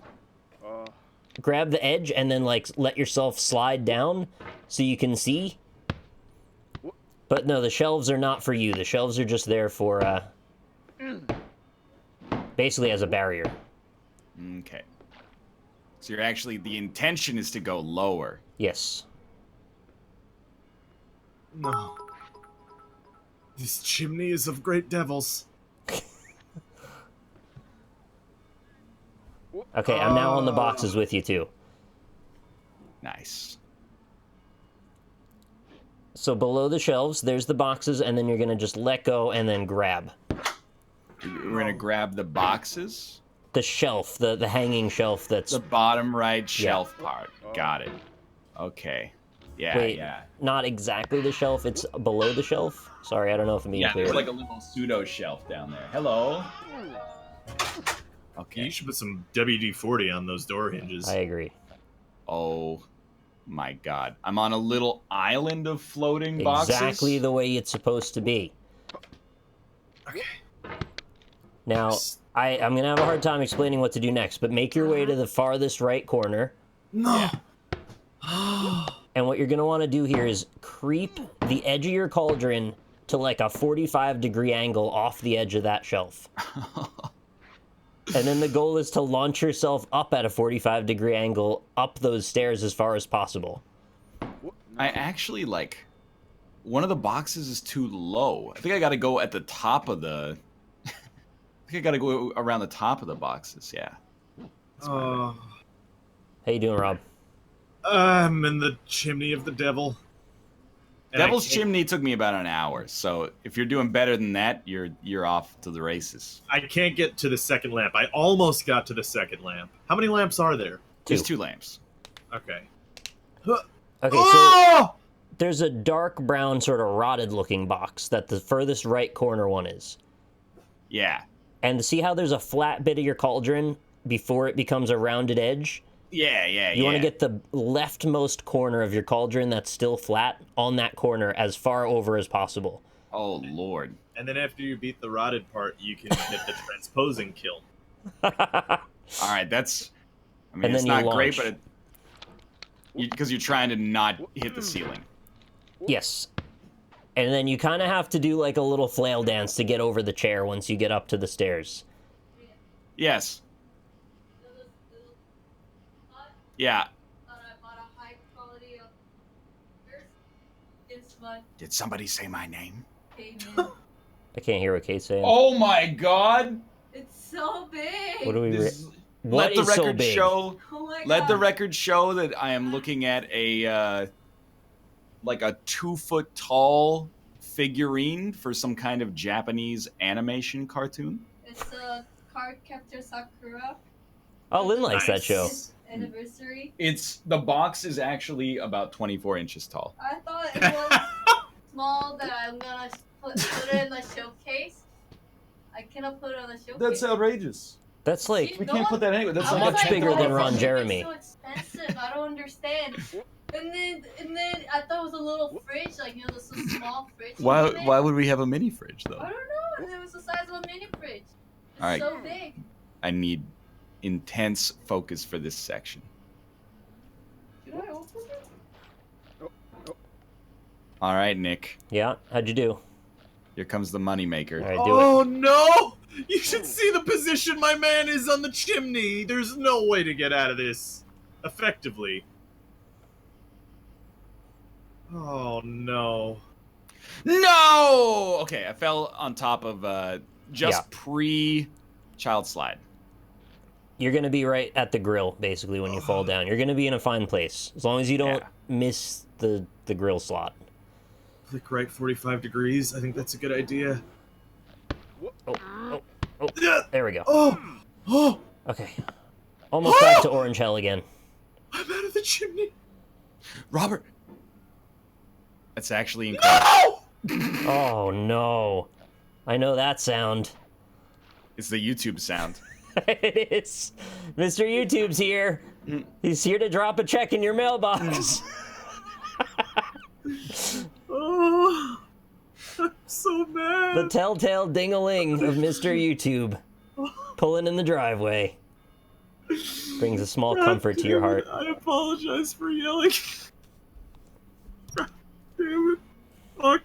Speaker 2: the edge and then let yourself slide down so you can see. But no, the shelves are not for you. The shelves are just there for basically as a barrier.
Speaker 1: Okay. So the intention is to go lower.
Speaker 2: Yes.
Speaker 4: No. This chimney is of great devils.
Speaker 2: Okay, I'm now on the boxes with you too.
Speaker 1: Nice.
Speaker 2: So below the shelves, there's the boxes, and then you're gonna just let go and then grab.
Speaker 1: We're gonna grab the boxes?
Speaker 2: The shelf, the hanging shelf that's...
Speaker 1: The bottom right shelf part. Got it. Okay. Yeah,
Speaker 2: Wait,
Speaker 1: yeah.
Speaker 2: not exactly the shelf. It's below the shelf. Sorry, I don't know if I'm being
Speaker 1: Yeah,
Speaker 2: clear.
Speaker 1: there's like a little pseudo shelf down there. Hello.
Speaker 4: You
Speaker 1: Okay.
Speaker 4: should put some WD-40 on those door hinges.
Speaker 2: I agree.
Speaker 1: Oh my god. I'm on a little island of floating boxes.
Speaker 2: Exactly the way it's supposed to be.
Speaker 4: Okay.
Speaker 2: Now, I'm going to have a hard time explaining what to do next, but make your way to the farthest right corner.
Speaker 4: No.
Speaker 2: And what you're going to want to do here is creep the edge of your cauldron to like a 45-degree angle off the edge of that shelf. And then the goal is to launch yourself up at a 45-degree angle up those stairs as far as possible.
Speaker 1: I actually like one of the boxes is too low. I think I got to go at the top of the I think I got to go around the top of the boxes. Yeah.
Speaker 2: How you doing, Rob?
Speaker 4: I'm in the chimney of the devil. And
Speaker 1: Devil's Chimney took me about an hour, so if you're doing better than that, you're off to the races.
Speaker 4: I can't get to the second lamp. I almost got to the second lamp. How many lamps are there?
Speaker 1: There's 2 lamps.
Speaker 4: Okay.
Speaker 2: Okay, so there's a dark brown sort of rotted looking box that the furthest right corner one is.
Speaker 1: Yeah.
Speaker 2: And see how there's a flat bit of your cauldron before it becomes a rounded edge?
Speaker 1: Yeah.
Speaker 2: You want to get the leftmost corner of your cauldron that's still flat on that corner as far over as possible.
Speaker 1: Oh, Lord.
Speaker 4: And then after you beat the rotted part, you can hit the transposing kiln.
Speaker 1: All right, that's... I mean,
Speaker 2: And
Speaker 1: it's
Speaker 2: then you
Speaker 1: not great,
Speaker 2: launch.
Speaker 1: but... Because you're trying to not hit the ceiling.
Speaker 2: Yes. And then you kind of have to do like a little flail dance to get over the chair once you get up to the stairs.
Speaker 1: Yes. Yeah. Did somebody say my name?
Speaker 2: I can't hear what Kate's saying.
Speaker 1: Oh my god!
Speaker 5: It's so big.
Speaker 2: What do we...
Speaker 1: This-
Speaker 2: What
Speaker 1: let the
Speaker 2: is so
Speaker 1: record
Speaker 2: big?
Speaker 1: show.
Speaker 5: Oh my
Speaker 1: Let the
Speaker 5: God.
Speaker 1: record show that I am looking at a like a 2-foot tall figurine for some kind of Japanese animation cartoon.
Speaker 5: It's a card captor Sakura.
Speaker 2: Oh, Lynn likes that
Speaker 4: Nice.
Speaker 2: show.
Speaker 5: Anniversary.
Speaker 1: The box is actually about 24 inches tall.
Speaker 5: I thought it was small that I'm gonna put it in the showcase. I cannot put it on the showcase.
Speaker 1: outrageous.
Speaker 2: That's like...
Speaker 1: We can't put that anywhere. That's
Speaker 5: I
Speaker 1: like
Speaker 5: was
Speaker 1: a
Speaker 2: much bigger
Speaker 5: why
Speaker 2: than
Speaker 5: is
Speaker 2: Ron
Speaker 5: it
Speaker 2: Jeremy.
Speaker 5: so expensive? I don't understand. And then I thought it was a little fridge, like this small fridge.
Speaker 1: Why would we have a mini fridge
Speaker 5: I
Speaker 1: though?
Speaker 5: don't know. And it was the size of a mini fridge. It's
Speaker 1: All right.
Speaker 5: so big.
Speaker 1: I need intense focus for this section.
Speaker 5: Should I open it?
Speaker 1: All right, Nick.
Speaker 2: Yeah, how'd you do?
Speaker 1: Here comes the moneymaker.
Speaker 2: All right, do it.
Speaker 4: Oh no! You should see the position my man is on the chimney. There's no way to get out of this effectively. Oh no.
Speaker 1: No! Okay, I fell on top of just
Speaker 2: Yeah.
Speaker 1: pre-child slide.
Speaker 2: You're going to be right at the grill, basically, when you fall down. You're going to be in a fine place, as long as you don't
Speaker 1: Yeah.
Speaker 2: miss the grill slot.
Speaker 4: Click right 45 degrees. I think that's a good idea.
Speaker 2: Oh,
Speaker 4: Yeah.
Speaker 2: there we go.
Speaker 4: Oh!
Speaker 2: Okay. Almost back to orange hell again.
Speaker 4: I'm out of the chimney.
Speaker 1: Robert! That's actually incredible.
Speaker 4: No!
Speaker 2: Oh, no. I know that sound.
Speaker 1: It's the YouTube sound.
Speaker 2: It is. Mr. YouTube's here. He's here to drop a check in your mailbox.
Speaker 4: Oh, I'm so mad.
Speaker 2: The telltale ding-a-ling of Mr. YouTube. Pulling in the driveway. Brings a small
Speaker 4: God
Speaker 2: comfort to your
Speaker 4: damn
Speaker 2: heart.
Speaker 4: it, I apologize for yelling. God damn it. Fuck.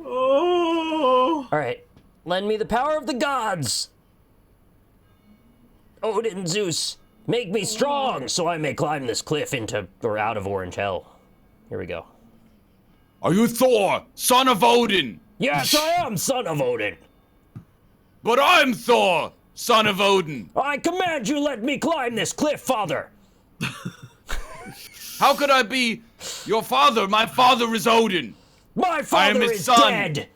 Speaker 4: Oh.
Speaker 2: All right. Lend me the power of the gods. Odin, Zeus, make me strong so I may climb this cliff into or out of orange hell. Here we go.
Speaker 1: Are you Thor, son of Odin?
Speaker 2: Yes, I am son of Odin.
Speaker 1: But I'm Thor, son of Odin.
Speaker 2: I command you let me climb this cliff, father.
Speaker 1: How could I be your father? My father is Odin.
Speaker 2: My father
Speaker 1: his
Speaker 2: is
Speaker 1: son.
Speaker 2: dead.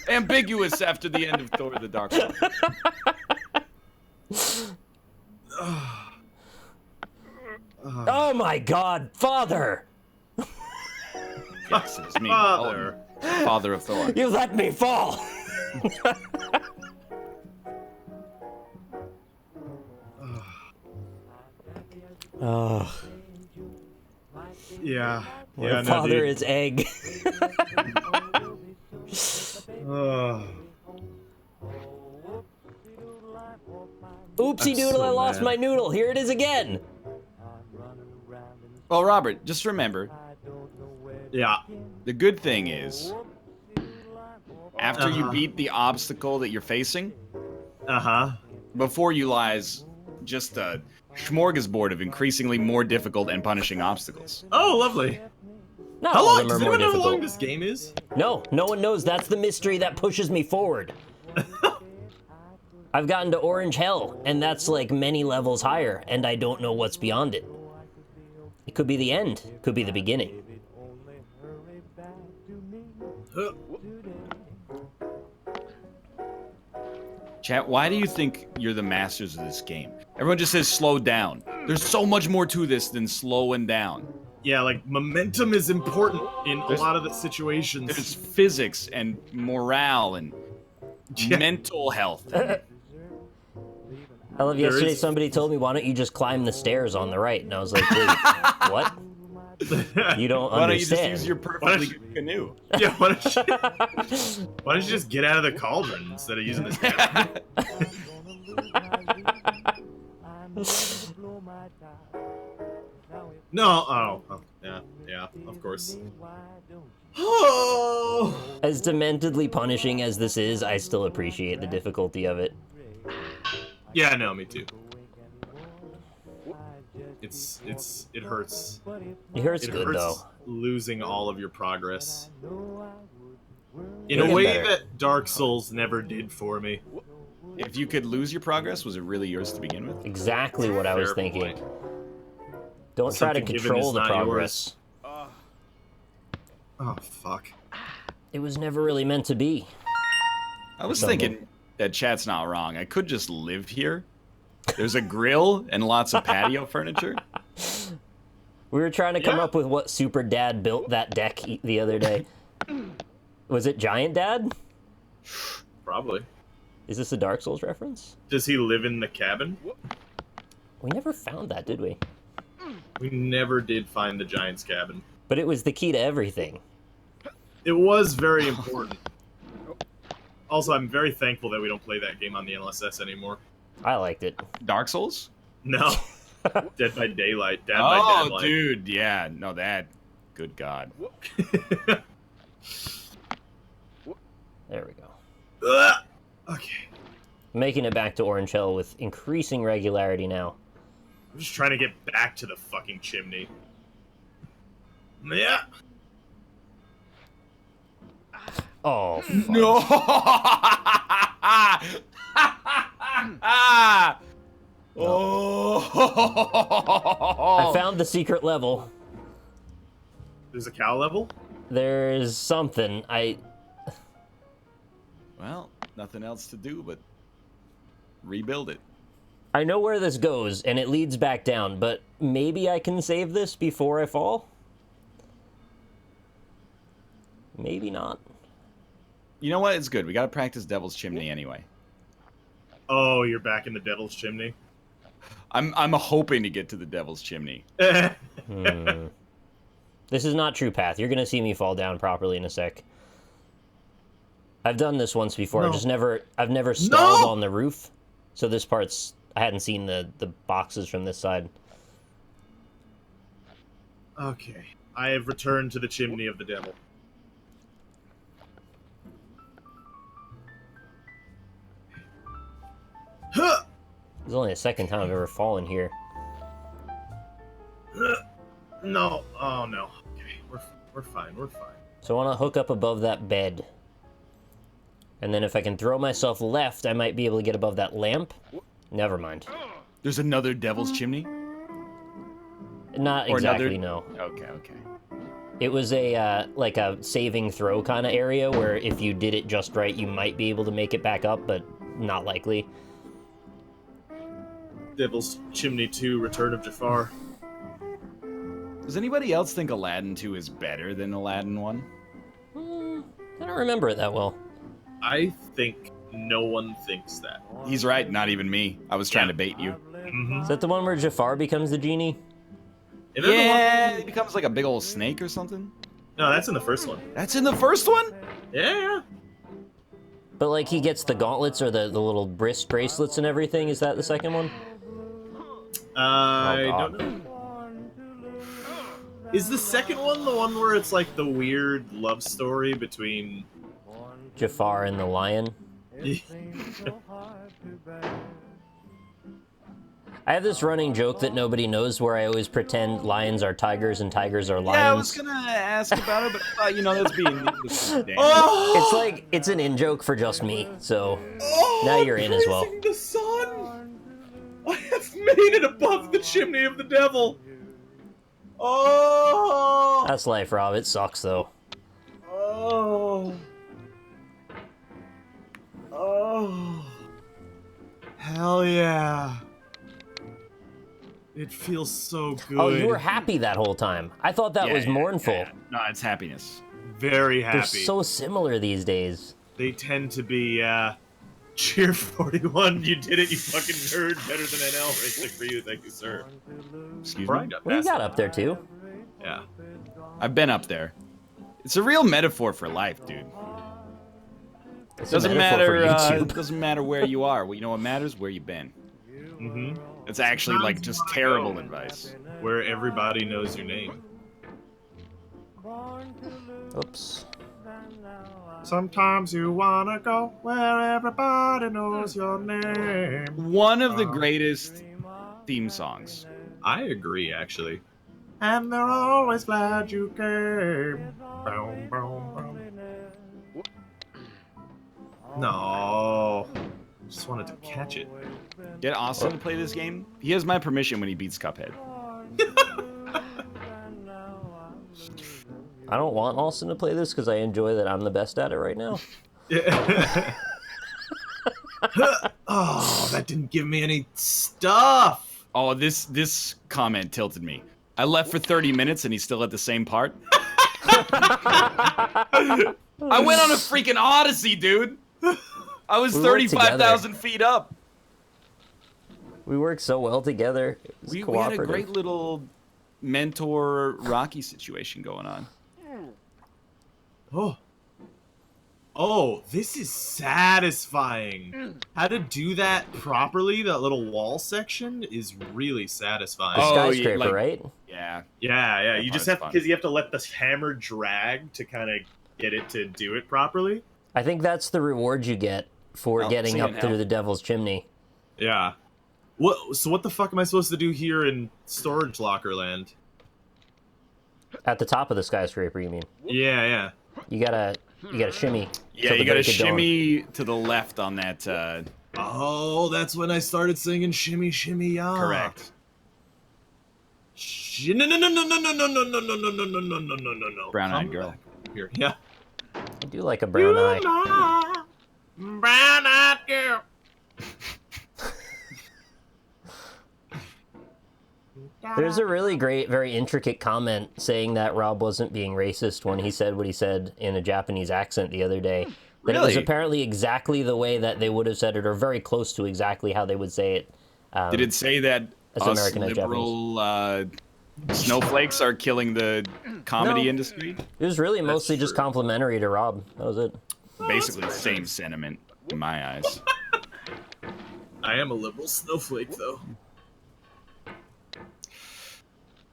Speaker 1: Ambiguous after the end of Thor the Dark World.
Speaker 2: Oh my God, Father!
Speaker 1: Yes, it's me.
Speaker 4: Father.
Speaker 1: Oh, Father of Thor.
Speaker 2: You let me fall! Oh,
Speaker 4: Yeah.
Speaker 2: your
Speaker 4: Yeah, no,
Speaker 2: father
Speaker 4: dude.
Speaker 2: is egg.
Speaker 4: Ugh.
Speaker 2: Oopsie
Speaker 4: I'm
Speaker 2: doodle,
Speaker 4: so
Speaker 2: I lost
Speaker 4: mad.
Speaker 2: my noodle. Here it is again.
Speaker 1: Well, Robert, just remember,
Speaker 4: Yeah.
Speaker 1: the good thing is, after you
Speaker 4: Uh-huh.
Speaker 1: beat the obstacle that you're facing,
Speaker 4: Uh-huh.
Speaker 1: before you lies just a smorgasbord of increasingly more difficult and punishing obstacles.
Speaker 4: Oh, lovely.
Speaker 2: Not
Speaker 4: How
Speaker 2: all
Speaker 4: long?
Speaker 2: of them are
Speaker 4: Does
Speaker 2: more
Speaker 4: anyone know how long
Speaker 2: difficult.
Speaker 4: this game is?
Speaker 2: No, no one knows. That's the mystery that pushes me forward. I've gotten to Orange Hell, and that's like many levels higher, and I don't know what's beyond it. It could be the end. It could be the beginning.
Speaker 4: Huh.
Speaker 1: Chat, why do you think you're the masters of this game? Everyone just says slow down. There's so much more to this than slowing down.
Speaker 4: Yeah, like, momentum is important in a lot of the situations.
Speaker 1: There's physics and morale and
Speaker 4: Yeah.
Speaker 1: mental health.
Speaker 2: I love
Speaker 4: There
Speaker 2: yesterday
Speaker 4: is-
Speaker 2: somebody told me, why don't you just climb the stairs on the right? And I was like, wait, what? You don't
Speaker 1: Why don't you just
Speaker 2: understand.
Speaker 1: use your perfectly good canoe?
Speaker 4: Yeah, why don't you just get out of the cauldron instead of using this camera? No, oh, yeah, of course. Oh,
Speaker 2: As dementedly punishing as this is, I still appreciate the difficulty of it.
Speaker 4: yeah, no, me too. It hurts.
Speaker 2: It hurts
Speaker 4: It
Speaker 2: good,
Speaker 4: hurts
Speaker 2: though.
Speaker 4: losing all of your progress. In
Speaker 2: It'll
Speaker 4: a
Speaker 2: get
Speaker 4: way
Speaker 2: better.
Speaker 4: that Dark Souls never did for me.
Speaker 1: If you could lose your progress, was it really yours to begin with?
Speaker 2: Exactly what I was
Speaker 4: Fair
Speaker 2: thinking.
Speaker 4: point.
Speaker 2: Don't try to
Speaker 4: Something given
Speaker 2: control
Speaker 4: is
Speaker 2: the
Speaker 4: not
Speaker 2: progress.
Speaker 4: Oh, fuck.
Speaker 2: It was never really meant to be.
Speaker 1: I was
Speaker 2: Something.
Speaker 1: thinking that chat's not wrong. I could just live here. There's a grill and lots of patio furniture.
Speaker 2: We were trying to come
Speaker 4: Yeah.
Speaker 2: up with what Super Dad built that deck the other day. Was it Giant Dad?
Speaker 4: Probably.
Speaker 2: Is this a Dark Souls reference?
Speaker 4: Does he live in the cabin?
Speaker 2: We never found that, did we?
Speaker 4: We never did find the giant's cabin.
Speaker 2: But it was the key to everything.
Speaker 4: It was very important. Also, I'm very thankful that we don't play that game on the LSS anymore.
Speaker 2: I liked it.
Speaker 1: Dark Souls?
Speaker 4: No. Dead by Daylight. Dead by
Speaker 1: Oh,
Speaker 4: Daylight.
Speaker 1: dude, yeah. No, that. Good God.
Speaker 2: There we go.
Speaker 4: Ugh. Okay.
Speaker 2: Making it back to Orange Hell with increasing regularity now.
Speaker 4: I'm just trying to get back to the fucking chimney. Yeah.
Speaker 2: Oh, fuck.
Speaker 1: No!
Speaker 2: I
Speaker 1: Oh!
Speaker 2: found the secret level.
Speaker 4: There's a cow level?
Speaker 2: There's something.
Speaker 1: Well, nothing else to do but rebuild it.
Speaker 2: I know where this goes, and it leads back down, but maybe I can save this before I fall? Maybe not.
Speaker 1: You know what? It's good. We gotta practice Devil's Chimney anyway.
Speaker 4: Oh, you're back in the Devil's Chimney?
Speaker 1: I'm hoping to get to the Devil's Chimney.
Speaker 2: Hmm. This is not true path. You're gonna see me fall down properly in a sec. I've done this once before.
Speaker 4: No.
Speaker 2: I've never stalled
Speaker 4: No!
Speaker 2: on the roof. So this part's, I hadn't seen the boxes from this side.
Speaker 4: Okay. I have returned to the chimney of the devil. Huh!
Speaker 2: It's only the second time I've ever fallen here.
Speaker 4: No. Oh, no. Okay. We're fine. We're fine.
Speaker 2: So I want to hook up above that bed. And then if I can throw myself left, I might be able to get above that lamp. Never mind.
Speaker 1: There's another Devil's Chimney?
Speaker 2: Not
Speaker 1: Or
Speaker 2: exactly,
Speaker 1: another-
Speaker 2: no.
Speaker 1: Okay, okay.
Speaker 2: It was a, like a saving throw kind of area where if you did it just right, you might be able to make it back up, but not likely.
Speaker 4: Devil's Chimney 2, Return of Jafar.
Speaker 1: Does anybody else think Aladdin 2 is better than Aladdin 1?
Speaker 2: I don't remember it that well.
Speaker 4: I think no one thinks that.
Speaker 1: He's right, not even me. I was trying to bait you.
Speaker 2: Is that the one where Jafar becomes the genie?
Speaker 4: Is that the
Speaker 1: Yeah, he becomes like a big old snake or something.
Speaker 4: No, that's in the first one.
Speaker 1: That's in the first one?
Speaker 4: Yeah.
Speaker 2: But like he gets the gauntlets or the little wrist bracelets and everything. Is that the second one?
Speaker 4: I
Speaker 2: God.
Speaker 4: don't know. Is the second one the one where it's like the weird love story between
Speaker 2: Jafar and the lion. I have this running joke that nobody knows where I always pretend lions are tigers and tigers are lions.
Speaker 1: Yeah, I was gonna ask about it, but I thought, that's being...
Speaker 2: It's like, it's an in-joke for just me, so now you're in as well.
Speaker 4: Praising the sun! I have made it above the chimney of the devil! Oh!
Speaker 2: That's life, Rob. It sucks, though.
Speaker 4: Oh. Oh. Hell yeah. It feels so good.
Speaker 2: Oh, you were happy that whole time. I thought that was mournful.
Speaker 1: Yeah. No, it's happiness.
Speaker 4: Very happy.
Speaker 2: They're so similar these days.
Speaker 4: They tend to be, Cheer 41, you did it, you fucking nerd. Better than NL. Right for you, thank you, sir.
Speaker 1: Excuse
Speaker 4: Brian
Speaker 1: me?
Speaker 4: got
Speaker 2: Well, you
Speaker 4: past
Speaker 2: got
Speaker 4: that.
Speaker 2: up there, too.
Speaker 4: Yeah.
Speaker 1: I've been up there. It's a real metaphor for life, dude.
Speaker 2: It's a
Speaker 1: Doesn't
Speaker 2: metaphor
Speaker 1: matter.
Speaker 2: for YouTube.
Speaker 1: Doesn't matter where you are. Well, you know what matters? Where you've been.
Speaker 4: Mm-hmm.
Speaker 1: It's actually like just terrible advice.
Speaker 4: Where everybody knows your name.
Speaker 2: Oops.
Speaker 4: Sometimes you wanna go where everybody knows your name.
Speaker 1: One of the greatest theme songs.
Speaker 4: I agree, actually. And they're always glad you came. Boom, boom, boom. No. Just wanted to catch it.
Speaker 1: Get Austin to play this game. He has my permission when he beats Cuphead.
Speaker 2: I don't want Austin to play this because I enjoy that I'm the best at it right now.
Speaker 4: Yeah. Oh, that didn't give me any stuff.
Speaker 1: Oh, this comment tilted me. I left for 30 minutes and he's still at the same part. I went on a freaking odyssey, dude. I was
Speaker 2: We worked
Speaker 1: 35,000 feet up.
Speaker 2: We work so well together. It was
Speaker 1: We had a
Speaker 2: cooperative.
Speaker 1: great little mentor Rocky situation going on.
Speaker 4: Oh. Oh, this is satisfying. How to do that properly, that little wall section, is really satisfying.
Speaker 2: The
Speaker 1: Oh, yeah,
Speaker 2: skyscraper,
Speaker 1: like-
Speaker 2: right?
Speaker 1: Yeah.
Speaker 4: Yeah, you just
Speaker 1: part's
Speaker 4: have
Speaker 1: fun.
Speaker 4: because you have to let the hammer drag to kind of get it to do it properly.
Speaker 2: I think that's the reward you get for
Speaker 1: Well,
Speaker 2: getting
Speaker 1: seeing
Speaker 2: up
Speaker 1: how-
Speaker 2: through the devil's chimney.
Speaker 4: Yeah. So what the fuck am I supposed to do here in Storage Locker Land?
Speaker 2: At the top of the skyscraper, you mean?
Speaker 4: Yeah.
Speaker 2: You gotta shimmy.
Speaker 1: Yeah,
Speaker 2: till
Speaker 1: you
Speaker 2: the
Speaker 1: gotta
Speaker 2: break of dawn.
Speaker 1: shimmy to the left on that.
Speaker 4: Oh, that's when I started singing "Shimmy, Shimmy, Ya."
Speaker 1: Correct.
Speaker 4: No, no, no, no, no, no, no, no, no, no, no, no, no, no, no, no, no, no.
Speaker 1: Brown-eyed
Speaker 4: Come
Speaker 1: girl.
Speaker 4: back here, yeah.
Speaker 2: I do like a brown eye.
Speaker 4: Brown-eyed girl.
Speaker 2: There's a really great, very intricate comment saying that Rob wasn't being racist when he said what he said in a Japanese accent the other day. That it was
Speaker 1: Really?
Speaker 2: apparently exactly the way that they would have said it, or very close to exactly how they would say it.
Speaker 1: Did it say that
Speaker 2: As
Speaker 1: us
Speaker 2: Americanized
Speaker 1: liberal snowflakes are killing the comedy
Speaker 2: No.
Speaker 1: industry?
Speaker 2: It was really mostly just
Speaker 4: true.
Speaker 2: complimentary to Rob. That was it.
Speaker 1: Basically the same sentiment in my eyes.
Speaker 4: I am a liberal snowflake, though.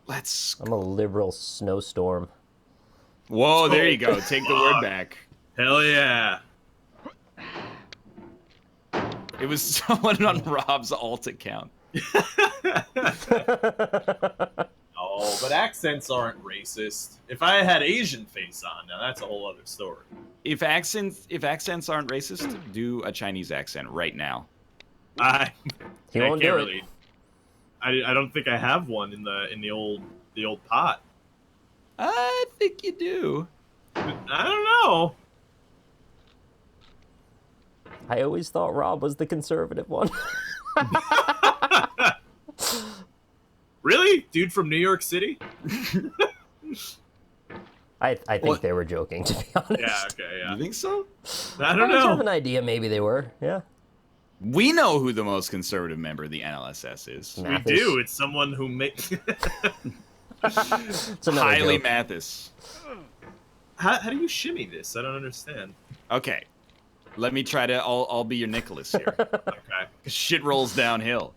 Speaker 1: Let's...
Speaker 2: I'm a liberal snowstorm.
Speaker 1: Whoa, there you go. Take the word back.
Speaker 4: Hell yeah.
Speaker 1: It was someone on Rob's alt account.
Speaker 4: Oh, but accents aren't racist. If I had Asian face on, now that's a whole other story.
Speaker 1: If accents aren't racist, do a Chinese accent right now.
Speaker 2: He won't do it.
Speaker 4: I don't think I have one in the old pot.
Speaker 1: I think you do.
Speaker 4: I don't know.
Speaker 2: I always thought Rob was the conservative one.
Speaker 4: Really? Dude from New York City?
Speaker 2: I think
Speaker 1: What?
Speaker 2: they were joking, to be honest.
Speaker 4: Yeah, okay, yeah.
Speaker 1: You think so?
Speaker 4: I don't
Speaker 2: I have
Speaker 4: know.
Speaker 2: an idea. Maybe they were. Yeah.
Speaker 1: We know who the most conservative member of the NLSS is.
Speaker 2: Nah.
Speaker 4: We
Speaker 2: Mathis.
Speaker 4: do. It's someone who makes.
Speaker 2: It's another
Speaker 1: Highly
Speaker 2: joke.
Speaker 1: Mathis.
Speaker 4: How do you shimmy this? I don't understand.
Speaker 1: Okay. Let me try to. I'll be your Nicholas here.
Speaker 4: Okay.
Speaker 1: Shit rolls downhill.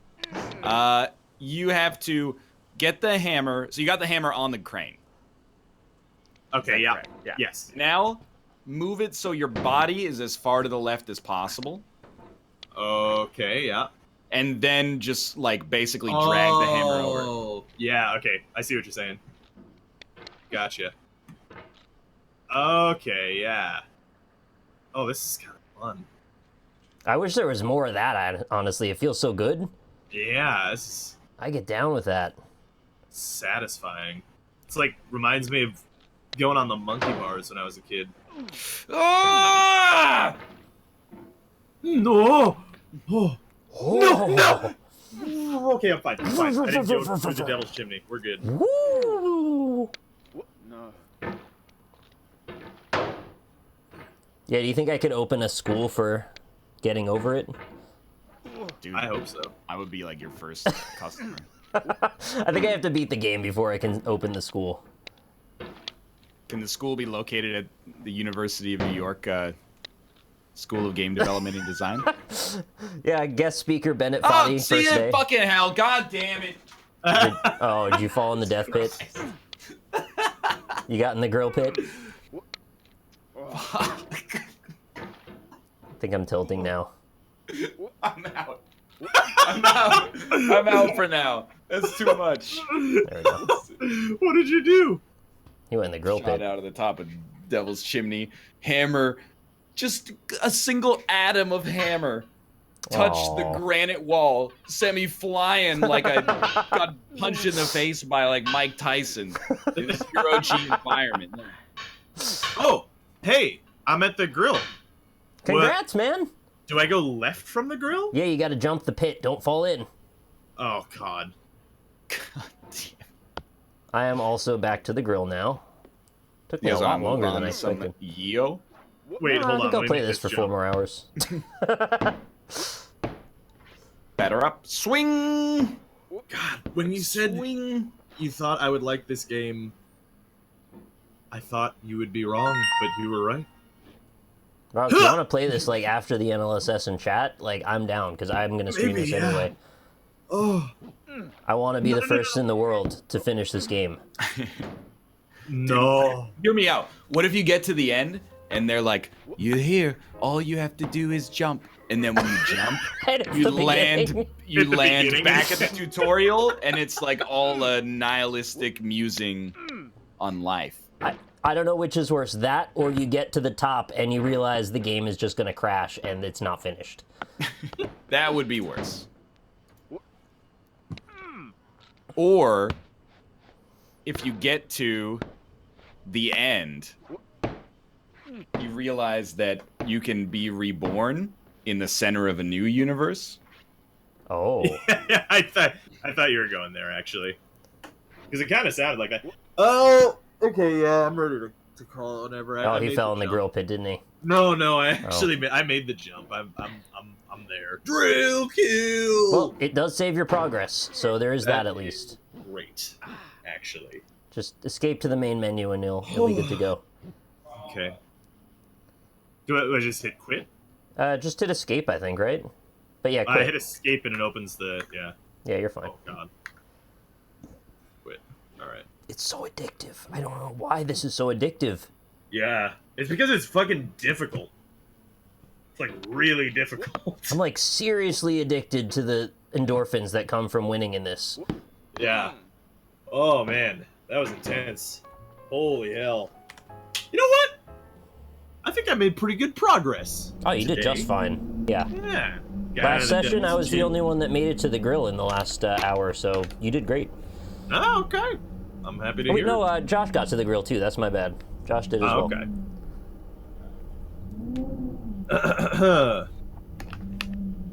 Speaker 1: You have to get the hammer. So you got the hammer on the crane.
Speaker 4: Okay, yeah.
Speaker 1: correct? Yeah.
Speaker 4: Yes.
Speaker 1: Now, move it so your body is as far to the left as possible.
Speaker 4: Okay, yeah.
Speaker 1: And then just, like, basically drag the hammer over.
Speaker 4: Oh, yeah, okay. I see what you're saying. Gotcha. Okay, yeah. Oh, this is kind of fun.
Speaker 2: I wish there was more of that, honestly. It feels so good.
Speaker 4: Yeah, this is
Speaker 2: I get down with that.
Speaker 4: satisfying. It's like, reminds me of going on the monkey bars when I was a kid.
Speaker 1: Ah!
Speaker 4: No! Oh.
Speaker 2: Oh.
Speaker 4: No! Okay, I'm fine. I'm fine. I didn't go through the devil's chimney. We're good.
Speaker 2: Woo!
Speaker 3: No.
Speaker 2: Yeah, do you think I could open a school for getting over it?
Speaker 1: Dude,
Speaker 4: I hope so.
Speaker 1: I would be, like, your first customer.
Speaker 2: I think I have to beat the game before I can open the school.
Speaker 1: Can the school be located at the University of New York School of Game Development and Design?
Speaker 2: Yeah, guest speaker Bennett
Speaker 1: Oh,
Speaker 2: Foddy,
Speaker 1: see
Speaker 2: first day.
Speaker 1: it? Fucking hell. God damn it.
Speaker 2: Did you fall in the death pit? You got in the grill pit? I think I'm tilting now.
Speaker 1: I'm out. I'm out. I'm out for now. That's too much.
Speaker 2: There we go.
Speaker 4: What did you do?
Speaker 2: He went in the grill
Speaker 1: Shot
Speaker 2: pit.
Speaker 1: out of the top of Devil's Chimney. Hammer. Just a single atom of hammer touched the
Speaker 2: Aw.
Speaker 1: granite wall, sent me flying like I got punched in the face by, like, Mike Tyson in a zero-G environment.
Speaker 4: Oh, hey, I'm at the grill.
Speaker 2: Congrats, man!
Speaker 4: Do I go left from the grill?
Speaker 2: Yeah, you gotta jump the pit. Don't fall in.
Speaker 4: Oh, God.
Speaker 1: God damn.
Speaker 2: I am also back to the grill now. Took me a lot longer than I expected.
Speaker 1: Yo.
Speaker 4: Wait, hold
Speaker 2: I
Speaker 4: on.
Speaker 2: think I'll
Speaker 4: let me
Speaker 2: play
Speaker 4: make
Speaker 2: this for
Speaker 4: jump.
Speaker 2: 4 more hours.
Speaker 1: Batter up. Swing!
Speaker 4: God, when you said
Speaker 1: Swing!
Speaker 4: you thought I would like this game, I thought you would be wrong, but you were right.
Speaker 2: Rob, if you want to play this like after the NLSS in chat, like I'm down because I'm gonna stream
Speaker 4: Maybe,
Speaker 2: this
Speaker 4: yeah.
Speaker 2: anyway.
Speaker 4: Oh,
Speaker 2: I want to be the first in the world to finish this game.
Speaker 4: no.
Speaker 1: Hear me out. What if you get to the end and they're like, "You're here. All you have to do is jump." And then when you jump,
Speaker 2: Right at
Speaker 1: you
Speaker 2: the
Speaker 1: land
Speaker 2: beginning.
Speaker 1: you
Speaker 4: At the
Speaker 1: land
Speaker 4: beginning.
Speaker 1: back at the tutorial, and it's like all a nihilistic musing on life.
Speaker 2: I don't know which is worse, that or you get to the top and you realize the game is just gonna crash and it's not finished.
Speaker 1: That would be worse. Or if you get to the end, you realize that you can be reborn in the center of a new universe.
Speaker 2: Oh,
Speaker 4: I thought you were going there, actually. Because it kind of sounded like that. Oh, okay, yeah, I'm ready to call it whenever.
Speaker 2: oh,
Speaker 4: I
Speaker 2: he
Speaker 4: made
Speaker 2: fell in the
Speaker 4: jump.
Speaker 2: grill pit, didn't he?
Speaker 4: No, I actually I made the jump. I'm there. Drill kill.
Speaker 2: Well, it does save your progress, so there is that at least.
Speaker 4: Great, actually.
Speaker 2: Just escape to the main menu and you'll be good to go.
Speaker 4: Okay. Do I just hit quit?
Speaker 2: Just hit escape, I think, right? But yeah,
Speaker 4: I
Speaker 2: quit.
Speaker 4: hit escape and it opens the
Speaker 2: Yeah, you're fine.
Speaker 4: Oh God. Quit. All right.
Speaker 2: It's so addictive. I don't know why this is so addictive.
Speaker 4: Yeah, it's because it's fucking difficult. It's like really difficult.
Speaker 2: I'm like seriously addicted to the endorphins that come from winning in this.
Speaker 4: Yeah. Oh man, that was intense. Holy hell. You know what? I think I made pretty good progress.
Speaker 2: Oh, you did
Speaker 4: today.
Speaker 2: just fine. Yeah.
Speaker 4: Yeah. Got out of
Speaker 2: Last
Speaker 4: the
Speaker 2: session, I
Speaker 4: devil's
Speaker 2: was the
Speaker 4: chimney.
Speaker 2: only one that made it to the grill in the last hour, so you did great.
Speaker 4: Oh, okay. I'm happy to
Speaker 2: Oh, wait,
Speaker 4: hear.
Speaker 2: no, Josh got to the grill too. That's my bad. Josh did as well.
Speaker 4: Okay.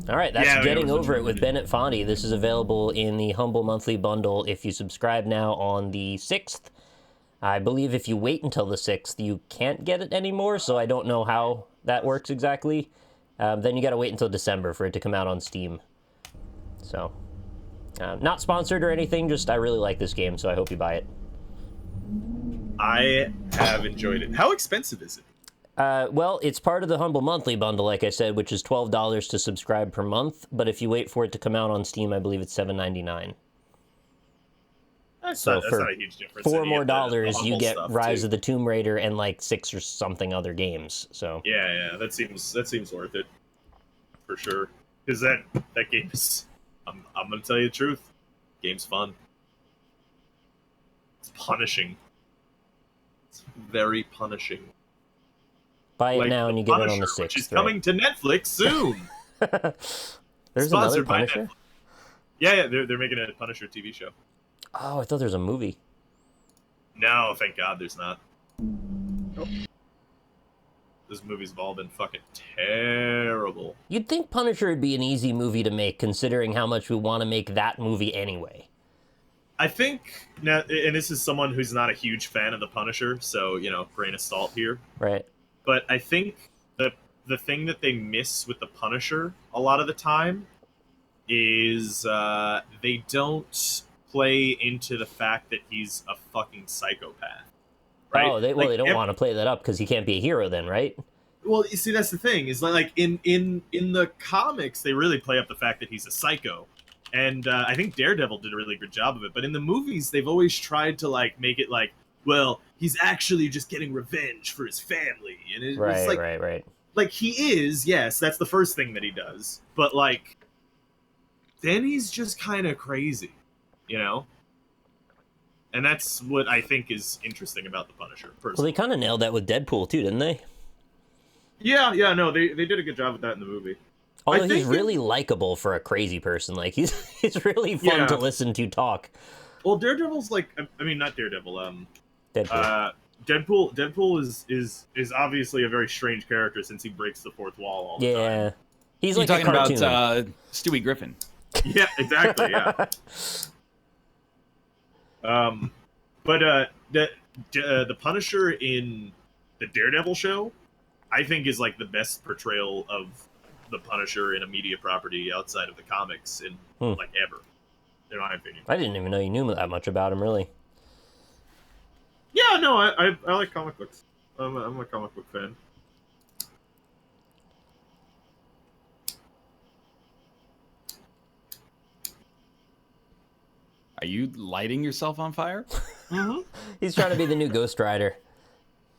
Speaker 2: All right, that's
Speaker 4: Yeah,
Speaker 2: Getting
Speaker 4: it was
Speaker 2: Over It with Bennett Fondy. This is available in the Humble Monthly Bundle if you subscribe now on the 6th. I believe if you wait until the 6th, you can't get it anymore, so I don't know how that works exactly. Then you got to wait until December for it to come out on Steam. So, not sponsored or anything, just I really like this game, so I hope you buy it.
Speaker 4: I have enjoyed it. How expensive is it?
Speaker 2: Well, it's part of the Humble Monthly Bundle, like I said, which is $12 to subscribe per month, but if you wait for it to come out on Steam, I believe it's $7.99.
Speaker 4: That's,
Speaker 2: So
Speaker 4: not, that's
Speaker 2: for
Speaker 4: not a huge difference.
Speaker 2: $4
Speaker 4: and
Speaker 2: more
Speaker 4: get the
Speaker 2: dollars, you
Speaker 4: Humble
Speaker 2: get
Speaker 4: stuff,
Speaker 2: Rise
Speaker 4: too.
Speaker 2: of the Tomb Raider and like 6 or something other games. So
Speaker 4: Yeah, that seems worth it for sure. Because that game is, I'm gonna tell you the truth, game's fun. It's punishing. It's very punishing.
Speaker 2: buy it now
Speaker 4: The
Speaker 2: and you get it on the
Speaker 4: Punisher,
Speaker 2: 6th.
Speaker 4: which is
Speaker 2: right?
Speaker 4: coming to Netflix soon.
Speaker 2: There's another
Speaker 4: Sponsored by
Speaker 2: Punisher?
Speaker 4: Netflix. Yeah, they're making a Punisher TV show.
Speaker 2: Oh, I thought there was a movie.
Speaker 4: No, thank God there's not. Those movies have all been fucking terrible.
Speaker 2: You'd think Punisher would be an easy movie to make, considering how much we want to make that movie anyway.
Speaker 4: I think now, and this is someone who's not a huge fan of the Punisher, so grain of salt here.
Speaker 2: Right.
Speaker 4: But I think the thing that they miss with the Punisher a lot of the time is they don't play into the fact that he's a fucking psychopath. Right?
Speaker 2: Oh, they don't want to play that up because he can't be a hero then, right?
Speaker 4: Well, you see, that's the thing. Is like in the comics, they really play up the fact that he's a psycho, and I think Daredevil did a really good job of it. But in the movies, they've always tried to like make it like, well, he's actually just getting revenge for his family, and it's like,
Speaker 2: right.
Speaker 4: like he is, yes, that's the first thing that he does, but like, then he's just kind of crazy, And that's what I think is interesting about the Punisher. Personally.
Speaker 2: Well, they kind of nailed that with Deadpool too, didn't they?
Speaker 4: Yeah, no, they did a good job with that in the movie.
Speaker 2: Although he's really likable for a crazy person. Like, he's really fun to listen to talk.
Speaker 4: Well, Daredevil's like, I mean, not Daredevil.
Speaker 2: Deadpool.
Speaker 4: Deadpool is obviously a very strange character since he breaks the fourth wall all the time.
Speaker 2: Yeah, he's
Speaker 1: You're
Speaker 2: like
Speaker 1: talking
Speaker 2: a cartoon.
Speaker 1: about Stewie Griffin.
Speaker 4: Yeah, exactly. Yeah. But the Punisher in the Daredevil show, I think, is like the best portrayal of the Punisher in a media property outside of the comics in like ever, in my opinion.
Speaker 2: I didn't even know you knew that much about him, really.
Speaker 4: Yeah, no, I like comic books. I'm a comic book fan.
Speaker 1: Are you lighting yourself on fire?
Speaker 4: Mm-hmm.
Speaker 2: He's trying to be the new Ghost Rider.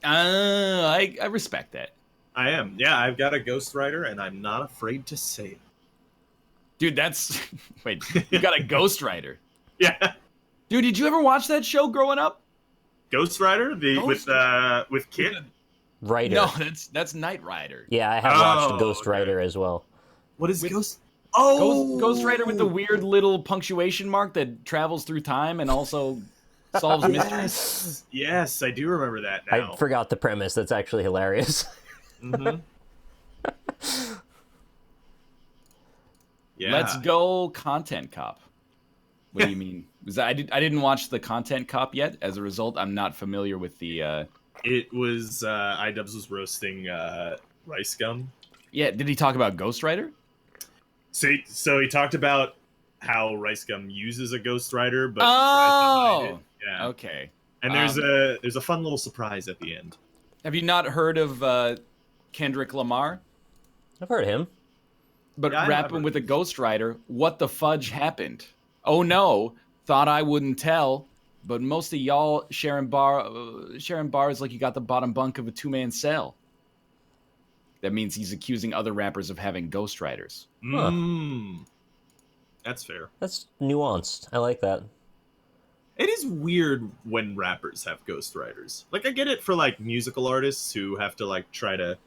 Speaker 1: I respect that.
Speaker 4: I am. Yeah, I've got a Ghost Rider, and I'm not afraid to say it.
Speaker 1: Dude, that's... Wait, you got a Ghost Rider?
Speaker 4: Yeah.
Speaker 1: Dude, did you ever watch that show growing up?
Speaker 4: Ghost Rider? With Kit?
Speaker 2: Rider.
Speaker 1: No, that's Knight Rider.
Speaker 2: Yeah, I have watched Ghost Rider as well.
Speaker 4: What is
Speaker 1: With-
Speaker 4: Ghost... Oh!
Speaker 1: Ghost Rider with the weird little punctuation mark that travels through time and also solves mysteries?
Speaker 4: Yes, I do remember that now.
Speaker 2: I forgot the premise. That's actually hilarious.
Speaker 4: Mm-hmm. Yeah.
Speaker 1: Let's go Content Cop. What do you mean? I didn't watch the Content Cop yet. As a result, I'm not familiar with the...
Speaker 4: It was... iDubbbz was roasting Rice Gum.
Speaker 1: Yeah, did he talk about Ghost Rider?
Speaker 4: So he talked about how Rice Gum uses a Ghost Rider, but
Speaker 1: Oh!
Speaker 4: Yeah.
Speaker 1: Okay.
Speaker 4: And there's a fun little surprise at the end.
Speaker 1: Have you not heard of Kendrick Lamar?
Speaker 2: I've heard of him.
Speaker 1: But
Speaker 4: Yeah, I've
Speaker 1: rapping
Speaker 4: heard
Speaker 1: with a
Speaker 4: of him.
Speaker 1: Ghost Rider, what the fudge happened? Oh no, thought I wouldn't tell, but most of y'all sharing bars like you got the bottom bunk of a two-man cell. That means he's accusing other rappers of having Ghost Riders.
Speaker 2: Huh.
Speaker 4: That's fair.
Speaker 2: That's nuanced. I like that.
Speaker 4: It is weird when rappers have Ghost Riders. Like, I get it for, like, musical artists who have to, like, try to...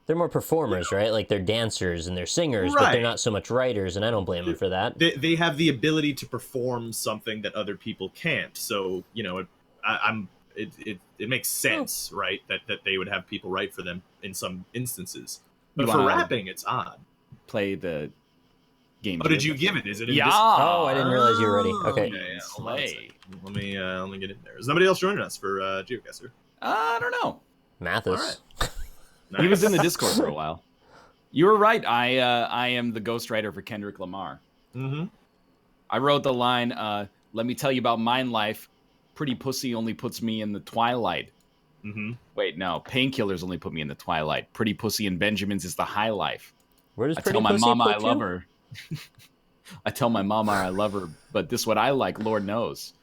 Speaker 2: They're more performers, right? Like, they're dancers and they're singers, but
Speaker 4: Right.
Speaker 2: they're not so much writers, and I don't blame them for that.
Speaker 4: They have the ability to perform something that other people can't. So, it makes sense, right? That they would have people write for them in some instances. But
Speaker 1: You
Speaker 4: for
Speaker 1: wanna-
Speaker 4: rapping, it's odd.
Speaker 1: Play the game.
Speaker 4: Oh, did you give it? Is it in
Speaker 1: Yeah.
Speaker 4: this?
Speaker 2: Oh, I didn't realize you were ready. Okay.
Speaker 4: Yeah, hold on a
Speaker 1: Slay.
Speaker 4: second. Let me get in there. Is nobody else joining us for Geoguessr?
Speaker 1: I don't know.
Speaker 2: Mathis.
Speaker 4: Nice.
Speaker 1: He was in the Discord for a while. You were right. I am the ghostwriter for Kendrick Lamar.
Speaker 4: Mm-hmm.
Speaker 1: I wrote the line, let me tell you about mine life. Pretty pussy only puts me in the twilight.
Speaker 4: Mm-hmm.
Speaker 1: Wait, no. Painkillers only put me in the twilight. Pretty pussy and Benjamin's is the high life.
Speaker 2: Where does
Speaker 1: I
Speaker 2: Pretty
Speaker 1: tell my
Speaker 2: Pussy
Speaker 1: mama I
Speaker 2: put
Speaker 1: love
Speaker 2: you?
Speaker 1: her. I tell my mama I love her, but this what I like, Lord knows.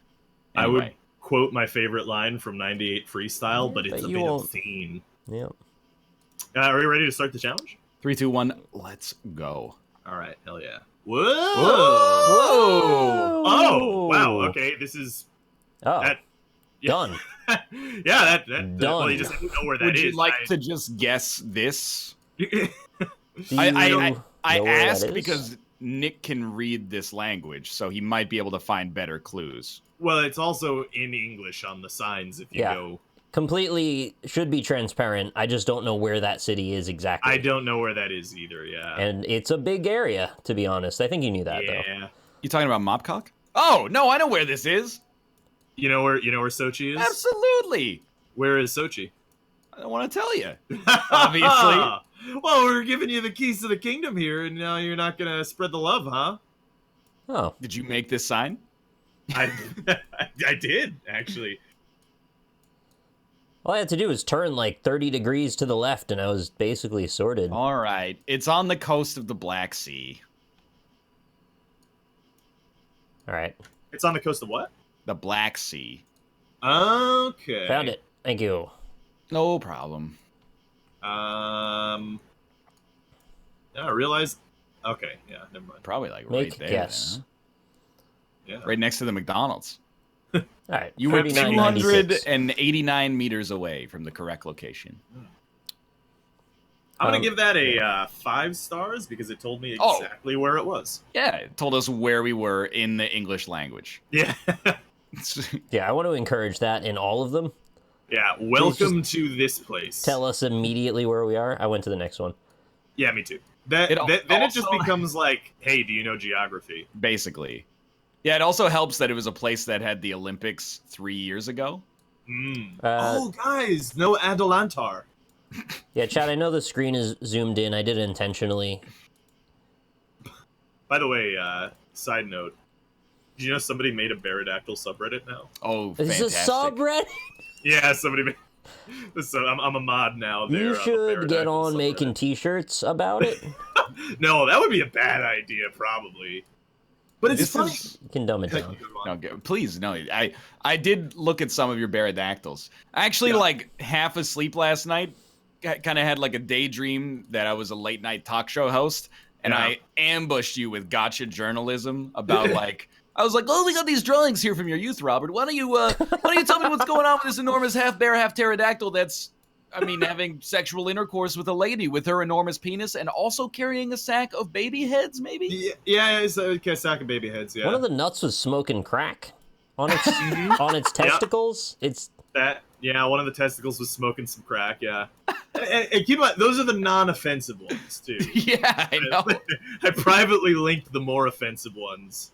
Speaker 4: I would
Speaker 1: Anyway.
Speaker 4: quote my favorite line from 98 Freestyle,
Speaker 2: Yeah,
Speaker 4: but it's
Speaker 2: but
Speaker 4: a
Speaker 2: you
Speaker 4: bit
Speaker 2: won't.
Speaker 4: obscene.
Speaker 2: Yeah.
Speaker 4: Are we ready to start the challenge?
Speaker 1: 3, 2, 1, let's go.
Speaker 4: All right, hell yeah. Whoa!
Speaker 1: Whoa!
Speaker 4: Oh, wow. Okay, this is
Speaker 2: Oh,
Speaker 4: that.
Speaker 2: done.
Speaker 4: Yeah, that well,
Speaker 2: Done.
Speaker 4: you just have to know where that
Speaker 1: Would you
Speaker 4: is.
Speaker 1: like to just guess this?
Speaker 2: Do
Speaker 1: I
Speaker 2: you know where that
Speaker 1: asked
Speaker 2: is?
Speaker 1: because Nick can read this language, so he might be able to find better clues.
Speaker 4: Well, it's also in English on the signs if you
Speaker 2: Yeah.
Speaker 4: go.
Speaker 2: completely should be transparent. I just don't know where that city is exactly.
Speaker 4: I don't know where that is either. Yeah.
Speaker 2: And it's a big area, to be honest. I think you knew that, though.
Speaker 4: Yeah.
Speaker 1: You talking about Mopcock? Oh no, I know where this is.
Speaker 4: You know where Sochi is?
Speaker 1: Absolutely.
Speaker 4: Where is Sochi?
Speaker 1: I don't want to tell you. Obviously.
Speaker 4: Well, we're giving you the keys to the kingdom here, and now you're not gonna spread the love, huh?
Speaker 2: Oh,
Speaker 1: Did you make this sign?
Speaker 4: I did actually.
Speaker 2: all I had to do was turn like 30 degrees to the left, and I was basically sorted.
Speaker 1: All right. It's on the coast of the Black Sea.
Speaker 2: All right,
Speaker 4: It's on the coast of what?
Speaker 1: The Black Sea.
Speaker 4: Okay.
Speaker 2: found it. Thank you.
Speaker 1: No problem.
Speaker 4: Yeah, I realized. Okay, yeah, never mind.
Speaker 1: Probably like
Speaker 2: Make
Speaker 1: right there.
Speaker 2: guess.
Speaker 1: then,
Speaker 4: Yeah.
Speaker 1: huh? Right next to the McDonald's.
Speaker 2: All right,
Speaker 1: You were
Speaker 2: 39.96.
Speaker 1: 289 meters away from the correct location.
Speaker 4: I'm gonna give that a 5 stars because it told me
Speaker 1: Oh.
Speaker 4: exactly where it was.
Speaker 1: Yeah, it told us where we were in the English language.
Speaker 4: Yeah.
Speaker 2: Yeah, I want to encourage that in all of them.
Speaker 4: Yeah. Welcome to this place.
Speaker 2: Tell us immediately where we are. I went to the next one.
Speaker 4: Yeah, me too. Then it just
Speaker 1: also-
Speaker 4: becomes like, hey, do you know geography?
Speaker 1: Basically. Yeah, it also helps that it was a place that had the Olympics 3 years ago.
Speaker 4: Oh, guys, no Adelantar.
Speaker 2: Yeah, Chad, I know the screen is zoomed in. I did it intentionally.
Speaker 4: By the way, side note, did you know somebody made a Pterodactyl subreddit now?
Speaker 1: Oh,
Speaker 2: Is
Speaker 1: fantastic.
Speaker 2: this subreddit?
Speaker 4: Yeah, somebody made. So I'm a mod now. There
Speaker 2: You
Speaker 4: on the
Speaker 2: should get
Speaker 4: Pterodactyl
Speaker 2: on
Speaker 4: subreddit.
Speaker 2: making t-shirts about it.
Speaker 4: No, that would be a bad idea, probably. But it's
Speaker 1: This
Speaker 4: funny.
Speaker 1: is
Speaker 2: You can dumb it down.
Speaker 1: okay. Please, no. I did look at some of your Pterodactyls. I actually like half asleep last night. Kind of had like a daydream that I was a late night talk show host, and
Speaker 4: Yeah.
Speaker 1: I ambushed you with gotcha journalism about like. I was like, "Oh, we got these drawings here from your youth, Robert. Why don't you tell me what's going on with this enormous half bear, half pterodactyl that's, I mean, having sexual intercourse with a lady with her enormous penis and also carrying a sack of baby heads, maybe?"
Speaker 4: Yeah, it's a sack of baby heads. Yeah.
Speaker 2: One of the nuts was smoking crack on its on its testicles. It's
Speaker 4: one of the testicles was smoking some crack. Yeah. and keep in mind, those are the non-offensive ones too.
Speaker 1: Yeah, I know.
Speaker 4: I privately linked the more offensive ones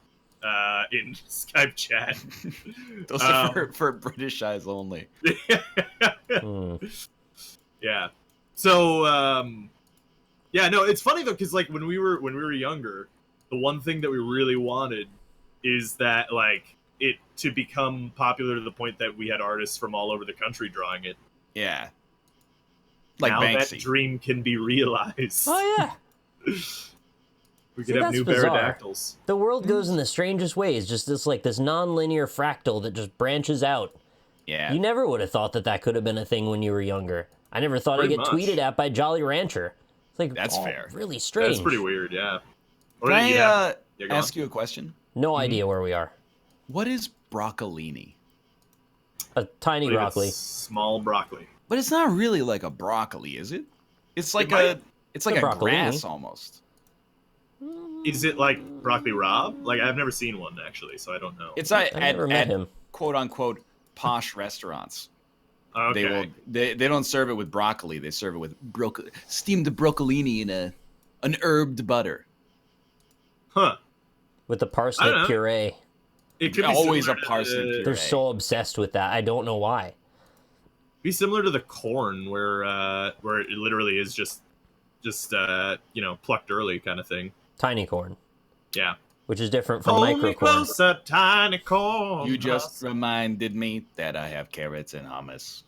Speaker 4: in Skype chat.
Speaker 1: Those are for British eyes only.
Speaker 4: Yeah. So yeah, no, it's funny though because like when we were younger, the one thing that we really wanted is that like it to become popular to the point that we had artists from all over the country drawing it.
Speaker 1: Yeah. Like
Speaker 4: now
Speaker 1: Banksy.
Speaker 4: that dream can be realized.
Speaker 2: oh yeah.
Speaker 4: We
Speaker 2: See,
Speaker 4: could have
Speaker 2: that's
Speaker 4: new
Speaker 2: bizarre.
Speaker 4: pterodactyls.
Speaker 2: The world goes in the strangest ways. Just this non-linear fractal that just branches out.
Speaker 1: Yeah.
Speaker 2: You never would have thought that could have been a thing when you were younger. I never thought I'd
Speaker 4: Pretty
Speaker 2: get
Speaker 4: much.
Speaker 2: tweeted at by Jolly Rancher. It's like
Speaker 1: That's fair.
Speaker 2: Really strange.
Speaker 4: That's pretty weird, yeah. Or,
Speaker 1: Can I
Speaker 4: yeah, go
Speaker 1: ask
Speaker 4: on.
Speaker 1: you a question?
Speaker 2: No idea where we are.
Speaker 1: What is broccolini?
Speaker 2: A tiny
Speaker 4: I believe
Speaker 2: broccoli.
Speaker 4: it's small broccoli.
Speaker 1: But it's not really like a broccoli, is it? It's like
Speaker 4: might-
Speaker 1: it's like
Speaker 2: a
Speaker 1: a
Speaker 2: broccolini.
Speaker 1: grass almost.
Speaker 4: Is it like broccoli rabe? Like I've never seen one actually, so I don't know.
Speaker 1: It's
Speaker 2: I never met him.
Speaker 1: quote unquote posh restaurants.
Speaker 4: Okay.
Speaker 1: They don't serve it with broccoli. They serve it with steamed broccolini in an herbed butter.
Speaker 4: Huh.
Speaker 2: with the
Speaker 4: I don't
Speaker 2: parsnip
Speaker 4: know.
Speaker 2: puree.
Speaker 4: It could be
Speaker 1: Always
Speaker 4: similar
Speaker 1: a parsnip
Speaker 4: to,
Speaker 1: puree.
Speaker 2: They're so obsessed with that. I don't know why.
Speaker 4: be similar to the corn, where it literally is just plucked early kind of thing.
Speaker 2: Tiny corn,
Speaker 4: Yeah.
Speaker 2: which is different from
Speaker 4: Hold me
Speaker 2: micro corn.
Speaker 4: closer, tiny corn.
Speaker 1: You just reminded me that I have carrots and hummus.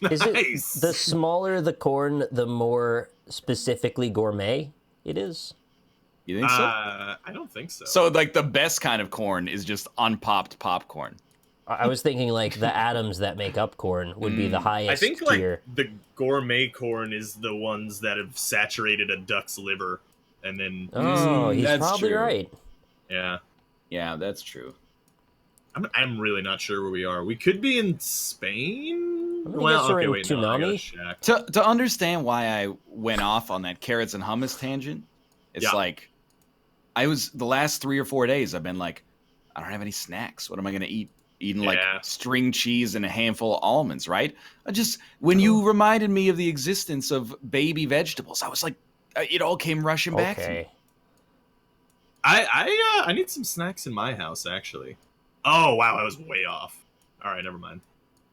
Speaker 2: Is it
Speaker 4: Nice.
Speaker 2: the smaller the corn, the more specifically gourmet it is?
Speaker 1: You think so?
Speaker 4: I don't think so.
Speaker 1: So, like, the best kind of corn is just unpopped popcorn.
Speaker 2: I was thinking like the atoms that make up corn would be the highest
Speaker 4: I think
Speaker 2: tier.
Speaker 4: like the gourmet corn is the ones that have saturated a duck's liver, and then
Speaker 2: Oh, he's
Speaker 1: that's
Speaker 2: probably
Speaker 1: true.
Speaker 2: right.
Speaker 4: yeah.
Speaker 1: Yeah, that's true.
Speaker 4: I'm really not sure where we are. We could be in Spain.
Speaker 2: I'm gonna guess we're in
Speaker 4: I gotta
Speaker 2: Toonami.
Speaker 4: check.
Speaker 1: To understand why I went off on that carrots and hummus tangent, it's
Speaker 4: Yeah.
Speaker 1: like the last 3 or 4 days I've been like, I don't have any snacks. What am I gonna eat? Eating like
Speaker 4: Yeah.
Speaker 1: string cheese and a handful of almonds, right? When you reminded me of the existence of baby vegetables, I was like, it all came rushing back to me.
Speaker 2: Okay.
Speaker 4: I need some snacks in my house actually. Oh wow, I was way off. All right, never mind.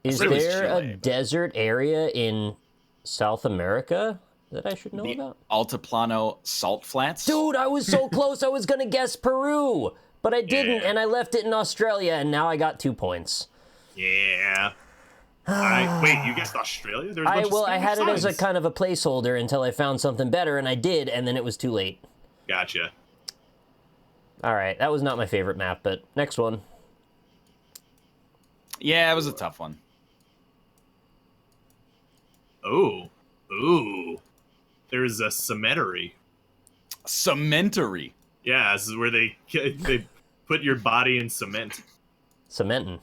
Speaker 2: Is
Speaker 1: thought it was
Speaker 2: there a
Speaker 1: Chile.
Speaker 2: desert area in South America that I should know
Speaker 1: The
Speaker 2: about?
Speaker 1: Altiplano salt flats.
Speaker 2: Dude, I was so close. I was gonna guess Peru, but I didn't,
Speaker 4: Yeah.
Speaker 2: and I left it in Australia, and now I got 2 points.
Speaker 4: Yeah. All right. Wait, you guessed Australia? There's a bunch of
Speaker 2: I had it
Speaker 4: Spanish
Speaker 2: as a
Speaker 4: signs.
Speaker 2: kind of a placeholder until I found something better, and I did, and then it was too late.
Speaker 4: Gotcha.
Speaker 2: All right, that was not my favorite map, but next one.
Speaker 1: Yeah, it was a tough one.
Speaker 4: Ooh. There's a cemetery.
Speaker 1: Cementery.
Speaker 4: Yeah, this is where they put your body in cement
Speaker 2: Cementin.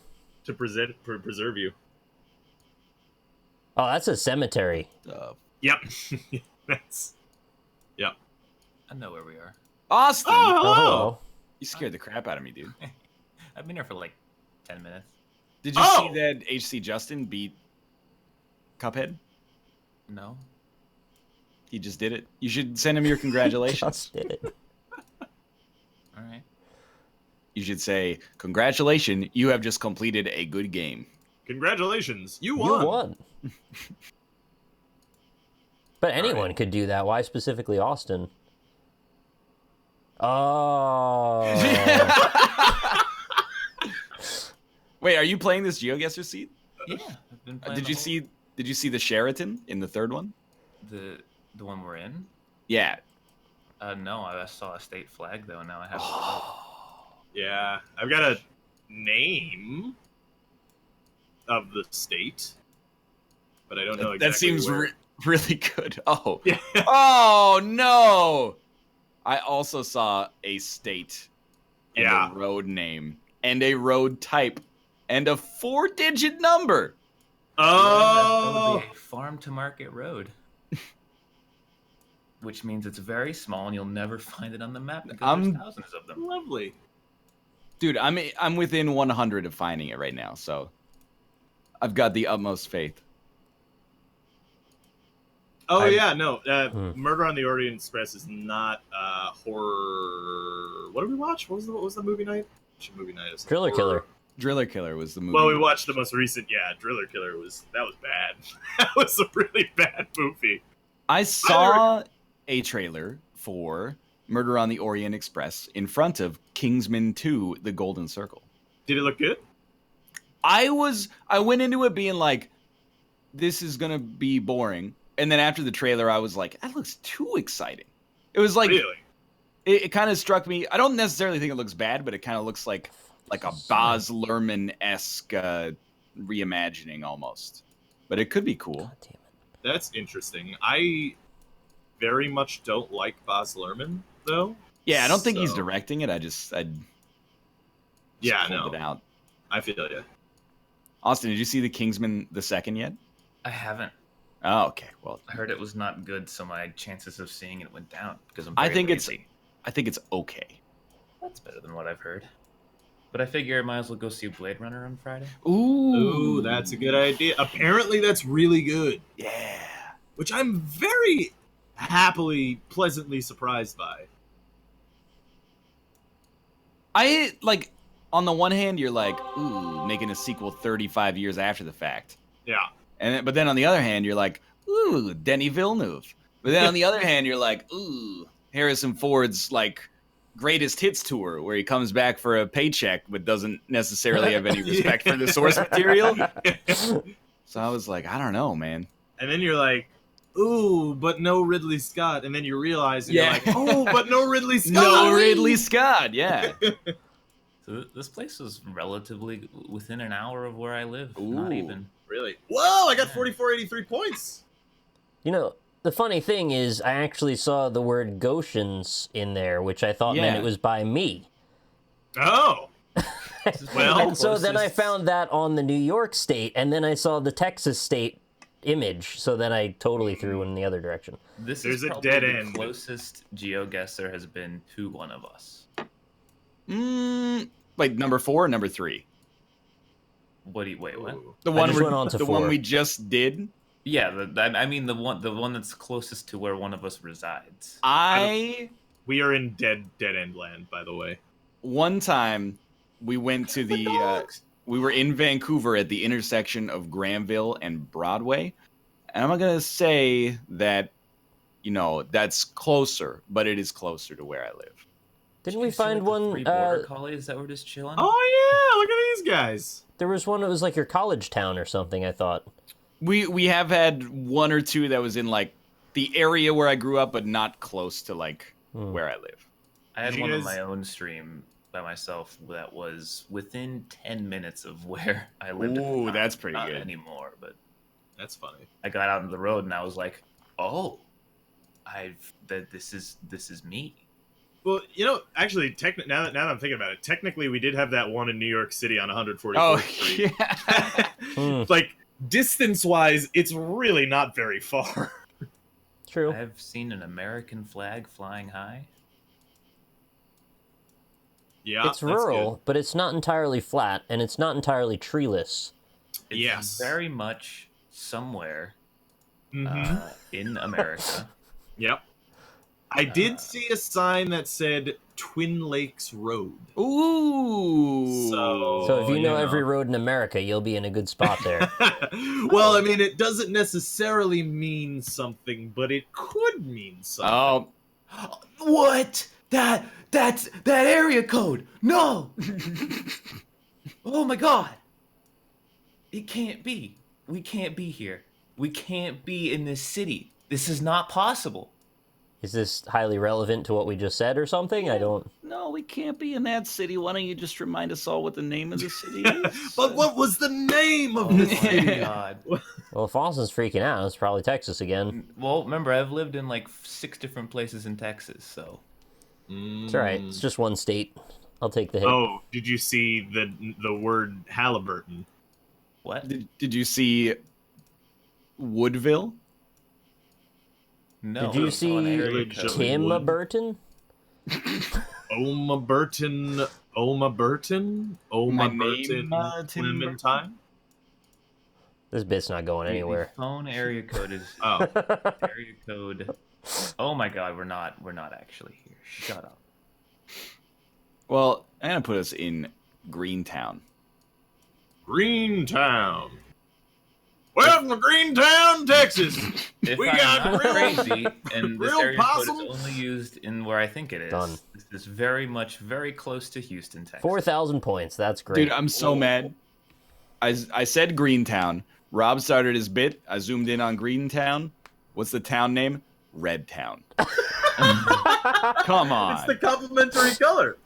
Speaker 4: to preserve you.
Speaker 2: Oh, that's a cemetery.
Speaker 4: Yep. That's. Yep.
Speaker 6: I know where we are.
Speaker 1: Austin,
Speaker 4: Oh,
Speaker 2: Oh,
Speaker 4: hello.
Speaker 2: hello.
Speaker 1: you scared the crap out of me, dude.
Speaker 6: I've been here for like 10 minutes.
Speaker 1: Did you
Speaker 4: Oh!
Speaker 1: see that HC Justin beat Cuphead?
Speaker 6: No?
Speaker 1: He just did it. You should send him your congratulations.
Speaker 2: Just did it.
Speaker 6: All right.
Speaker 1: You should say, congratulations, you have just completed a good game.
Speaker 4: Congratulations, you
Speaker 2: You
Speaker 4: won.
Speaker 2: won. But anyone could do that. Why specifically Austin? Oh.
Speaker 1: Wait, are you playing this Geoguessr seat?
Speaker 6: Yeah. I've been playing
Speaker 1: Did
Speaker 6: the
Speaker 1: you
Speaker 6: whole-
Speaker 1: see the Sheraton in the third one?
Speaker 6: the one we're in?
Speaker 1: Yeah.
Speaker 6: No, I saw a state flag though. Now I have.
Speaker 4: Yeah, I've got a name of the state, but I don't know exactly
Speaker 1: That seems
Speaker 4: where.
Speaker 1: really good. Oh.
Speaker 4: Yeah.
Speaker 1: Oh no! I also saw a state and
Speaker 4: Yeah.
Speaker 1: a road name and a road type and a 4-digit number.
Speaker 6: That
Speaker 4: Oh,
Speaker 6: would be a farm to market road. Which means it's very small and you'll never find it on the map because
Speaker 1: I'm-
Speaker 6: there's thousands of them.
Speaker 4: lovely.
Speaker 1: Dude, I'm within 100 of finding it right now, so I've got the utmost faith.
Speaker 4: Oh
Speaker 1: I've-
Speaker 4: yeah, no.
Speaker 2: Hmm.
Speaker 4: Murder on the Orient Express is not horror. What did we watch? What was the movie night? Movie night. Is
Speaker 2: Driller
Speaker 4: horror.
Speaker 2: Killer.
Speaker 1: Driller Killer was the movie.
Speaker 4: Well, we watched the most recent. Yeah, Driller Killer was bad. That was a really bad movie.
Speaker 1: I saw a trailer for Murder on the Orient Express in front of Kingsman 2: The Golden Circle.
Speaker 4: Did it look good?
Speaker 1: I went into it being like, this is gonna be boring, and then after the trailer, I was like, that looks too exciting. It was like
Speaker 4: Really?
Speaker 1: it kind of struck me. I don't necessarily think it looks bad, but it kind of looks like a Baz Luhrmann-esque reimagining almost. But it could be cool.
Speaker 2: God damn it.
Speaker 4: That's interesting. I very much don't like Baz Luhrmann, though.
Speaker 1: Yeah, I don't think he's
Speaker 4: So-
Speaker 1: directing it. I just
Speaker 4: Yeah,
Speaker 1: pulled
Speaker 4: no.
Speaker 1: it out.
Speaker 4: I feel you.
Speaker 1: Austin, did you see the Kingsman the second yet?
Speaker 6: I haven't.
Speaker 1: Oh, okay. Well,
Speaker 6: I heard it was not good, so my chances of seeing it went down because I'm.
Speaker 1: I
Speaker 6: very
Speaker 1: think
Speaker 6: lazy.
Speaker 1: I think it's okay.
Speaker 6: That's better than what I've heard. But I figure I might as well go see Blade Runner on Friday.
Speaker 4: Ooh, that's a good idea. Apparently, that's really good,
Speaker 1: Yeah.
Speaker 4: which I'm very happily, pleasantly surprised by.
Speaker 1: I like on the one hand, you're like, ooh, making a sequel 35 years after the fact.
Speaker 4: Yeah.
Speaker 1: But then on the other hand, you're like, ooh, Denny Villeneuve. But then on the other hand, you're like, ooh, Harrison Ford's like greatest hits tour, where he comes back for a paycheck but doesn't necessarily have any respect for the source material. So I was like, I don't know, man.
Speaker 4: And then you're like, ooh, but no Ridley Scott. And then you realize, and
Speaker 1: Yeah.
Speaker 4: you're like, oh, but no Ridley Scott.
Speaker 1: No Ridley Scott, yeah.
Speaker 6: So this place is relatively within an hour of where I live.
Speaker 1: Ooh.
Speaker 6: Not even.
Speaker 4: Really? Whoa, I got 4483 points.
Speaker 2: You know, the funny thing is, I actually saw the word Goshen's in there, which I thought meant
Speaker 1: Yeah.
Speaker 2: it was by me.
Speaker 4: Oh. Well,
Speaker 2: And so then I
Speaker 6: closest-
Speaker 2: found that on the New York state, and then I saw the Texas state image, so then I totally threw in the other direction.
Speaker 6: This
Speaker 4: There's
Speaker 6: is
Speaker 4: a
Speaker 6: probably
Speaker 4: dead
Speaker 6: the
Speaker 4: end.
Speaker 6: closest Geoguessr has been to one of us.
Speaker 1: Like number 4 or number 3?
Speaker 6: Wait, what?
Speaker 1: The
Speaker 2: I
Speaker 1: one
Speaker 2: just went on to
Speaker 1: the
Speaker 2: 4.
Speaker 1: one we just did.
Speaker 6: Yeah, I mean the one that's closest to where one of us resides.
Speaker 4: we are in dead end land, by the way.
Speaker 1: One time we went to the we were in Vancouver at the intersection of Granville and Broadway, and I'm not gonna say that that's closer, but it is closer to where I live.
Speaker 2: Didn't we
Speaker 6: You see,
Speaker 2: find
Speaker 6: like, the
Speaker 2: one?
Speaker 6: 3 border collies that were just chilling.
Speaker 4: Oh, yeah, look at these guys.
Speaker 2: There was one that was like your college town or something, I thought.
Speaker 1: We have had one or two that was in like the area where I grew up, but not close to like where I live.
Speaker 6: I had
Speaker 4: Did you
Speaker 6: one on
Speaker 4: guys-
Speaker 6: my own stream by myself that was within 10 minutes of where I lived. at the
Speaker 1: Ooh,
Speaker 6: time.
Speaker 1: that's pretty
Speaker 6: Not
Speaker 1: good.
Speaker 6: anymore, but
Speaker 4: That's funny.
Speaker 6: I got out on the road and I was like, "Oh, this is me."
Speaker 4: Well, actually, now that I'm thinking about it, technically we did have that one in New York City on 144th
Speaker 1: Oh
Speaker 4: Street.
Speaker 1: yeah.
Speaker 4: Like, distance-wise, it's really not very far.
Speaker 2: True.
Speaker 6: I've seen an American flag flying high.
Speaker 4: Yeah,
Speaker 2: It's rural, but it's not entirely flat, and it's not entirely treeless.
Speaker 6: It's
Speaker 4: Yes.
Speaker 6: very much somewhere
Speaker 4: Mm-hmm.
Speaker 6: in America.
Speaker 4: Yep. I did see a sign that said Twin Lakes Road.
Speaker 1: Ooh.
Speaker 2: So if you know every road in America, you'll be in a good spot there.
Speaker 4: Well, I mean, it doesn't necessarily mean something, but it could mean something.
Speaker 1: Oh.
Speaker 6: What? That's that area code. No. Oh my god. It can't be. We can't be here. We can't be in this city. This is not possible.
Speaker 2: Is this highly relevant to what we just said or something? I don't...
Speaker 1: No, we can't be in that city. Why don't you just remind us all what the name of the city is?
Speaker 4: But what was the name of
Speaker 6: Oh
Speaker 4: the
Speaker 6: my
Speaker 4: city?
Speaker 6: god.
Speaker 2: Well, if Austin's freaking out, it's probably Texas again.
Speaker 6: Well, remember, I've lived in like 6 different places in Texas, so.
Speaker 2: It's alright. It's just one state. I'll take the hit.
Speaker 4: Oh, did you see the word Halliburton?
Speaker 6: What?
Speaker 1: Did you see Woodville?
Speaker 6: No.
Speaker 2: Did you
Speaker 6: I saw an
Speaker 2: see
Speaker 6: area
Speaker 4: Tim?
Speaker 6: code.
Speaker 2: Tim Burton?
Speaker 4: Oma Burton, Oma Burton, Oma
Speaker 1: My
Speaker 4: Burton,
Speaker 1: name, Tim
Speaker 4: Clementine.
Speaker 2: This bit's not going
Speaker 6: The
Speaker 2: anywhere.
Speaker 6: phone area code is
Speaker 4: Oh,
Speaker 6: area code. Oh my god, we're not actually here. Shut up.
Speaker 1: Well, I'm gonna put us in Greentown.
Speaker 4: Greentown. Welcome to Greentown, Texas.
Speaker 6: If
Speaker 4: We
Speaker 6: I'm
Speaker 4: got
Speaker 6: not
Speaker 4: real-
Speaker 6: crazy, and this
Speaker 4: real
Speaker 6: area code
Speaker 4: possum.
Speaker 6: is only used in where I think it is.
Speaker 2: Done.
Speaker 6: This is very close to Houston, Texas.
Speaker 2: 4,000 points. That's great.
Speaker 1: Dude, I'm so mad. I said Greentown. Rob started his bit. I zoomed in on Greentown. What's the town name? Red Town. Come on.
Speaker 4: It's the complimentary color.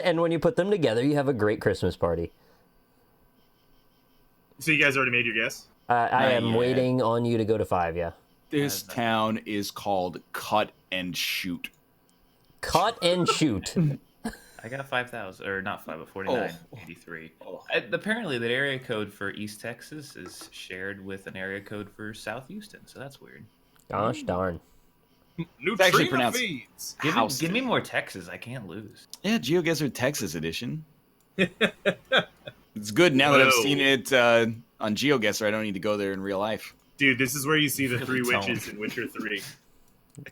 Speaker 2: And when you put them together, you have a great Christmas party.
Speaker 4: So you guys already made your guess?
Speaker 2: I am
Speaker 1: yet.
Speaker 2: waiting on you to go to 5, yeah.
Speaker 1: This town is called Cut and Shoot.
Speaker 2: Cut and shoot.
Speaker 6: I got 5,000, or not 5, but 4983.
Speaker 1: Oh.
Speaker 6: Apparently, that area code for East Texas is shared with an area code for South Houston, so that's weird.
Speaker 2: Gosh darn.
Speaker 4: Neutrino
Speaker 1: actually pronounced-
Speaker 4: feeds.
Speaker 6: Give me more Texas. I can't lose.
Speaker 1: Yeah, Geoguessr Texas edition. It's good now that I've
Speaker 4: Whoa.
Speaker 1: seen it on Geoguessr. I don't need to go there in real life.
Speaker 4: Dude, this is where you see the
Speaker 6: Really
Speaker 4: three
Speaker 6: don't.
Speaker 4: witches in Witcher 3.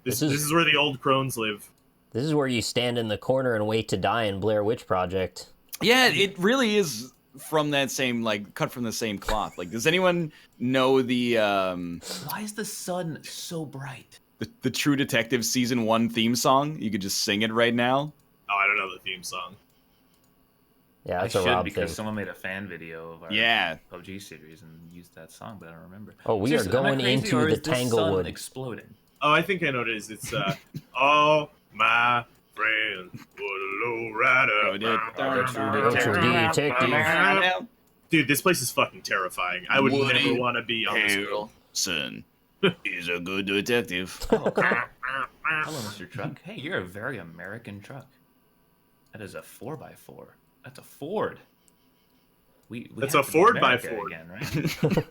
Speaker 2: This
Speaker 4: This
Speaker 2: is-
Speaker 4: is where the old crones live.
Speaker 2: This is where you stand in the corner and wait to die in Blair Witch Project.
Speaker 1: Yeah, it really is from that same, like, cut from the same cloth. Like, does anyone know the
Speaker 6: Why is the sun so bright?
Speaker 1: the True Detective Season 1 theme song? You could just sing it right now.
Speaker 4: Oh, I don't know the theme song.
Speaker 2: Yeah,
Speaker 6: I
Speaker 2: that's a
Speaker 6: should
Speaker 2: Rob
Speaker 6: because
Speaker 2: thing.
Speaker 6: someone made a fan video of our PUBG series and used that song, but I don't remember.
Speaker 2: Oh, we
Speaker 6: Seriously,
Speaker 2: are going
Speaker 6: am I crazy,
Speaker 2: into
Speaker 6: or
Speaker 2: the
Speaker 6: is this sun
Speaker 2: Tanglewood.
Speaker 6: exploding.
Speaker 4: Oh, I think I know what it is. It's oh my friend, what a low rider.
Speaker 2: Detective.
Speaker 4: Dude, this place is fucking terrifying. I would never want to be on this road.
Speaker 1: Son, he's a good detective.
Speaker 6: Oh, cool. Hello, Mr. Truck. Hey, you're a very American truck. That is a 4x4. That's a Ford. We
Speaker 4: That's
Speaker 6: have
Speaker 4: a
Speaker 6: to be
Speaker 4: Ford by
Speaker 6: America
Speaker 4: Ford.
Speaker 6: again, right?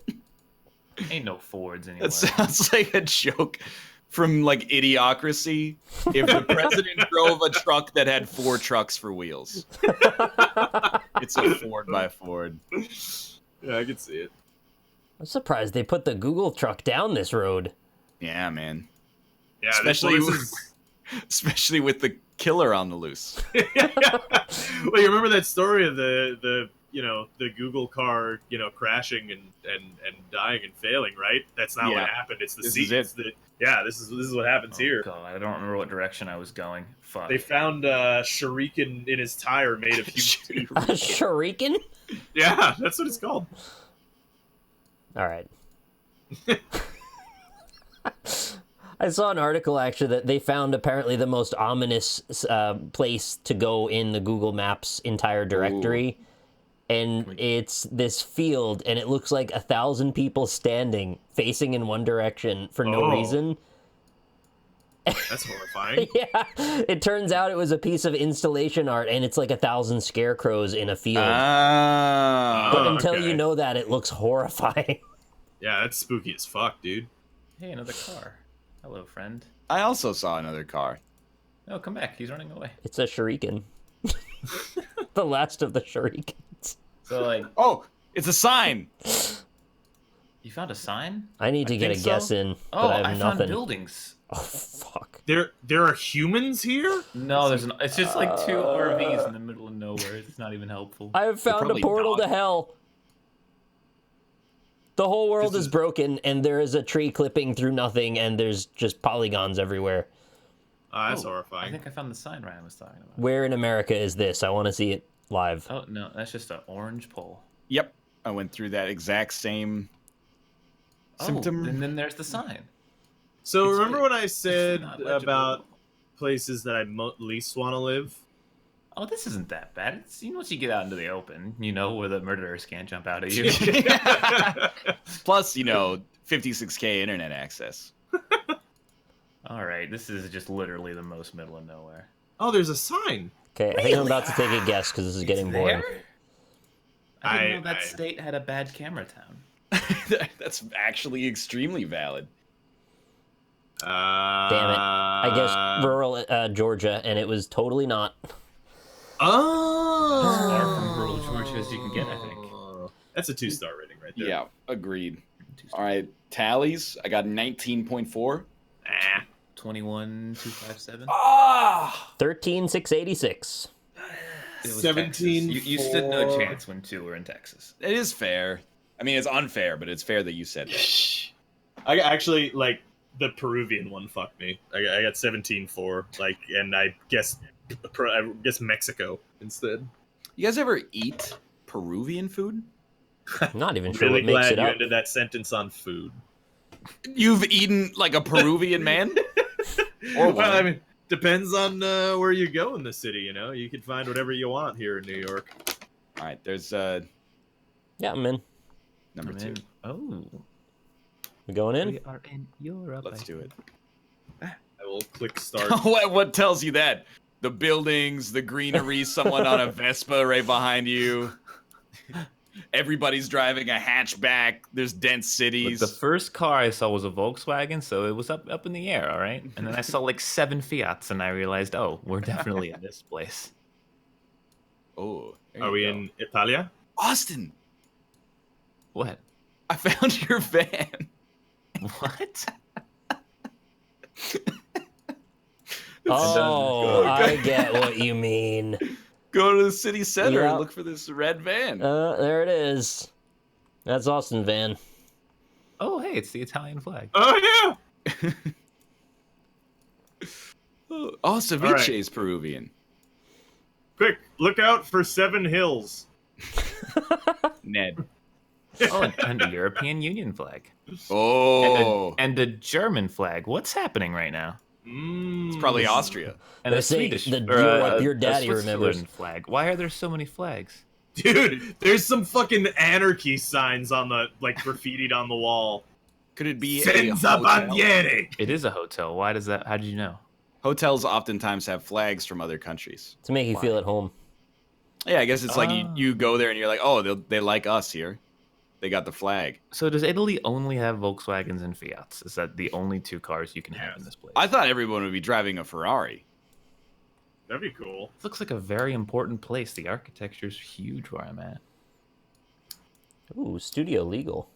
Speaker 6: Ain't no Fords anywhere.
Speaker 1: That sounds like a joke from, like, Idiocracy. If the president drove a truck that had 4 trucks for wheels. It's a Ford by Ford.
Speaker 4: Yeah, I can see it.
Speaker 2: I'm surprised they put the Google truck down this road.
Speaker 1: Yeah, man.
Speaker 4: Yeah,
Speaker 1: Especially,
Speaker 4: this is...
Speaker 1: especially with the killer on the loose.
Speaker 4: Well, you remember that story of the you know, the Google car, you know, crashing and dying and failing, right? That's not
Speaker 1: Yeah.
Speaker 4: what happened. It's the
Speaker 1: This
Speaker 4: seat.
Speaker 1: is it.
Speaker 4: This is what happens here.
Speaker 6: God, I don't remember what direction I was going. Fuck.
Speaker 4: They found a shuriken in his tire made of human teeth.
Speaker 2: A shuriken?
Speaker 4: Yeah, that's what it's called.
Speaker 2: All right. I saw an article actually that they found apparently the most ominous place to go in the Google Maps entire directory. And it's this field, and it looks like 1,000 people standing, facing in one direction for no reason.
Speaker 4: That's horrifying.
Speaker 2: Yeah, it turns out it was a piece of installation art, and it's like 1,000 scarecrows in a field. But until
Speaker 4: okay.
Speaker 2: you know that, it looks horrifying.
Speaker 4: Yeah, that's spooky as fuck, dude.
Speaker 6: Hey, another car. Hello, friend.
Speaker 1: I also saw another car.
Speaker 6: No, come back. He's running away.
Speaker 2: It's a shuriken. The last of the shurikens.
Speaker 6: So, like,
Speaker 1: Oh, it's a sign.
Speaker 6: you found a sign?
Speaker 2: I need to get a
Speaker 6: think
Speaker 2: guess
Speaker 6: so.
Speaker 2: in, but
Speaker 6: Oh,
Speaker 2: I have
Speaker 6: I
Speaker 2: nothing.
Speaker 6: found buildings.
Speaker 2: Oh, fuck.
Speaker 4: There are humans here?
Speaker 6: No, it's just like 2 RVs in the middle of nowhere. It's not even helpful.
Speaker 2: I have found a
Speaker 1: probably
Speaker 2: portal to
Speaker 1: dogs.
Speaker 2: hell. The whole world
Speaker 4: This
Speaker 2: is
Speaker 4: is-
Speaker 2: broken, and there is a tree clipping through nothing, and there's just polygons everywhere.
Speaker 4: That's
Speaker 6: Oh,
Speaker 4: horrifying.
Speaker 6: I think I found the sign Ryan was talking about.
Speaker 2: Where in America is this? I want to see it live.
Speaker 6: Oh, no, that's just an orange pole.
Speaker 1: Yep, I went through that exact same symptom.
Speaker 6: Oh, and then there's the sign.
Speaker 4: So
Speaker 6: It's
Speaker 4: remember
Speaker 6: fake.
Speaker 4: when I said
Speaker 6: not legible.
Speaker 4: about places that I least want to live?
Speaker 6: Oh, this isn't that bad. It's, once you get out into the open, you know where the murderers can't jump out at you.
Speaker 1: Plus, 56K internet access.
Speaker 6: All right, this is just literally the most middle of nowhere.
Speaker 4: Oh, there's a sign.
Speaker 2: Okay, I think I'm about to take a guess because this is getting boring.
Speaker 6: There? I didn't know that
Speaker 4: I-
Speaker 6: state had a bad camera town.
Speaker 1: That's actually extremely valid.
Speaker 2: Damn it. I guessed rural Georgia, and it was totally not.
Speaker 4: Oh.
Speaker 6: As far from rural Georgia as you can get, I think.
Speaker 4: That's a 2-star rating right there.
Speaker 1: Yeah, agreed. All right, tallies. I got 19.4.
Speaker 6: 21,257.
Speaker 1: Ah!
Speaker 2: 13,686.
Speaker 6: It was
Speaker 4: 17
Speaker 6: Texas. You stood no
Speaker 4: for-
Speaker 6: chance when 2 were in Texas.
Speaker 1: It is fair. I mean, it's unfair, but it's fair that you said that.
Speaker 4: I actually like the Peruvian one. Fucked me. I got 17-4. Like, and I guess Mexico instead.
Speaker 1: You guys ever eat Peruvian food?
Speaker 2: I'm not even sure
Speaker 4: Really
Speaker 2: what makes
Speaker 4: glad
Speaker 2: it
Speaker 4: you
Speaker 2: up.
Speaker 4: ended that sentence on food.
Speaker 1: You've eaten like a Peruvian man? Or
Speaker 4: Well,
Speaker 1: woman?
Speaker 4: I mean, depends on where you go in the city. You can find whatever you want here in New York.
Speaker 1: All right, there's
Speaker 2: Yeah, I'm in.
Speaker 1: number 2.
Speaker 6: Oh.
Speaker 2: We going in?
Speaker 6: We are in Europe.
Speaker 1: Let's do it.
Speaker 4: I will click start.
Speaker 1: What tells you that? The buildings, the greenery, someone on a Vespa right behind you. Everybody's driving a hatchback. There's dense cities.
Speaker 6: The first car I saw was a Volkswagen, so it was up in the air, all right? And then I saw like 7 Fiats, and I realized, oh, we're definitely in this place.
Speaker 1: Oh, there
Speaker 4: Are
Speaker 1: you
Speaker 4: we
Speaker 1: go.
Speaker 4: in Italia?
Speaker 1: Austin?
Speaker 6: What?
Speaker 1: I found your van.
Speaker 6: What?
Speaker 2: Oh, I get what you mean.
Speaker 1: Go to the city center and
Speaker 2: Yep.
Speaker 1: look for this red van.
Speaker 2: There it is. That's Austin van.
Speaker 6: Oh, hey, it's the Italian flag.
Speaker 4: Oh yeah.
Speaker 1: Oh, ceviche
Speaker 4: right.
Speaker 1: is Peruvian.
Speaker 4: Quick, look out for 7 hills.
Speaker 1: Ned.
Speaker 6: Oh, and a European Union flag.
Speaker 1: Oh.
Speaker 6: And a German flag. What's happening right now?
Speaker 1: It's probably Austria.
Speaker 6: And
Speaker 2: They
Speaker 6: a
Speaker 2: say
Speaker 6: Swedish
Speaker 2: the
Speaker 6: or
Speaker 2: Europe
Speaker 6: a-
Speaker 2: your
Speaker 6: a
Speaker 2: daddy
Speaker 6: Switzerland
Speaker 2: remembers.
Speaker 6: flag. Why are there so many flags?
Speaker 4: Dude, there's some fucking anarchy signs on the graffitied on the wall.
Speaker 1: Could it be a
Speaker 4: Senza
Speaker 1: hotel?
Speaker 4: bandiere.
Speaker 6: It is a hotel. Why does that? How did you know?
Speaker 1: Hotels oftentimes have flags from other countries.
Speaker 2: To make you feel at home.
Speaker 1: Yeah, I guess it's like
Speaker 6: Ah.
Speaker 1: you go there and you're like, oh, they like us here. They got the flag.
Speaker 6: So does Italy only have Volkswagens and Fiats? Is that the only 2 cars you can have in this place?
Speaker 1: I thought everyone would be driving a Ferrari.
Speaker 4: That'd be cool.
Speaker 6: This looks like a very important place. The architecture's huge where I'm at.
Speaker 2: Ooh, studio legal.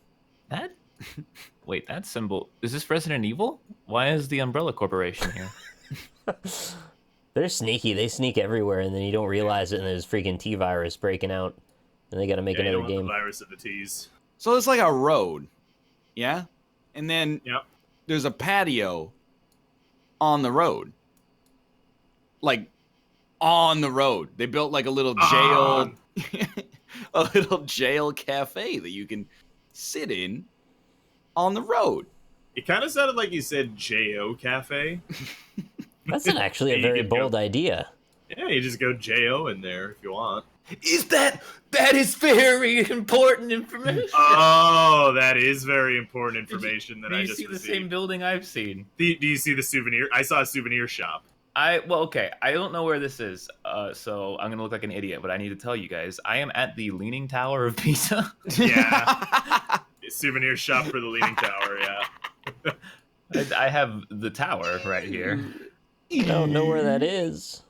Speaker 6: That? Wait, that symbol... Is this Resident Evil? Why is the Umbrella Corporation here?
Speaker 2: They're sneaky. They sneak everywhere, and then you don't realize it, and there's freaking T-virus breaking out, and they got to make
Speaker 4: Yeah, you
Speaker 2: another
Speaker 4: don't want
Speaker 2: game.
Speaker 4: the virus of the T's.
Speaker 1: So it's like a road. Yeah? And then
Speaker 4: Yep.
Speaker 1: there's a patio on the road. Like, on the road. They built like a little jail... a little jail cafe that you can sit in on the road.
Speaker 4: It kind of sounded like you said J.O. Cafe.
Speaker 2: That's actually a
Speaker 4: You
Speaker 2: very
Speaker 4: can go-
Speaker 2: bold idea.
Speaker 4: Yeah, you just go J.O. in there if you want.
Speaker 6: That is very important information.
Speaker 4: Oh, that is very important information that
Speaker 6: Do
Speaker 4: I
Speaker 6: you
Speaker 4: just
Speaker 6: see the
Speaker 4: received.
Speaker 6: same building I've seen?
Speaker 4: Do you see the souvenir? I saw a souvenir shop.
Speaker 6: Okay. I don't know where this is, so I'm gonna look like an idiot. But I need to tell you guys, I am at the Leaning Tower of Pisa.
Speaker 4: Yeah. Souvenir shop for the Leaning Tower, yeah.
Speaker 6: I have the tower right here.
Speaker 2: I don't know where that is.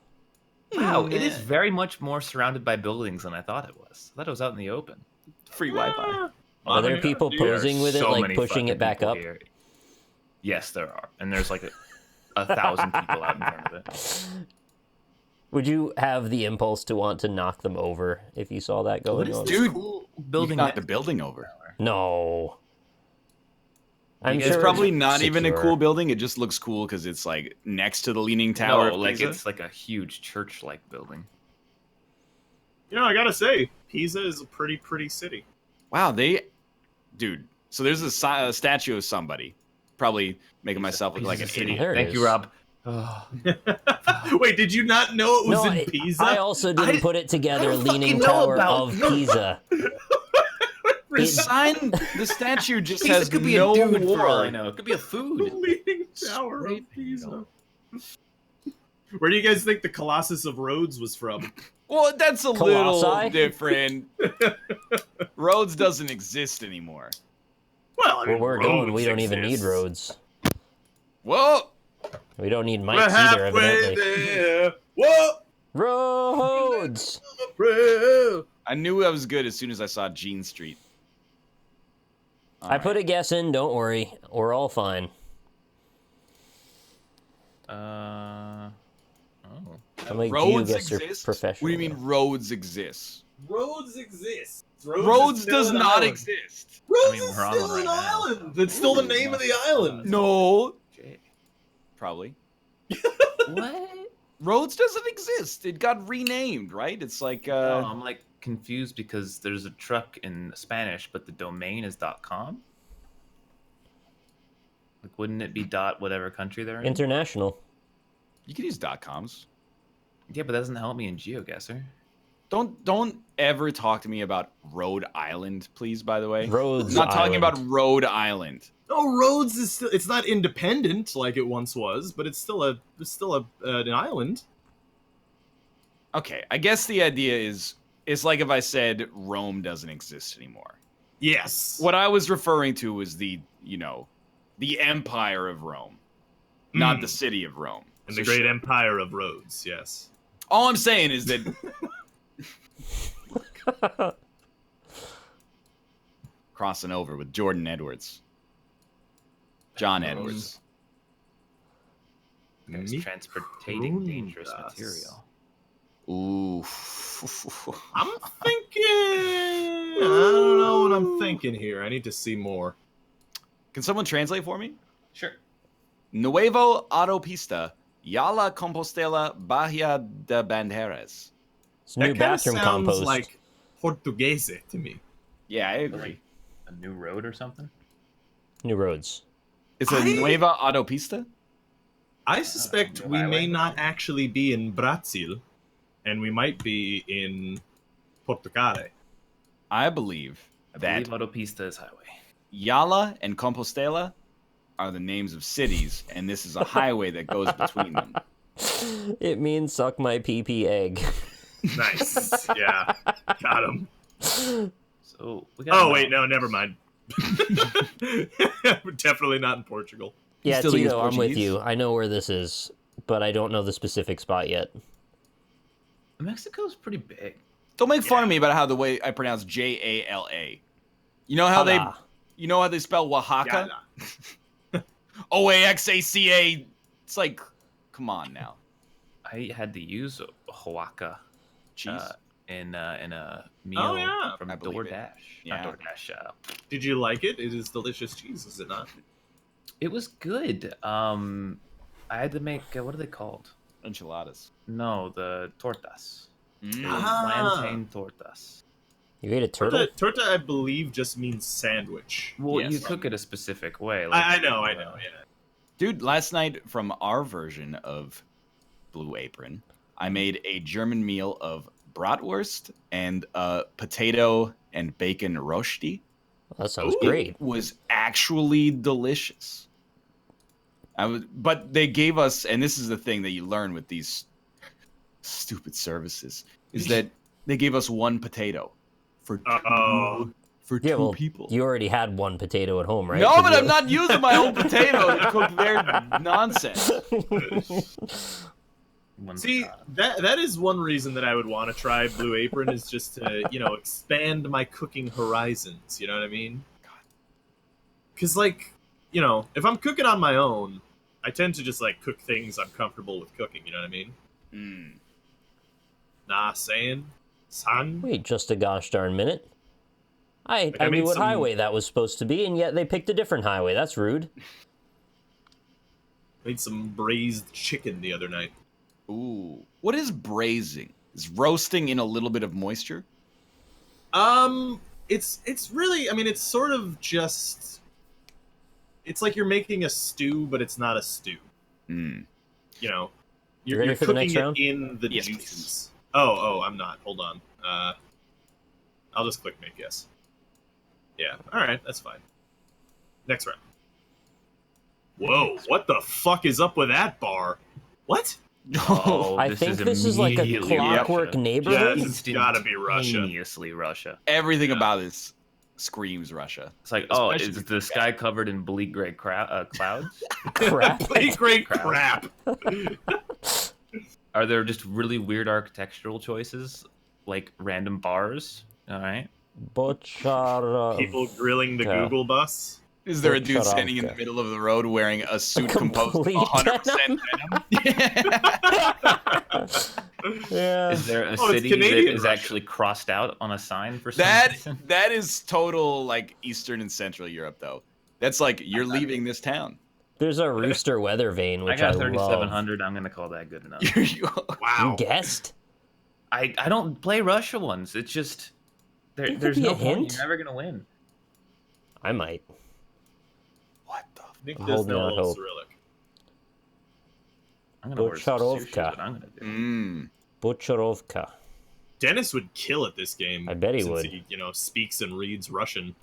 Speaker 6: Wow, it is very much more surrounded by buildings than I thought it was. I thought it was out in the open.
Speaker 1: Free Wi-Fi.
Speaker 2: Are there people posing with it,
Speaker 6: So
Speaker 2: like
Speaker 6: many
Speaker 2: pushing it
Speaker 6: fucking
Speaker 2: back
Speaker 6: people
Speaker 2: up?
Speaker 6: here. Yes, there are, and there's like 1,000 people out in front of it.
Speaker 2: Would you have the impulse to want to knock them over if you saw that
Speaker 6: What
Speaker 2: going
Speaker 6: is
Speaker 2: on?
Speaker 6: this
Speaker 1: Dude,
Speaker 6: cool
Speaker 1: You
Speaker 6: building?
Speaker 1: knocked the building over.
Speaker 2: No. I'm
Speaker 1: It's
Speaker 2: sure
Speaker 1: probably not even a
Speaker 2: secure.
Speaker 1: cool building. It just looks cool because it's like next to the Leaning Tower.
Speaker 6: No,
Speaker 1: of
Speaker 6: like
Speaker 1: Pisa.
Speaker 6: it's like a huge church-like building.
Speaker 4: You know, I gotta say, Pisa is a pretty city.
Speaker 1: Wow, dude. So there's a statue of somebody, probably making myself look like an idiot.
Speaker 2: There it
Speaker 6: Thank
Speaker 2: is.
Speaker 6: you, Rob.
Speaker 4: Wait, did you not know it was
Speaker 2: No,
Speaker 4: in Pisa?
Speaker 2: I also didn't put it together.
Speaker 6: don't fucking
Speaker 2: Leaning
Speaker 6: know
Speaker 2: Tower
Speaker 6: about-
Speaker 2: of Pisa.
Speaker 1: The sign, the statue just
Speaker 6: Pisa
Speaker 1: has
Speaker 6: could be
Speaker 1: no
Speaker 6: a dude
Speaker 1: war.
Speaker 6: for all I know. It could be a food.
Speaker 4: Leaning Tower of Pisa. Where do you guys think the Colossus of Rhodes was from?
Speaker 1: Well, that's a
Speaker 2: Colossi?
Speaker 1: little different. Rhodes doesn't exist anymore.
Speaker 4: Well, I
Speaker 2: Where
Speaker 4: mean,
Speaker 2: we're going, we
Speaker 4: Rhodes
Speaker 2: don't even need
Speaker 4: exists.
Speaker 2: roads.
Speaker 1: Whoa!
Speaker 2: We don't need
Speaker 4: We're
Speaker 2: mics either,
Speaker 4: halfway
Speaker 2: evidently.
Speaker 4: there. Whoa!
Speaker 2: Roads!
Speaker 4: Bro.
Speaker 1: I knew I was good as soon as I saw Jean Street.
Speaker 2: I put a guess in, don't worry. We're all fine.
Speaker 6: Oh.
Speaker 2: I'm like
Speaker 1: Roads
Speaker 2: Geoguessr
Speaker 1: exist?
Speaker 2: professional.
Speaker 1: What do you mean roads exist?
Speaker 4: Roads exist.
Speaker 1: Roads
Speaker 4: is still
Speaker 1: does
Speaker 4: an
Speaker 1: not
Speaker 4: island.
Speaker 1: exist.
Speaker 4: Roads
Speaker 6: I mean,
Speaker 4: is
Speaker 6: we're on
Speaker 4: still
Speaker 6: one
Speaker 4: an
Speaker 6: right now.
Speaker 4: island. That's still the name of the island.
Speaker 1: No. Probably.
Speaker 6: What?
Speaker 1: Rhodes doesn't exist. It got renamed, right? It's like
Speaker 6: No, I'm like confused because there's a truck in Spanish, but the domain is .com. Like, wouldn't it be dot whatever country they're in?
Speaker 2: International.
Speaker 1: you can use .coms.
Speaker 6: Yeah, but that doesn't help me in GeoGuessr.
Speaker 1: Don't ever talk to me about Rhode Island, please, by the way.
Speaker 2: Rhodes
Speaker 1: I'm not talking
Speaker 2: Island.
Speaker 1: about Rhode Island.
Speaker 4: No, Rhodes is still. It's not independent like it once was, but it's still an island.
Speaker 1: Okay, I guess the idea is it's like if I said Rome doesn't exist anymore.
Speaker 4: Yes.
Speaker 1: What I was referring to was the Empire of Rome, not the city of Rome.
Speaker 4: And
Speaker 1: So
Speaker 4: the great
Speaker 1: sure.
Speaker 4: empire of Rhodes. Yes.
Speaker 1: All I'm saying is that crossing over with Jordan Edwards. John Edwards.
Speaker 6: It's transportating dangerous material.
Speaker 1: Ooh.
Speaker 4: I'm thinking. I don't know what I'm thinking here. I need to see more.
Speaker 1: Can someone translate for me?
Speaker 6: Sure.
Speaker 1: Nuevo Autopista, Yala Compostela, Bahia de Banderas.
Speaker 2: It's new
Speaker 4: That kind of
Speaker 2: bathroom
Speaker 4: sounds
Speaker 2: compost.
Speaker 4: like Portuguese to me.
Speaker 1: Yeah, I agree.
Speaker 6: Like a new road or something?
Speaker 2: New roads.
Speaker 1: It's a Nueva Autopista?
Speaker 4: I suspect
Speaker 6: new
Speaker 4: we may
Speaker 6: highway.
Speaker 4: not actually be in Brazil, and we might be in Portugal.
Speaker 1: I believe
Speaker 6: I
Speaker 1: that
Speaker 6: believe Autopista is highway.
Speaker 1: Yala and Compostela are the names of cities, and this is a highway that goes between them.
Speaker 2: It means suck my pee egg.
Speaker 4: Nice. Yeah. Got him.
Speaker 6: So we got.
Speaker 4: Oh, wait, no, never mind. We're definitely not in Portugal.
Speaker 2: Yeah,
Speaker 1: still think it's
Speaker 2: Tito, I'm with
Speaker 1: Portuguese?
Speaker 2: you. I know where this is, but I don't know the specific spot yet.
Speaker 6: Mexico's pretty big.
Speaker 1: Don't make fun of me about how the way I pronounce Jala. You know how
Speaker 2: Hala.
Speaker 1: they spell Oaxaca?
Speaker 4: Yala.
Speaker 1: Oaxaca. It's like, come on now.
Speaker 6: I had to use Oaxaca
Speaker 1: Jeez.
Speaker 6: in a meal
Speaker 4: Oh, yeah.
Speaker 6: from
Speaker 1: I believe it.
Speaker 6: DoorDash.
Speaker 1: Yeah.
Speaker 6: Not DoorDash.
Speaker 4: Did you like it? It is delicious cheese, is it not?
Speaker 6: It was good. I had to make what are they called?
Speaker 1: Enchiladas.
Speaker 6: No, the tortas.
Speaker 1: Mm.
Speaker 6: Plantain tortas.
Speaker 2: You ate a turtle?
Speaker 4: Torta, I believe, just means sandwich.
Speaker 6: Well,
Speaker 1: Yes.
Speaker 6: you cook it a specific way.
Speaker 4: I know, yeah.
Speaker 1: Dude, last night from our version of Blue Apron, I made a German meal of bratwurst and potato and bacon rosti.
Speaker 2: That sounds
Speaker 1: It
Speaker 2: great.
Speaker 1: was actually delicious. But they gave us, and this is the thing that you learn with these stupid services, is that they gave us one potato for two people.
Speaker 2: You already had one potato at home, right?
Speaker 1: No,
Speaker 2: 'Cause
Speaker 1: but
Speaker 2: you-
Speaker 1: I'm not using my own potato to cook their nonsense.
Speaker 4: See, that is one reason that I would want to try Blue Apron is just to, expand my cooking horizons. You know what I mean? Because, if I'm cooking on my own, I tend to just, cook things I'm comfortable with cooking. You know what I mean?
Speaker 1: Mm.
Speaker 4: Nah, saying? Son?
Speaker 2: Wait just a gosh darn minute. I
Speaker 4: I
Speaker 2: knew
Speaker 4: made
Speaker 2: what
Speaker 4: some-
Speaker 2: highway that was supposed to be, and yet they picked a different highway. That's rude.
Speaker 4: Made some braised chicken the other night.
Speaker 1: Ooh. What is braising? Is roasting in a little bit of moisture?
Speaker 4: It's really, it's sort of just, it's like you're making a stew, but it's not a stew.
Speaker 1: Mm.
Speaker 4: You're
Speaker 2: ready for the next
Speaker 4: cooking
Speaker 2: round?
Speaker 4: it in the
Speaker 1: Yes,
Speaker 4: juices.
Speaker 1: please.
Speaker 4: Oh, I'm not. Hold on. I'll just click make guess. Yeah. All right, that's fine. Next round. Whoa! What the fuck is up with that bar? What?
Speaker 6: Oh,
Speaker 2: I think this is like a
Speaker 6: immediately
Speaker 2: clockwork
Speaker 6: Russia.
Speaker 2: neighborhood.
Speaker 4: Yeah, it's gotta be Russia.
Speaker 6: Instantaneously Russia.
Speaker 1: Everything about this screams Russia.
Speaker 6: It's like,
Speaker 1: Especially
Speaker 6: is the sky covered in bleak gray clouds?
Speaker 2: Crap.
Speaker 4: Great crap.
Speaker 6: Are there just really weird architectural choices, like random bars? All right.
Speaker 2: Butcher.
Speaker 4: People grilling the
Speaker 2: Yeah.
Speaker 4: Google bus.
Speaker 1: Is there a
Speaker 2: Shut
Speaker 1: dude
Speaker 2: up,
Speaker 1: standing in the
Speaker 2: guy.
Speaker 1: middle of the road wearing a suit composed of
Speaker 2: complete
Speaker 1: 100% venom?
Speaker 2: Yeah.
Speaker 6: Is there a
Speaker 4: it's
Speaker 6: city that
Speaker 4: Canadian
Speaker 6: is
Speaker 4: Russia.
Speaker 6: actually crossed out on a sign for some
Speaker 1: That
Speaker 6: reason?
Speaker 1: that is total Eastern and Central Europe though. That's you're leaving this town.
Speaker 2: There's a rooster weather vane,
Speaker 6: I
Speaker 2: which
Speaker 6: got
Speaker 2: love.
Speaker 6: 3,700. I'm gonna call that good enough.
Speaker 2: You
Speaker 4: Wow.
Speaker 2: guessed?
Speaker 6: I don't play Russia ones. It's just
Speaker 2: There could
Speaker 6: there's
Speaker 2: be
Speaker 6: no
Speaker 2: a
Speaker 6: point.
Speaker 2: hint.
Speaker 6: You're never gonna win.
Speaker 2: I might.
Speaker 1: What the?
Speaker 4: Nick
Speaker 2: I'm
Speaker 4: does
Speaker 2: holding
Speaker 4: know a
Speaker 2: out
Speaker 4: little
Speaker 2: hope.
Speaker 4: Cyrillic.
Speaker 6: I'm gonna order some sushi. Is
Speaker 2: Bocharovka.
Speaker 6: what I'm gonna do.
Speaker 1: Mm.
Speaker 2: Butcherovka.
Speaker 4: Dennis would kill at this game.
Speaker 2: I bet he
Speaker 4: since
Speaker 2: would.
Speaker 4: He, speaks and reads Russian.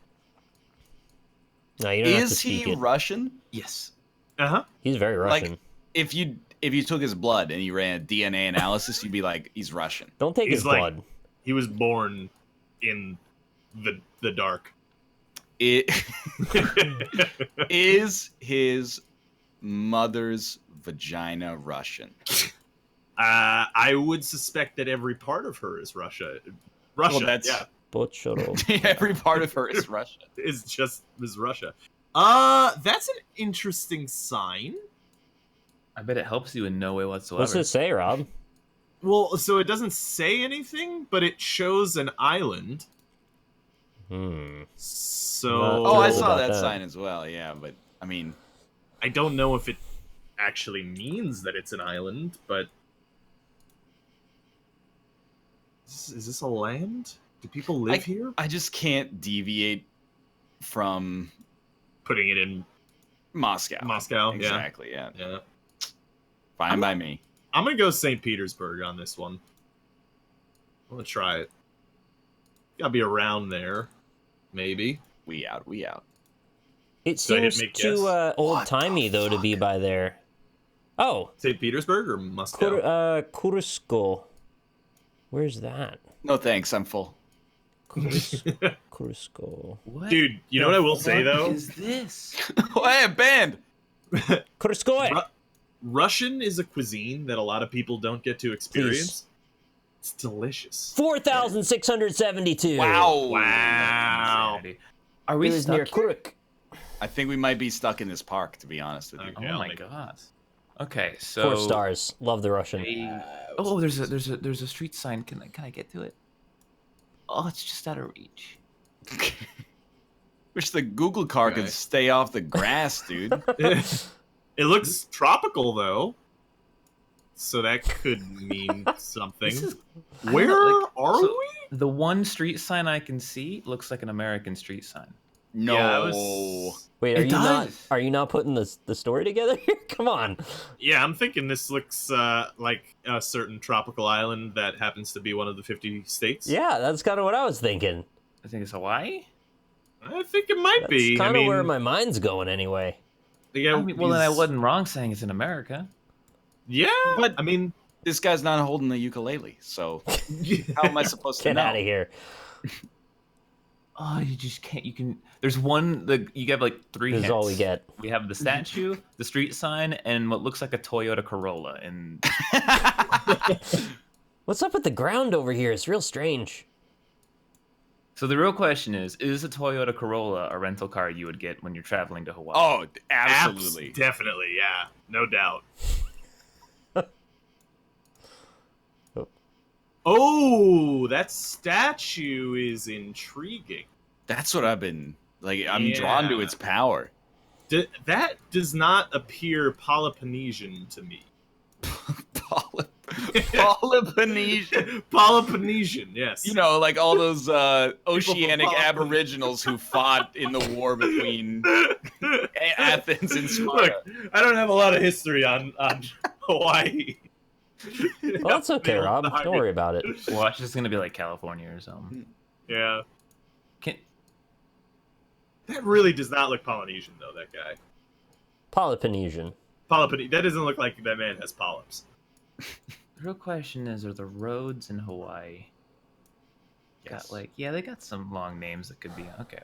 Speaker 2: No, you don't have to
Speaker 1: Is
Speaker 2: speak
Speaker 1: he
Speaker 2: it.
Speaker 1: Russian?
Speaker 6: Yes.
Speaker 2: He's very Russian.
Speaker 1: If you took his blood and you ran a DNA analysis, you'd be like, he's Russian.
Speaker 2: Don't take
Speaker 4: He's
Speaker 2: his
Speaker 4: like-
Speaker 2: blood.
Speaker 4: He was born in the dark.
Speaker 1: It is his mother's vagina Russian.
Speaker 4: I would suspect that every part of her is Russia. Russia,
Speaker 1: that's-
Speaker 2: Butcherovka.
Speaker 1: Every part of her is Russian.
Speaker 4: is Russia. That's an interesting sign.
Speaker 6: I bet it helps you in no way whatsoever.
Speaker 2: What's it say, Rob?
Speaker 4: Well, so it doesn't say anything, but it shows an island. So
Speaker 1: Oh, I
Speaker 2: Thrilled
Speaker 1: saw
Speaker 2: about
Speaker 1: that
Speaker 2: that.
Speaker 1: sign as well. Yeah, but I mean,
Speaker 4: I don't know if it actually means that it's an island, but is this a land? Do people live here?
Speaker 1: I just can't deviate from
Speaker 4: Putting it in
Speaker 1: Moscow.
Speaker 4: Moscow,
Speaker 1: Exactly. Yeah.
Speaker 4: yeah.
Speaker 1: Fine by me.
Speaker 4: I'm gonna go St. Petersburg on this one. I'm gonna try it. Gotta be around there, maybe.
Speaker 1: We out. We out.
Speaker 2: It
Speaker 4: Do I hit
Speaker 2: seems
Speaker 4: make
Speaker 2: too
Speaker 4: guess?
Speaker 2: old-timey, though, to be by there. Oh,
Speaker 4: St. Petersburg or Moscow?
Speaker 2: Kursko. Where's that?
Speaker 1: No thanks. I'm full.
Speaker 2: Kursko.
Speaker 6: What?
Speaker 4: Dude, you know what I will say
Speaker 6: What
Speaker 4: though?
Speaker 6: is this?
Speaker 1: Oh, hey, a band.
Speaker 2: Kurskoy!
Speaker 4: Ru- Russian is a cuisine that a lot of people don't get to experience. It's delicious.
Speaker 2: 4,672.
Speaker 1: Wow.
Speaker 4: Wow.
Speaker 6: Are
Speaker 2: It
Speaker 6: we
Speaker 2: was
Speaker 6: stuck
Speaker 2: near
Speaker 6: here?
Speaker 2: Kursk.
Speaker 1: I think we might be stuck in this park, to be honest with you.
Speaker 4: Okay.
Speaker 6: Oh
Speaker 4: I'll
Speaker 6: my
Speaker 4: make it.
Speaker 6: god. Okay, so
Speaker 2: 4 stars. Love the Russian.
Speaker 6: Oh, there's a street sign. Can I get to it? Oh, it's just out of reach.
Speaker 1: Wish the Google car could
Speaker 4: Okay.
Speaker 1: stay off the grass, dude.
Speaker 4: It looks tropical though, so that could mean something.
Speaker 6: This is
Speaker 4: Where are
Speaker 6: so-
Speaker 4: we?
Speaker 6: The one street sign I can see looks like an American street sign.
Speaker 1: No.
Speaker 4: Yeah, I was-
Speaker 2: Wait,
Speaker 6: It does.
Speaker 2: are you not putting the story together here? Come on.
Speaker 4: Yeah, I'm thinking this looks like a certain tropical island that happens to be one of the 50 states.
Speaker 2: Yeah, that's kind of what I was thinking.
Speaker 6: I think it's Hawaii.
Speaker 4: I think it might
Speaker 2: That's
Speaker 4: be.
Speaker 2: kind
Speaker 4: I
Speaker 2: of
Speaker 4: mean,
Speaker 2: where my mind's going anyway.
Speaker 4: yeah,
Speaker 6: I mean, well, then I
Speaker 4: he's-
Speaker 6: wasn't wrong saying it's in America.
Speaker 4: Yeah,
Speaker 1: But-
Speaker 4: I mean,
Speaker 1: This guy's not holding the ukulele, so how am I supposed to
Speaker 2: Get
Speaker 1: know?
Speaker 2: out of here.
Speaker 6: Oh, you just can't. You can. There's one. You have like 3
Speaker 2: This is
Speaker 6: hits.
Speaker 2: all we get.
Speaker 6: We have the statue, the street sign, and what looks like a Toyota Corolla. And
Speaker 2: What's up with the ground over here? It's real strange.
Speaker 6: so the real question is a Toyota Corolla a rental car you would get when you're traveling to Hawaii?
Speaker 1: Oh, absolutely.
Speaker 4: definitely, yeah, no doubt. Oh, that statue is intriguing.
Speaker 1: That's what I've been like. I'm drawn to
Speaker 4: Yeah.
Speaker 1: its power.
Speaker 4: That does not appear Peloponnesian to me.
Speaker 1: Polynesian.
Speaker 4: Peloponnesian, yes.
Speaker 1: You know, like all those oceanic
Speaker 4: Polyp-
Speaker 1: aboriginals who fought in the war between Athens and Sparta.
Speaker 4: Look, I don't have a lot of history on Hawaii.
Speaker 2: Well, that's okay, Rob. Don't worry about it.
Speaker 6: Watch, it's gonna be like California or something.
Speaker 4: Yeah.
Speaker 6: Can,
Speaker 4: That really does not look Polynesian, though, that guy.
Speaker 2: Peloponnesian.
Speaker 4: That doesn't look like that man has polyps.
Speaker 6: the real question is, are the roads in Hawaii got like? Yeah, they got some long names that could be. Okay.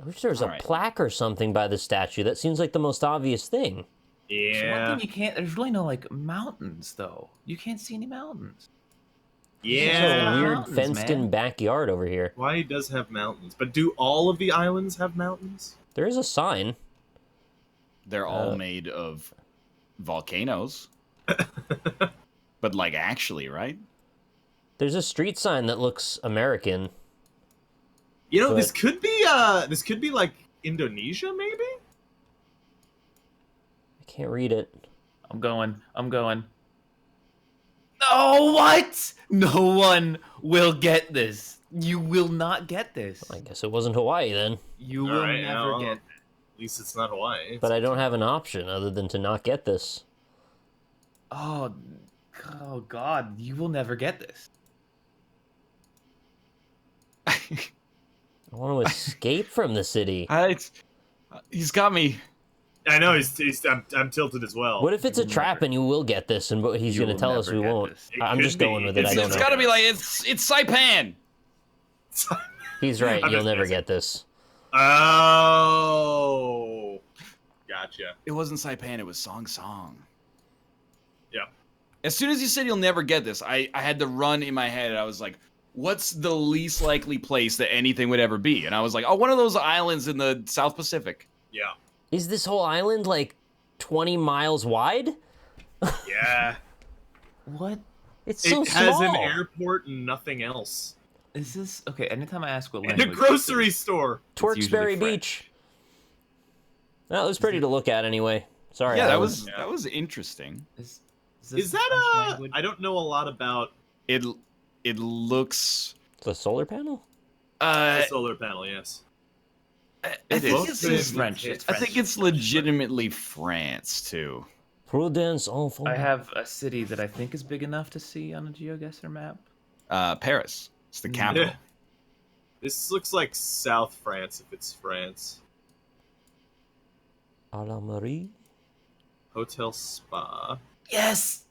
Speaker 2: I wish there was a
Speaker 1: All right.
Speaker 2: plaque or something by the statue. That seems like the most obvious thing.
Speaker 6: So one
Speaker 4: Yeah.
Speaker 6: thing you can't. There's really no like mountains though. You can't see any mountains.
Speaker 2: It's
Speaker 4: Yeah.
Speaker 2: a weird
Speaker 6: Mountains,
Speaker 2: fenced-in
Speaker 6: man.
Speaker 2: backyard over here.
Speaker 4: Hawaii does have mountains, but do all of the islands have mountains?
Speaker 2: There is a sign.
Speaker 1: They're all made of volcanoes. But like actually, right?
Speaker 2: There's a street sign that looks American.
Speaker 4: You know,
Speaker 2: But-
Speaker 4: this could be like Indonesia, maybe.
Speaker 2: I can't read it.
Speaker 6: I'm going. Oh, what? No one will get this. You will not get this.
Speaker 2: I guess it wasn't Hawaii then.
Speaker 6: You
Speaker 4: All
Speaker 6: will
Speaker 4: right,
Speaker 6: never
Speaker 4: now,
Speaker 6: get.
Speaker 4: At least it's not Hawaii.
Speaker 2: But I don't have an option other than to not get this.
Speaker 6: Oh God! You will never get this.
Speaker 2: I want to escape from the city.
Speaker 1: He's got me.
Speaker 4: I know I'm tilted as well.
Speaker 2: What if it's a trap and you will get this and he's
Speaker 6: You
Speaker 2: going to
Speaker 6: will
Speaker 2: tell us
Speaker 6: never
Speaker 2: we
Speaker 6: get
Speaker 2: won't?
Speaker 6: this.
Speaker 4: It
Speaker 2: I'm
Speaker 4: could
Speaker 2: just going
Speaker 4: be.
Speaker 2: with it. I don't
Speaker 1: It's
Speaker 2: know.
Speaker 1: got to be like it's Saipan.
Speaker 2: He's right.
Speaker 4: I'm
Speaker 2: You'll
Speaker 4: just
Speaker 2: never
Speaker 4: guessing.
Speaker 2: get this.
Speaker 4: Oh, gotcha.
Speaker 1: It wasn't Saipan. It was Song Song.
Speaker 4: Yeah.
Speaker 1: As soon as you said you'll never get this, I had to run in my head. I was like, what's the least likely place that anything would ever be? And I was like, oh, one of those islands in the South Pacific.
Speaker 4: Yeah.
Speaker 2: Is this whole island like 20 miles wide?
Speaker 4: Yeah.
Speaker 6: What
Speaker 2: It's
Speaker 4: It
Speaker 2: so
Speaker 4: has
Speaker 2: small.
Speaker 4: an airport and nothing else.
Speaker 6: is this? Okay, anytime I ask what
Speaker 4: And
Speaker 6: language
Speaker 4: a
Speaker 6: this
Speaker 4: grocery
Speaker 6: is,
Speaker 4: store.
Speaker 6: it's usually
Speaker 2: Tewksbury
Speaker 6: French.
Speaker 2: Beach. That was pretty to look at anyway. Sorry.
Speaker 1: Yeah,
Speaker 2: Alan.
Speaker 1: that was interesting.
Speaker 6: Is this
Speaker 4: Is
Speaker 6: the
Speaker 4: that
Speaker 6: French
Speaker 4: a?
Speaker 6: language?
Speaker 4: I don't know a lot about
Speaker 1: It looks.
Speaker 2: The solar panel?
Speaker 4: the solar panel. Yes.
Speaker 1: I
Speaker 6: It
Speaker 1: think
Speaker 6: is.
Speaker 1: this
Speaker 6: It's
Speaker 1: is
Speaker 6: French. It's
Speaker 1: I
Speaker 6: French.
Speaker 1: think it's legitimately France too.
Speaker 2: Prudence enfant.
Speaker 6: I have a city that I think is big enough to see on a Geoguessr map.
Speaker 1: Paris. It's the capital.
Speaker 4: This looks like South France if it's France.
Speaker 2: A la Marie.
Speaker 4: Hotel Spa.
Speaker 6: Yes.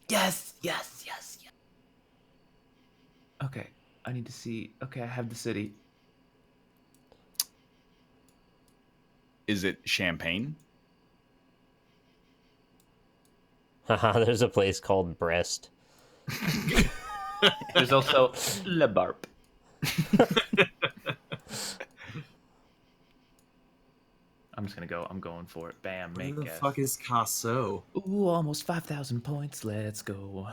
Speaker 6: Okay, I need to see. Okay, I have the city.
Speaker 1: Is it Champagne?
Speaker 2: Haha, there's a place called Brest.
Speaker 6: There's also Le Barp. I'm just gonna go. I'm going for it. Bam,
Speaker 4: Where
Speaker 6: make
Speaker 4: the
Speaker 6: guess.
Speaker 4: fuck is Casso?
Speaker 6: Ooh, almost 5,000 points. Let's go.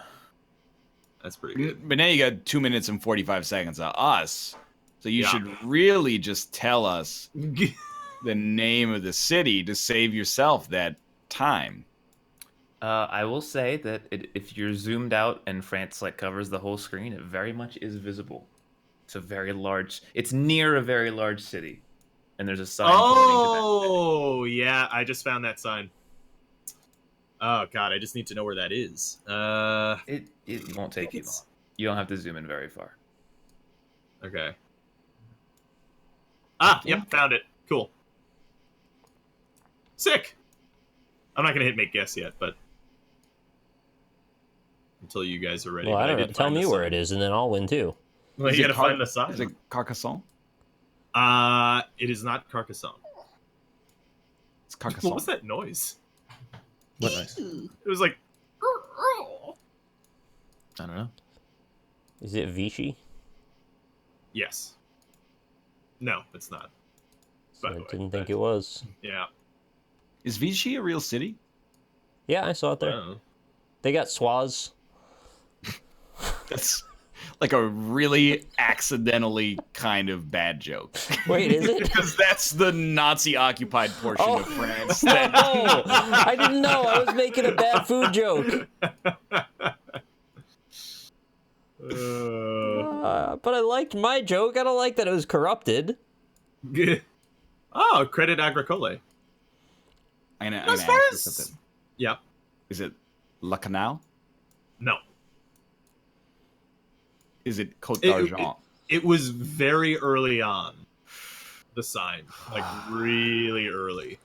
Speaker 4: That's pretty good.
Speaker 1: But now you got 2 minutes and 45 seconds of us. So you
Speaker 4: Yeah.
Speaker 1: should really just tell us the name of the city to save yourself that time.
Speaker 6: I will say that if you're zoomed out and France like covers the whole screen, it very much is visible. It's a very large. It's near a very large city, and there's a sign pointing to that.
Speaker 4: Oh, yeah, I just found that sign. Oh god, I just need to know where that is.
Speaker 6: It won't take you long.
Speaker 4: It's-
Speaker 6: You don't have to zoom in very far.
Speaker 4: Okay. Ah, yep, found it. Cool. Sick. I'm not gonna hit make guess yet, but until you guys are ready.
Speaker 2: Well, I
Speaker 4: but
Speaker 2: don't know.
Speaker 4: did
Speaker 2: Tell
Speaker 4: find
Speaker 2: me
Speaker 4: the
Speaker 2: where
Speaker 4: sign.
Speaker 2: it is, and then I'll win too.
Speaker 4: Well,
Speaker 1: Is
Speaker 4: you
Speaker 1: it
Speaker 4: gotta
Speaker 1: Car-
Speaker 4: find the sign.
Speaker 1: Is it Carcassonne?
Speaker 4: It is not Carcassonne.
Speaker 1: It's
Speaker 4: What
Speaker 1: Carcassonne.
Speaker 4: was that noise?
Speaker 6: What nice.
Speaker 4: It was like.
Speaker 6: I don't know.
Speaker 2: Is it Vichy?
Speaker 4: Yes. No, it's not.
Speaker 2: So
Speaker 4: By the
Speaker 2: I
Speaker 4: way,
Speaker 2: didn't think it was.
Speaker 4: Yeah.
Speaker 1: Is Vichy a real city?
Speaker 2: Yeah, I saw it there.
Speaker 4: Oh.
Speaker 2: They got Swaz.
Speaker 1: That's like a really accidentally kind of bad joke.
Speaker 2: Wait, is it?
Speaker 1: Because that's the Nazi-occupied portion
Speaker 2: Oh.
Speaker 1: of France.
Speaker 2: Oh,
Speaker 1: That
Speaker 2: I didn't know. I was making a bad food joke. But I liked my joke. I don't like that it was corrupted.
Speaker 4: Oh, Credit Agricole.
Speaker 1: I'm gonna
Speaker 4: As
Speaker 1: ask
Speaker 4: far
Speaker 1: you
Speaker 4: as.
Speaker 1: something.
Speaker 4: Yeah.
Speaker 1: Is it La Canal?
Speaker 4: No.
Speaker 1: Is it Côte
Speaker 4: It-
Speaker 1: d'Argent?
Speaker 4: It was very early on. The sign. Like, really early.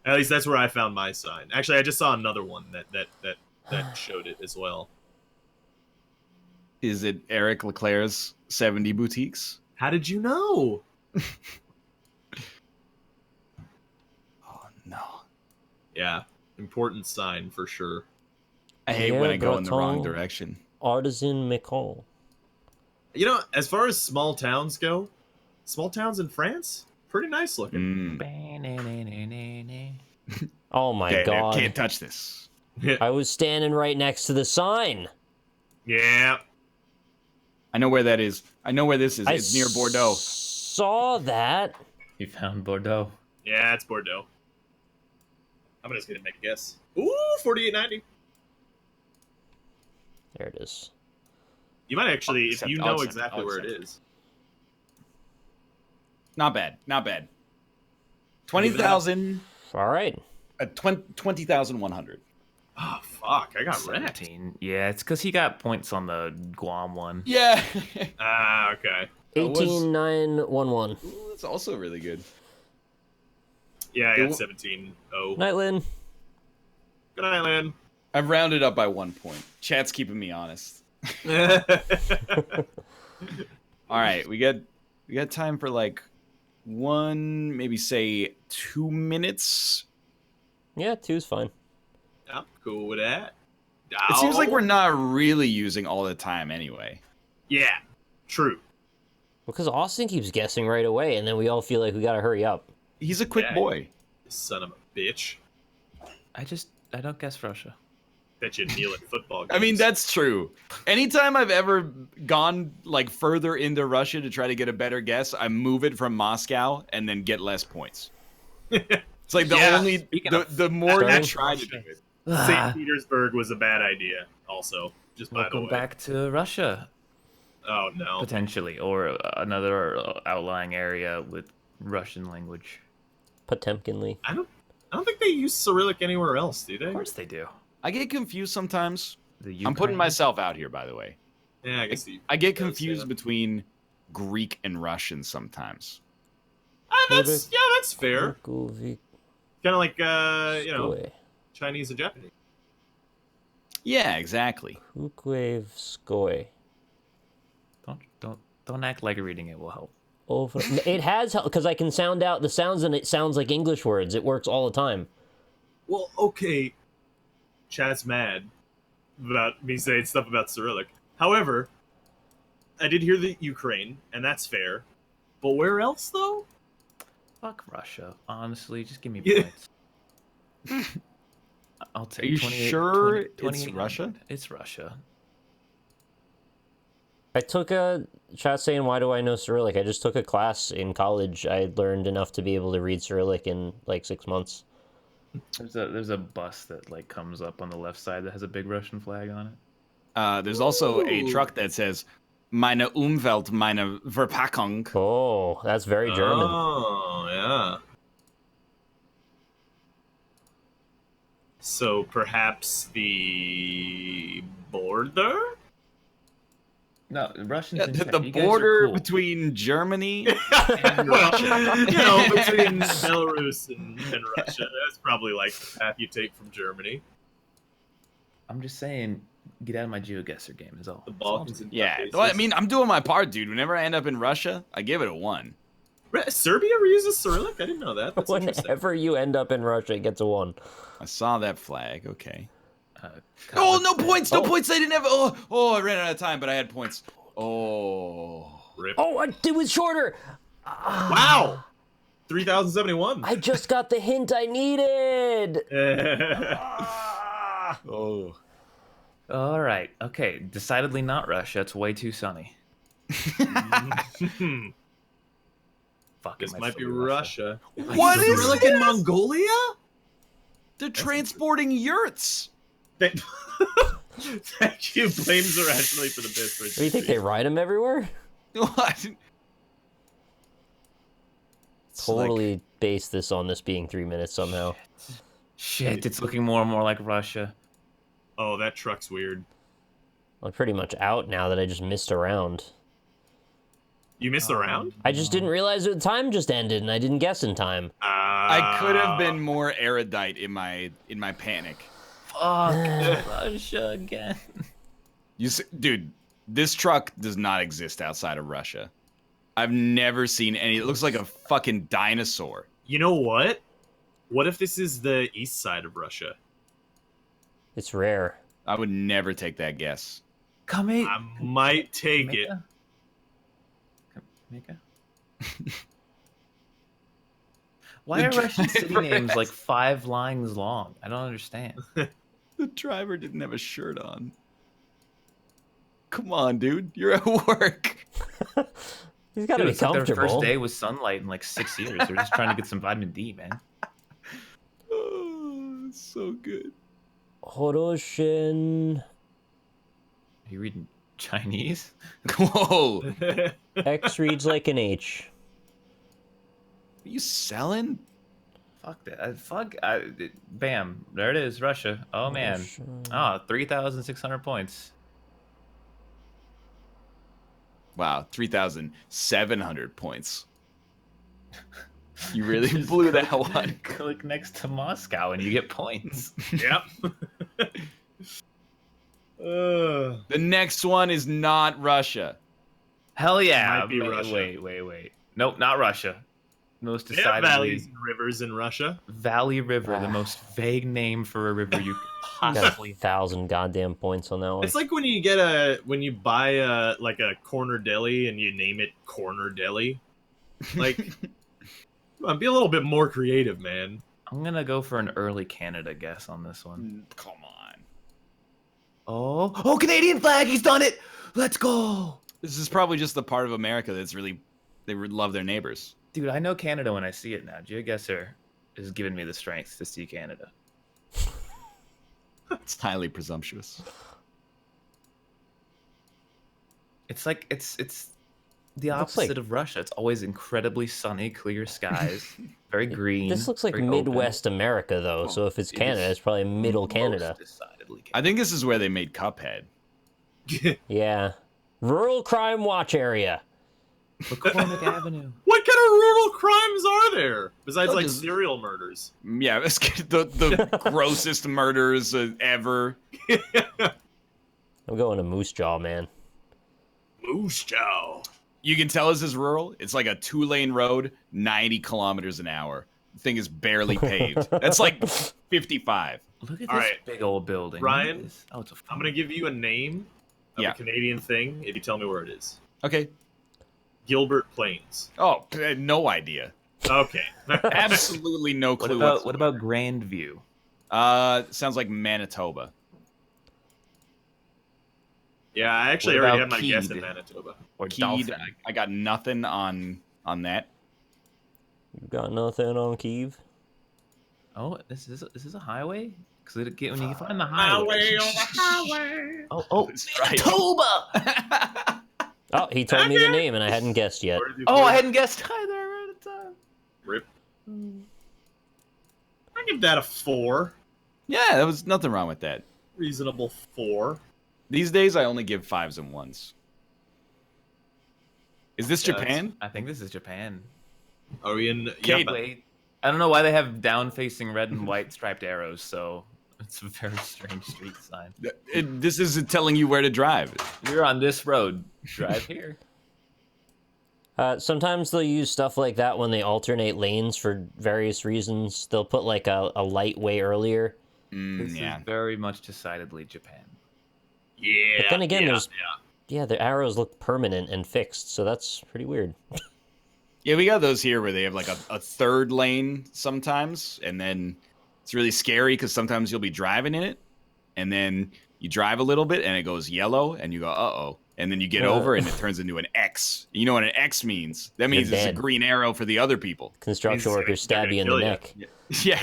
Speaker 4: At least that's where I found my sign. Actually, I just saw another one that showed it as well.
Speaker 1: Is it Eric Leclerc's 70 boutiques?
Speaker 4: How did you know?
Speaker 1: Oh no.
Speaker 4: Yeah. Important sign for sure.
Speaker 1: I hate when I go in the wrong
Speaker 2: Breton.
Speaker 1: direction.
Speaker 2: Artisan Macon.
Speaker 4: You know, as far as small towns go, small towns in France, pretty nice looking.
Speaker 2: Oh my
Speaker 1: Okay,
Speaker 2: god.
Speaker 1: can't touch this.
Speaker 2: I was standing right next to the sign.
Speaker 4: Yeah.
Speaker 1: I know where that is. I know where this is. It's near Bordeaux.
Speaker 2: Saw that.
Speaker 6: You found Bordeaux.
Speaker 4: Yeah, it's Bordeaux. I'm just gonna make a guess. Ooh, 48.90.
Speaker 2: There it is.
Speaker 4: You might actually, if
Speaker 1: accept
Speaker 4: you
Speaker 1: it,
Speaker 4: know
Speaker 1: I'll accept it,
Speaker 4: exactly
Speaker 1: I'll
Speaker 4: where it
Speaker 1: accept
Speaker 4: is.
Speaker 1: Not bad. Not bad. 20,000.
Speaker 2: All right.
Speaker 1: 20,100.
Speaker 4: Oh fuck! I got wrecked.
Speaker 6: 17. Yeah, it's because he got points on the Guam one.
Speaker 1: Yeah.
Speaker 4: Ah, okay.
Speaker 1: That was-
Speaker 2: 18911.
Speaker 1: Ooh, that's also really good.
Speaker 4: Yeah, I
Speaker 1: It
Speaker 4: got
Speaker 1: w-
Speaker 4: 17. Oh,
Speaker 2: Night, Lynn.
Speaker 4: good night, Lynn.
Speaker 1: I've rounded up by 1 point. Chat's keeping me honest. All right, we got time for like one, maybe say 2 minutes.
Speaker 2: Yeah, two's fine.
Speaker 4: I'm cool with that.
Speaker 1: It seems like
Speaker 4: Oh,
Speaker 1: we're not really using all the time anyway.
Speaker 4: Yeah, true.
Speaker 2: Because Austin keeps guessing right away, and then we all feel like we gotta hurry up.
Speaker 1: He's a quick
Speaker 4: Yeah.
Speaker 1: boy.
Speaker 4: Son of a bitch.
Speaker 6: I don't guess Russia.
Speaker 4: Bet you kneel at football games.
Speaker 1: I mean, that's true. Anytime I've ever gone like further into Russia to try to get a better guess, I move it from Moscow and then get less points. It's like the
Speaker 4: Yeah.
Speaker 1: only the more you try to do it.
Speaker 4: St. Petersburg was a bad idea, also. Just by the
Speaker 6: Welcome
Speaker 4: way.
Speaker 6: back to Russia,
Speaker 4: Oh, no.
Speaker 6: potentially, or another outlying area with Russian language.
Speaker 2: Potemkinly.
Speaker 4: I don't think they use Cyrillic anywhere else, do they?
Speaker 6: Of course they do.
Speaker 1: I get confused sometimes.
Speaker 6: The
Speaker 1: I'm putting
Speaker 6: Ukraine?
Speaker 1: myself out here, by the way.
Speaker 4: Yeah, I guess
Speaker 1: I get
Speaker 4: does,
Speaker 1: confused
Speaker 4: yeah.
Speaker 1: between Greek and Russian sometimes.
Speaker 4: That's fair.
Speaker 2: Kukovskoye.
Speaker 4: Kind of like Chinese and Japanese.
Speaker 1: Yeah, exactly.
Speaker 2: Kukovskoye.
Speaker 6: Don't act like reading it will help.
Speaker 2: Over. It has helped because I can sound out the sounds and it sounds like English words. It works all the time.
Speaker 4: Well, okay. Chat's mad about me saying stuff about Cyrillic. However, I did hear the Ukraine, and that's fair. But where else, though?
Speaker 6: Fuck Russia. Honestly, just give me
Speaker 4: Yeah.
Speaker 6: points. I'll take
Speaker 1: Are you
Speaker 6: 28
Speaker 1: sure
Speaker 6: 20
Speaker 1: it's
Speaker 6: 28.
Speaker 1: Russia?
Speaker 6: It's Russia.
Speaker 2: I took a chat saying, why do I know Cyrillic? I just took a class in college. I learned enough to be able to read Cyrillic in like 6 months.
Speaker 6: There's a bus that like comes up on the left side that has a big Russian flag on it.
Speaker 1: There's also a
Speaker 4: Ooh.
Speaker 1: truck that says "Meine Umwelt, meine Verpackung."
Speaker 2: Oh, that's very German.
Speaker 4: Oh, yeah. So perhaps the border?
Speaker 6: No, Russians.
Speaker 1: Yeah,
Speaker 6: in
Speaker 1: the
Speaker 6: chat, you guys are
Speaker 1: border
Speaker 6: cool.
Speaker 1: between Germany.
Speaker 4: Well, between Belarus and Russia. That's probably like the path you take from Germany.
Speaker 6: I'm just saying, get out of my Geoguessr game. Is all.
Speaker 4: The
Speaker 6: That's all I'm
Speaker 4: Balkans
Speaker 6: saying.
Speaker 4: and
Speaker 1: Yeah,
Speaker 4: nutcases.
Speaker 1: well, I mean, I'm doing my part, dude. Whenever I end up in Russia, I give it a 1.
Speaker 4: Serbia reuses Cyrillic? I didn't know that. That's interesting.
Speaker 2: Whenever you end up in Russia, it gets a 1.
Speaker 1: I saw that flag. Okay.
Speaker 6: Oh,
Speaker 1: No points. No points. I didn't have. I ran out of time, but I had points. Oh.
Speaker 4: Rip.
Speaker 2: Oh, it was shorter.
Speaker 4: Wow! 3,071.
Speaker 2: I just got the hint I needed.
Speaker 1: Oh.
Speaker 6: All right. Okay. Decidedly not Russia. It's way too sunny. Fuck.
Speaker 4: This
Speaker 6: it
Speaker 4: might be
Speaker 6: still
Speaker 4: Russia.
Speaker 1: What is
Speaker 4: Cyrillic
Speaker 1: this?
Speaker 4: in Mongolia?
Speaker 1: They're transporting yurts.
Speaker 4: Thank you. Blames are actually for the best.
Speaker 2: What do you think, they ride them everywhere?
Speaker 1: What?
Speaker 2: Totally base this on this being 3 minutes somehow.
Speaker 6: Shit. It's looking more and more like Russia.
Speaker 4: Oh, that truck's weird.
Speaker 2: I'm pretty much out now that I just missed a round.
Speaker 4: You missed the round?
Speaker 2: I just didn't realize the time just ended and I didn't guess in time.
Speaker 1: I could have been more erudite in my panic.
Speaker 6: Fuck Russia again.
Speaker 1: Dude, this truck does not exist outside of Russia. I've never seen any. It looks like a fucking dinosaur.
Speaker 4: You know what? What if this is the east side of Russia?
Speaker 2: It's rare.
Speaker 1: I would never take that guess.
Speaker 6: Come in.
Speaker 4: I might take it.
Speaker 6: Mika? Why are Russian city names like 5 lines long? I don't understand.
Speaker 1: The driver didn't have a shirt on. Come on, dude. You're at work.
Speaker 2: He's got to
Speaker 6: Dude,
Speaker 2: be
Speaker 6: it's like their
Speaker 2: comfortable.
Speaker 6: first day with sunlight in like 6 years. They're just trying to get some vitamin D, man.
Speaker 1: Oh, so good.
Speaker 2: Horoshin.
Speaker 6: Are you reading Chinese?
Speaker 1: Whoa.
Speaker 2: X reads like an H.
Speaker 1: Are you selling?
Speaker 6: Fuck that. Bam. There it is. Russia. Oh, man.
Speaker 2: Russia.
Speaker 6: 3,600 points.
Speaker 1: Wow, 3,700 points. You really blew that one.
Speaker 6: Click next to Moscow and you get points.
Speaker 4: Yep.
Speaker 1: The next one is not Russia.
Speaker 6: Hell yeah.
Speaker 4: Might be Russia.
Speaker 6: Wait. Nope, not Russia. Most
Speaker 4: They have
Speaker 6: decidedly
Speaker 4: valleys and rivers in Russia.
Speaker 6: Valley River, the most vague name for a river you could
Speaker 2: Got
Speaker 6: possibly
Speaker 2: 1,000 goddamn points on that one.
Speaker 4: It's like when you buy a corner deli and you name it Corner Deli. Like, come on, be a little bit more creative, man.
Speaker 6: I'm gonna go for an early Canada guess on this one.
Speaker 1: Come on.
Speaker 6: Oh, Canadian flag! He's done it. Let's go,
Speaker 1: This is probably just the part of America that's really they love their neighbors.
Speaker 6: dude. I know Canada when I see it now. Geoguessr is giving me the strength to see Canada.
Speaker 1: It's highly presumptuous.
Speaker 6: It's like it's the
Speaker 2: Looks like-
Speaker 6: opposite of Russia. It's always incredibly sunny, clear skies, very green.
Speaker 2: This looks like
Speaker 6: very
Speaker 2: Midwest America, though. So if it's
Speaker 6: it
Speaker 2: Canada,
Speaker 6: is
Speaker 2: it's probably
Speaker 6: open.
Speaker 2: Middle
Speaker 6: Most
Speaker 2: Canada.
Speaker 6: decidedly
Speaker 1: I think this is where they made Cuphead.
Speaker 2: Yeah. Rural crime watch area.
Speaker 6: McCormick Avenue.
Speaker 4: What kind of rural crimes are there besides
Speaker 1: Oh,
Speaker 4: like
Speaker 1: just-
Speaker 4: serial murders?
Speaker 1: Yeah, the grossest murders ever.
Speaker 2: I'm going to Moose Jaw, man.
Speaker 4: Moose Jaw.
Speaker 1: You can tell this is rural. It's like a 2-lane road, 90 kilometers an hour. The thing is barely paved. That's like 55.
Speaker 6: Look at this
Speaker 4: All right.
Speaker 6: big old building.
Speaker 4: Ryan,
Speaker 6: Look at this. Oh, it's a
Speaker 4: I'm gonna give you a name of
Speaker 1: Yeah.
Speaker 4: a Canadian thing if you tell me where it is.
Speaker 1: Okay.
Speaker 4: Gilbert Plains.
Speaker 1: Oh, no idea.
Speaker 4: Okay.
Speaker 1: Absolutely no
Speaker 6: What
Speaker 1: clue.
Speaker 6: about Grandview?
Speaker 1: Sounds like Manitoba.
Speaker 4: Yeah, I actually
Speaker 6: What
Speaker 4: already
Speaker 6: about
Speaker 4: had my guess
Speaker 6: Keed?
Speaker 4: in Manitoba.
Speaker 6: Or
Speaker 1: Keed,
Speaker 6: Dolphin?
Speaker 1: I got nothing on that.
Speaker 2: You got nothing on Kiev?
Speaker 6: Oh, this is a highway. Because when you find the highway.
Speaker 4: highway.
Speaker 6: Oh,
Speaker 1: That's right.
Speaker 6: Manitoba.
Speaker 2: Oh, he told me the name, and I hadn't guessed yet.
Speaker 6: Oh, I hadn't guessed either. Right at the time.
Speaker 4: Rip. I give that a 4.
Speaker 1: Yeah, there was nothing wrong with that.
Speaker 4: Reasonable 4.
Speaker 1: These days, I only give 5s and 1s. Is this
Speaker 4: Yeah,
Speaker 1: Japan?
Speaker 6: I think this is Japan.
Speaker 4: Are we in?
Speaker 1: Okay,
Speaker 4: Yeah,
Speaker 1: but-
Speaker 6: Wait, I don't know why they have down-facing red and white striped arrows. So it's a very strange street sign.
Speaker 1: This isn't telling you where to drive.
Speaker 6: You're on this road. Drive here.
Speaker 2: Sometimes they'll use stuff like that when they alternate lanes for various reasons. They'll put like a light way earlier.
Speaker 6: This
Speaker 1: Yeah.
Speaker 6: is very much decidedly Japan.
Speaker 4: yeah.
Speaker 2: But then again,
Speaker 4: yeah,
Speaker 2: there's-
Speaker 4: yeah.
Speaker 2: Yeah, the arrows look permanent and fixed, so that's pretty weird.
Speaker 1: Yeah, we got those here where they have like a third lane sometimes, and then it's really scary because sometimes you'll be driving in it, and then you drive a little bit and it goes yellow, and you go, uh-oh. And then you get over and it turns into an X. You know what an X means? That means
Speaker 2: You're
Speaker 1: it's a
Speaker 2: dead.
Speaker 1: green arrow for the other people.
Speaker 2: Construction
Speaker 4: They're
Speaker 2: workers stab
Speaker 4: gonna
Speaker 2: you in the
Speaker 4: kill you.
Speaker 2: neck.
Speaker 1: Yeah.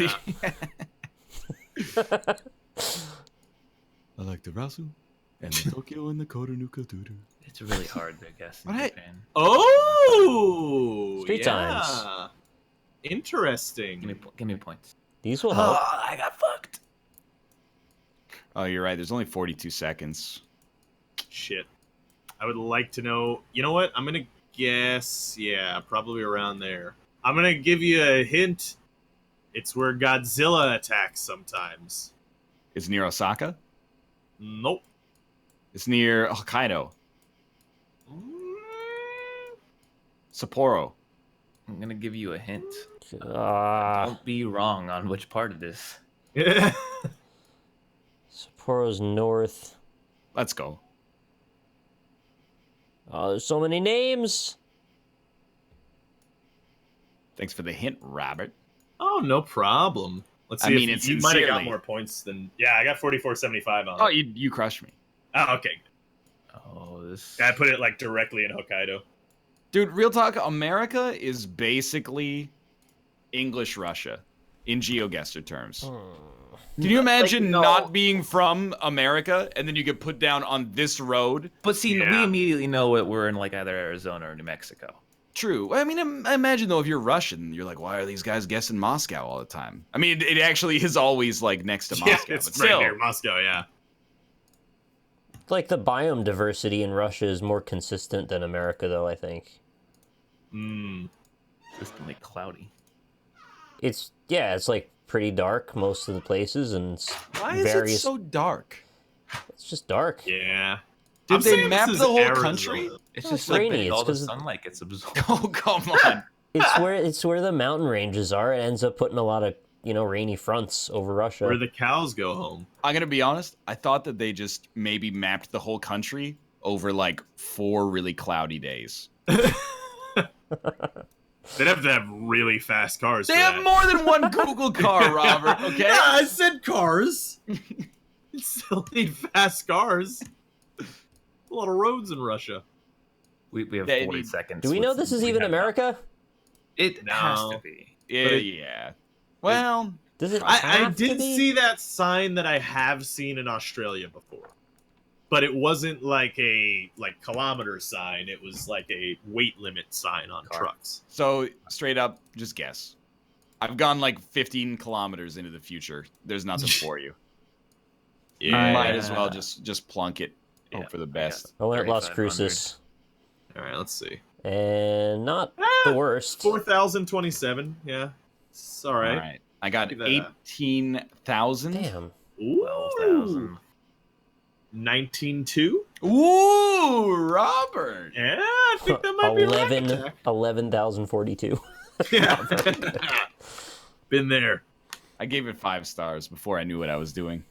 Speaker 1: I like the Rasu and the Tokyo and the Kotonuka-duru.
Speaker 6: It's really hard to guess in
Speaker 1: What?
Speaker 6: Japan.
Speaker 4: Oh,
Speaker 2: Street
Speaker 4: yeah.
Speaker 2: times.
Speaker 4: Interesting.
Speaker 6: Give me points.
Speaker 2: These will help.
Speaker 6: I got fucked.
Speaker 1: Oh, you're right. There's only 42 seconds.
Speaker 4: Shit. I would like to know. You know what? I'm gonna guess. Yeah, probably around there. I'm gonna give you a hint. It's where Godzilla attacks sometimes.
Speaker 1: It's near Osaka.
Speaker 4: Nope.
Speaker 1: It's near Hokkaido. Sapporo.
Speaker 6: I'm gonna give you a hint.
Speaker 2: Ah,
Speaker 6: Don't be wrong on which part it is.
Speaker 2: Sapporo's north.
Speaker 1: Let's go.
Speaker 2: Oh, there's so many names.
Speaker 1: Thanks for the hint, Robert.
Speaker 4: Oh, no problem. Let's
Speaker 1: I
Speaker 4: see.
Speaker 1: mean,
Speaker 4: if
Speaker 1: it's
Speaker 4: you might have got
Speaker 1: sincerely-
Speaker 4: more points than. Yeah, I got 44.75 on
Speaker 1: Oh,
Speaker 4: it.
Speaker 1: you crushed me.
Speaker 4: Oh, okay.
Speaker 6: Oh, this.
Speaker 4: I put it like directly in Hokkaido.
Speaker 1: Dude, real talk, America is basically English Russia in Geoguessr terms. Can you imagine
Speaker 6: no.
Speaker 1: not being from America and then you get put down on this road?
Speaker 6: But see,
Speaker 4: Yeah.
Speaker 6: we immediately know that we're in like either Arizona or New Mexico.
Speaker 1: True. I mean, I imagine though, if you're Russian, you're like, why are these guys guessing Moscow all the time? I mean, it actually is always like next to Moscow,
Speaker 4: Yeah, it's
Speaker 1: but
Speaker 4: right
Speaker 1: still.
Speaker 4: near Moscow, yeah.
Speaker 2: Like the biome diversity in Russia is more consistent than America, though. I think
Speaker 4: Mm.
Speaker 6: Consistently cloudy.
Speaker 2: it's like pretty dark most of the places, and it's
Speaker 1: Why is
Speaker 2: various.
Speaker 1: it so dark?
Speaker 2: It's just dark.
Speaker 4: Yeah.
Speaker 1: Did
Speaker 4: I'm
Speaker 1: they
Speaker 4: saying
Speaker 1: map
Speaker 4: this is
Speaker 1: the whole
Speaker 4: Arizona.
Speaker 1: country?
Speaker 6: It's
Speaker 2: Oh,
Speaker 6: just
Speaker 2: it's
Speaker 6: like
Speaker 2: rainy,
Speaker 6: all
Speaker 2: it's
Speaker 6: the
Speaker 2: 'cause-
Speaker 6: sunlight gets absorbed.
Speaker 1: Oh, come on.
Speaker 2: It's where the mountain ranges are. It ends up putting a lot of rainy fronts over Russia.
Speaker 4: Where the cows go home.
Speaker 1: I'm gonna be honest. I thought that they just maybe mapped the whole country over like 4 really cloudy days.
Speaker 4: They'd have to have really fast cars.
Speaker 1: They
Speaker 4: for
Speaker 1: have
Speaker 4: that.
Speaker 1: more than one Google car, Robert. Okay.
Speaker 4: Yeah, I said cars. You still need fast cars. A lot of roads in Russia.
Speaker 6: We have
Speaker 1: They
Speaker 6: 40
Speaker 1: need-
Speaker 6: seconds.
Speaker 2: Do we know
Speaker 6: with-
Speaker 2: this is
Speaker 6: we
Speaker 2: even
Speaker 6: have
Speaker 2: America?
Speaker 6: It has to
Speaker 4: No.
Speaker 6: be.
Speaker 1: Yeah,
Speaker 4: But it-
Speaker 1: yeah. Well,
Speaker 2: Does it
Speaker 4: I
Speaker 2: have to
Speaker 4: did
Speaker 2: be?
Speaker 4: see that sign that I have seen in Australia before, but it wasn't like a kilometer sign. It was like a weight limit sign on
Speaker 6: Car.
Speaker 4: trucks.
Speaker 1: so straight up, just guess. I've gone like 15 kilometers into the future. There's nothing for you. You might as well just plunk it. Hope
Speaker 6: Yeah,
Speaker 1: for the
Speaker 6: I got
Speaker 1: best.
Speaker 2: I went Las
Speaker 6: 3,500.
Speaker 2: Cruces.
Speaker 4: All right, let's see.
Speaker 2: And not the worst.
Speaker 4: 4,027. Yeah, it's all right.
Speaker 1: All right. I got
Speaker 4: Give that
Speaker 1: 18,000.
Speaker 2: Damn.
Speaker 4: Ooh,
Speaker 6: 12,000.
Speaker 4: 19.2.
Speaker 1: Ooh, Robert.
Speaker 4: Yeah, I think that might be
Speaker 2: 11,042.
Speaker 4: Yeah. Been there.
Speaker 1: I gave it 5 stars before I knew what I was doing.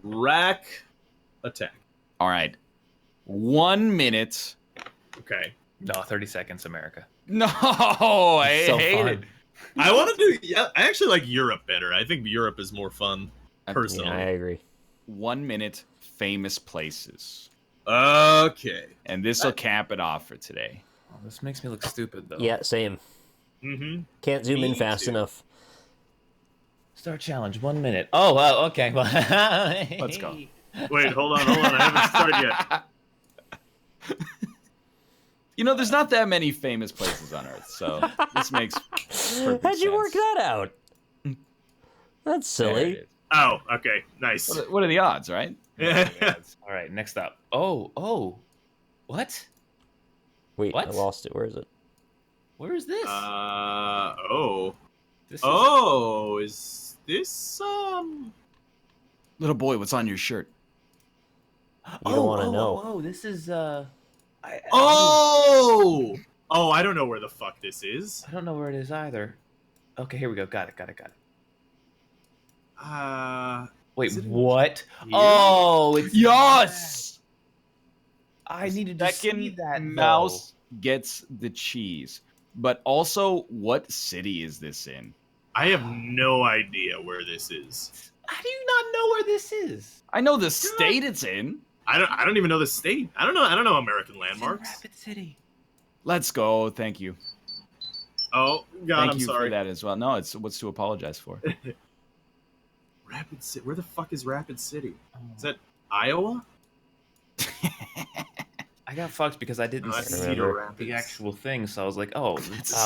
Speaker 4: Rack attack.
Speaker 1: All right. 1 minute.
Speaker 4: Okay.
Speaker 6: No, 30 seconds, America.
Speaker 1: No, I
Speaker 6: So
Speaker 1: hate
Speaker 6: fun.
Speaker 1: it.
Speaker 4: I want to do. Yeah, I actually like Europe better. I think Europe is more fun, personally.
Speaker 2: Yeah, I agree.
Speaker 1: 1 minute famous places.
Speaker 4: Okay.
Speaker 1: And this will cap it off for today.
Speaker 6: Oh, this makes me look stupid, though.
Speaker 2: Yeah, same.
Speaker 4: Mm-hmm.
Speaker 2: Can't zoom in
Speaker 4: Me
Speaker 2: fast
Speaker 4: too.
Speaker 2: enough.
Speaker 6: Start challenge, 1 minute. Oh, well, okay.
Speaker 1: Let's go.
Speaker 4: Wait, hold on. I haven't started yet.
Speaker 1: You know, there's not that many famous places on Earth, so this makes perfect
Speaker 2: How'd you work
Speaker 1: sense.
Speaker 2: that out? That's
Speaker 1: There it
Speaker 2: silly.
Speaker 1: is.
Speaker 4: Oh, okay. Nice.
Speaker 1: What are the odds, right?
Speaker 6: All right, next up. Oh. What?
Speaker 2: Wait,
Speaker 6: What?
Speaker 2: I lost it. Where is it?
Speaker 6: Where is this?
Speaker 4: Oh.
Speaker 6: This is-
Speaker 4: Oh, is this
Speaker 1: Little boy, what's on your shirt?
Speaker 2: You don't want to know.
Speaker 6: Oh, this is,
Speaker 4: Oh! Oh, I don't know where the fuck this is.
Speaker 6: I don't know where it is either. Okay, here we go. Got it. Wait,
Speaker 4: Is it in
Speaker 6: what?
Speaker 4: here?
Speaker 6: Oh, it's
Speaker 1: Yes!
Speaker 6: I needed to see
Speaker 1: Second
Speaker 6: that
Speaker 1: mouse gets the cheese. But also, what city is this in?
Speaker 4: I have no idea where this is.
Speaker 6: though. How do you not know where this is?
Speaker 1: I know the state it's in.
Speaker 4: I don't even know the state. I don't know American
Speaker 6: It's in
Speaker 4: landmarks.
Speaker 6: Rapid City.
Speaker 1: Let's go. Thank you.
Speaker 4: Oh God,
Speaker 1: Thank
Speaker 4: I'm
Speaker 1: you
Speaker 4: sorry.
Speaker 1: for that as well. No, it's what's to apologize for.
Speaker 4: Rapid City. Where the fuck is Rapid City? Is that Iowa?
Speaker 6: I got fucked because I didn't
Speaker 4: No, that's
Speaker 6: see
Speaker 2: Cedar
Speaker 4: Rapids.
Speaker 6: the actual thing, so I was like, oh,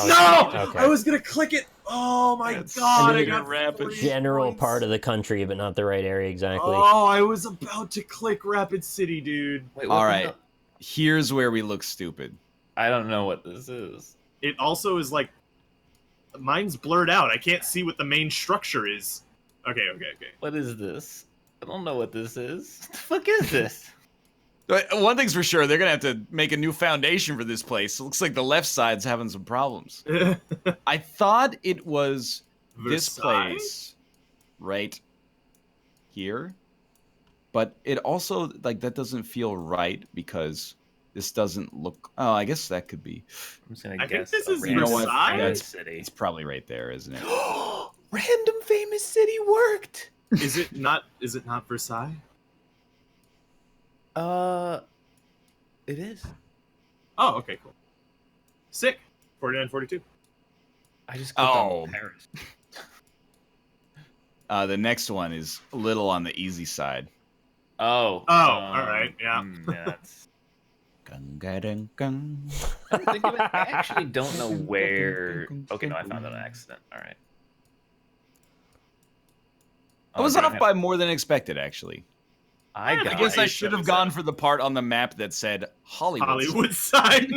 Speaker 4: No!
Speaker 2: okay.
Speaker 4: I was gonna click it. Oh my
Speaker 1: That's
Speaker 4: God! I
Speaker 1: Cedar
Speaker 4: got
Speaker 1: Rapids.
Speaker 4: 40
Speaker 2: General
Speaker 4: points.
Speaker 2: part of the country, but not the right area exactly.
Speaker 4: Oh, I was about to click Rapid City, dude.
Speaker 6: wait,
Speaker 1: All
Speaker 6: the
Speaker 1: right.
Speaker 6: hell?
Speaker 1: Here's where we look stupid.
Speaker 6: I don't know what this is.
Speaker 4: It also is like mine's blurred out. I can't see what the main structure is. Okay.
Speaker 6: What is this? I don't know what this is. What the fuck is this?
Speaker 1: One thing's for sure, they're gonna have to make a new foundation for this place. It looks like the left side's having some problems. I thought it was this
Speaker 4: Versailles?
Speaker 1: place right here, but it also like that doesn't feel right because this doesn't look. Oh, I guess that could be.
Speaker 6: I'm just gonna
Speaker 4: I think
Speaker 6: guess.
Speaker 4: this
Speaker 6: a
Speaker 4: is
Speaker 6: random
Speaker 4: Versailles?
Speaker 6: famous city.
Speaker 1: It's probably right there, isn't it?
Speaker 6: Random famous city worked.
Speaker 4: Is it not? Is it not Versailles?
Speaker 6: It is.
Speaker 4: Oh, okay, cool. Sick. 49-42.
Speaker 6: I just clicked
Speaker 1: Oh.
Speaker 6: on Paris.
Speaker 1: The next one is a little on the easy side.
Speaker 6: Oh.
Speaker 4: all right, yeah.
Speaker 6: That's...
Speaker 1: Gung, ga, dun, gung.
Speaker 6: I didn't think of it. I actually don't know where. Okay, no, I found it on accident. All right.
Speaker 1: I was off by more than expected, actually.
Speaker 6: I got.
Speaker 1: I guess I
Speaker 4: eight,
Speaker 1: should have
Speaker 4: seven,
Speaker 1: gone
Speaker 4: seven.
Speaker 1: for the part on the map that said Hollywood.
Speaker 4: Hollywood side.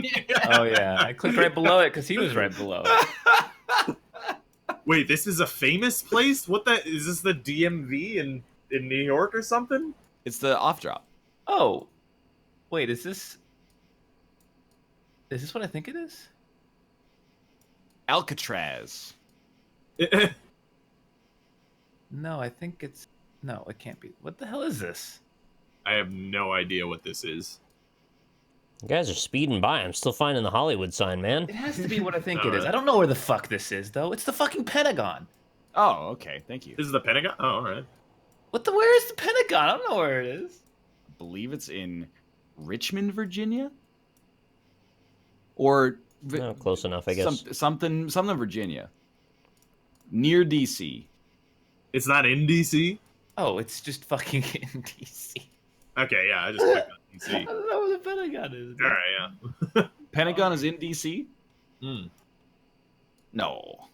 Speaker 6: Oh yeah, I clicked right below it because he was right below it.
Speaker 4: Wait, this is a famous place? What the is this the DMV in New York or something?
Speaker 1: It's the off drop.
Speaker 6: Oh, wait, is this what I think it is?
Speaker 1: Alcatraz.
Speaker 6: No, I think it's no, it can't be. What the hell is this?
Speaker 4: I have no idea what this is.
Speaker 2: You guys are speeding by. I'm still finding the Hollywood sign, man.
Speaker 6: It has to be what I think it is. I don't know where the fuck this is, though. It's the fucking Pentagon.
Speaker 1: Oh, okay. Thank you.
Speaker 4: This is the Pentagon? Oh, all right.
Speaker 6: Where is the Pentagon? I don't know where it is.
Speaker 1: I believe it's in Richmond, Virginia? Or...
Speaker 2: Oh, close enough, I guess.
Speaker 1: Something Virginia. Near DC.
Speaker 4: It's not in DC?
Speaker 6: Oh, it's just fucking in DC.
Speaker 4: Okay, yeah, I just clicked on
Speaker 6: I
Speaker 4: DC.
Speaker 6: don't know where the Pentagon is.
Speaker 4: All right, yeah.
Speaker 1: Pentagon is in DC?
Speaker 4: Mm.
Speaker 1: No.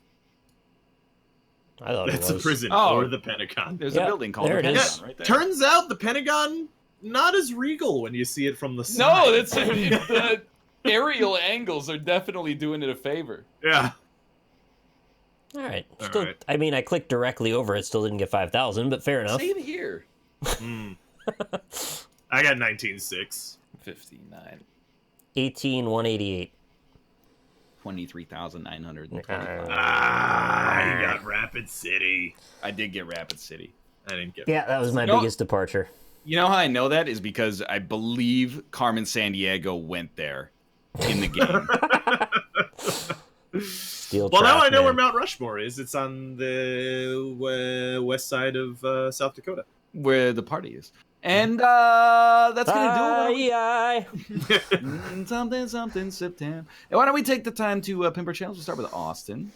Speaker 2: I thought
Speaker 4: That's
Speaker 2: it
Speaker 4: the
Speaker 2: was.
Speaker 4: prison
Speaker 1: Oh.
Speaker 4: or the Pentagon.
Speaker 1: There's
Speaker 2: Yeah,
Speaker 1: a building called
Speaker 2: there
Speaker 1: the
Speaker 2: it
Speaker 1: Pentagon
Speaker 2: is.
Speaker 1: right there.
Speaker 4: Turns out the Pentagon, not as regal when you see it from the side.
Speaker 1: No, that's the aerial angles are definitely doing it a favor.
Speaker 4: Yeah.
Speaker 2: All right.
Speaker 4: All
Speaker 2: Still,
Speaker 4: right.
Speaker 2: I mean, I clicked directly over it. Still didn't get 5,000, but fair enough.
Speaker 1: Same here.
Speaker 4: Mm. I got 19.6.
Speaker 6: 59.
Speaker 2: 18,188.
Speaker 1: 23,920.
Speaker 4: Ah, you got Rapid City.
Speaker 1: I did get Rapid City.
Speaker 4: I didn't get
Speaker 2: Yeah, that was my
Speaker 1: No.
Speaker 2: biggest departure.
Speaker 1: You know how I know that is because I believe Carmen Sandiego went there in the game.
Speaker 2: Steel
Speaker 4: Well, now
Speaker 2: trap,
Speaker 4: I know where
Speaker 2: man.
Speaker 4: Mount Rushmore is. It's on the west side of South Dakota.
Speaker 1: Where the party is. And that's gonna do it.
Speaker 2: Aye, aye.
Speaker 1: Something September. And why don't we take the time to pimp our channels? We'll start with Austin.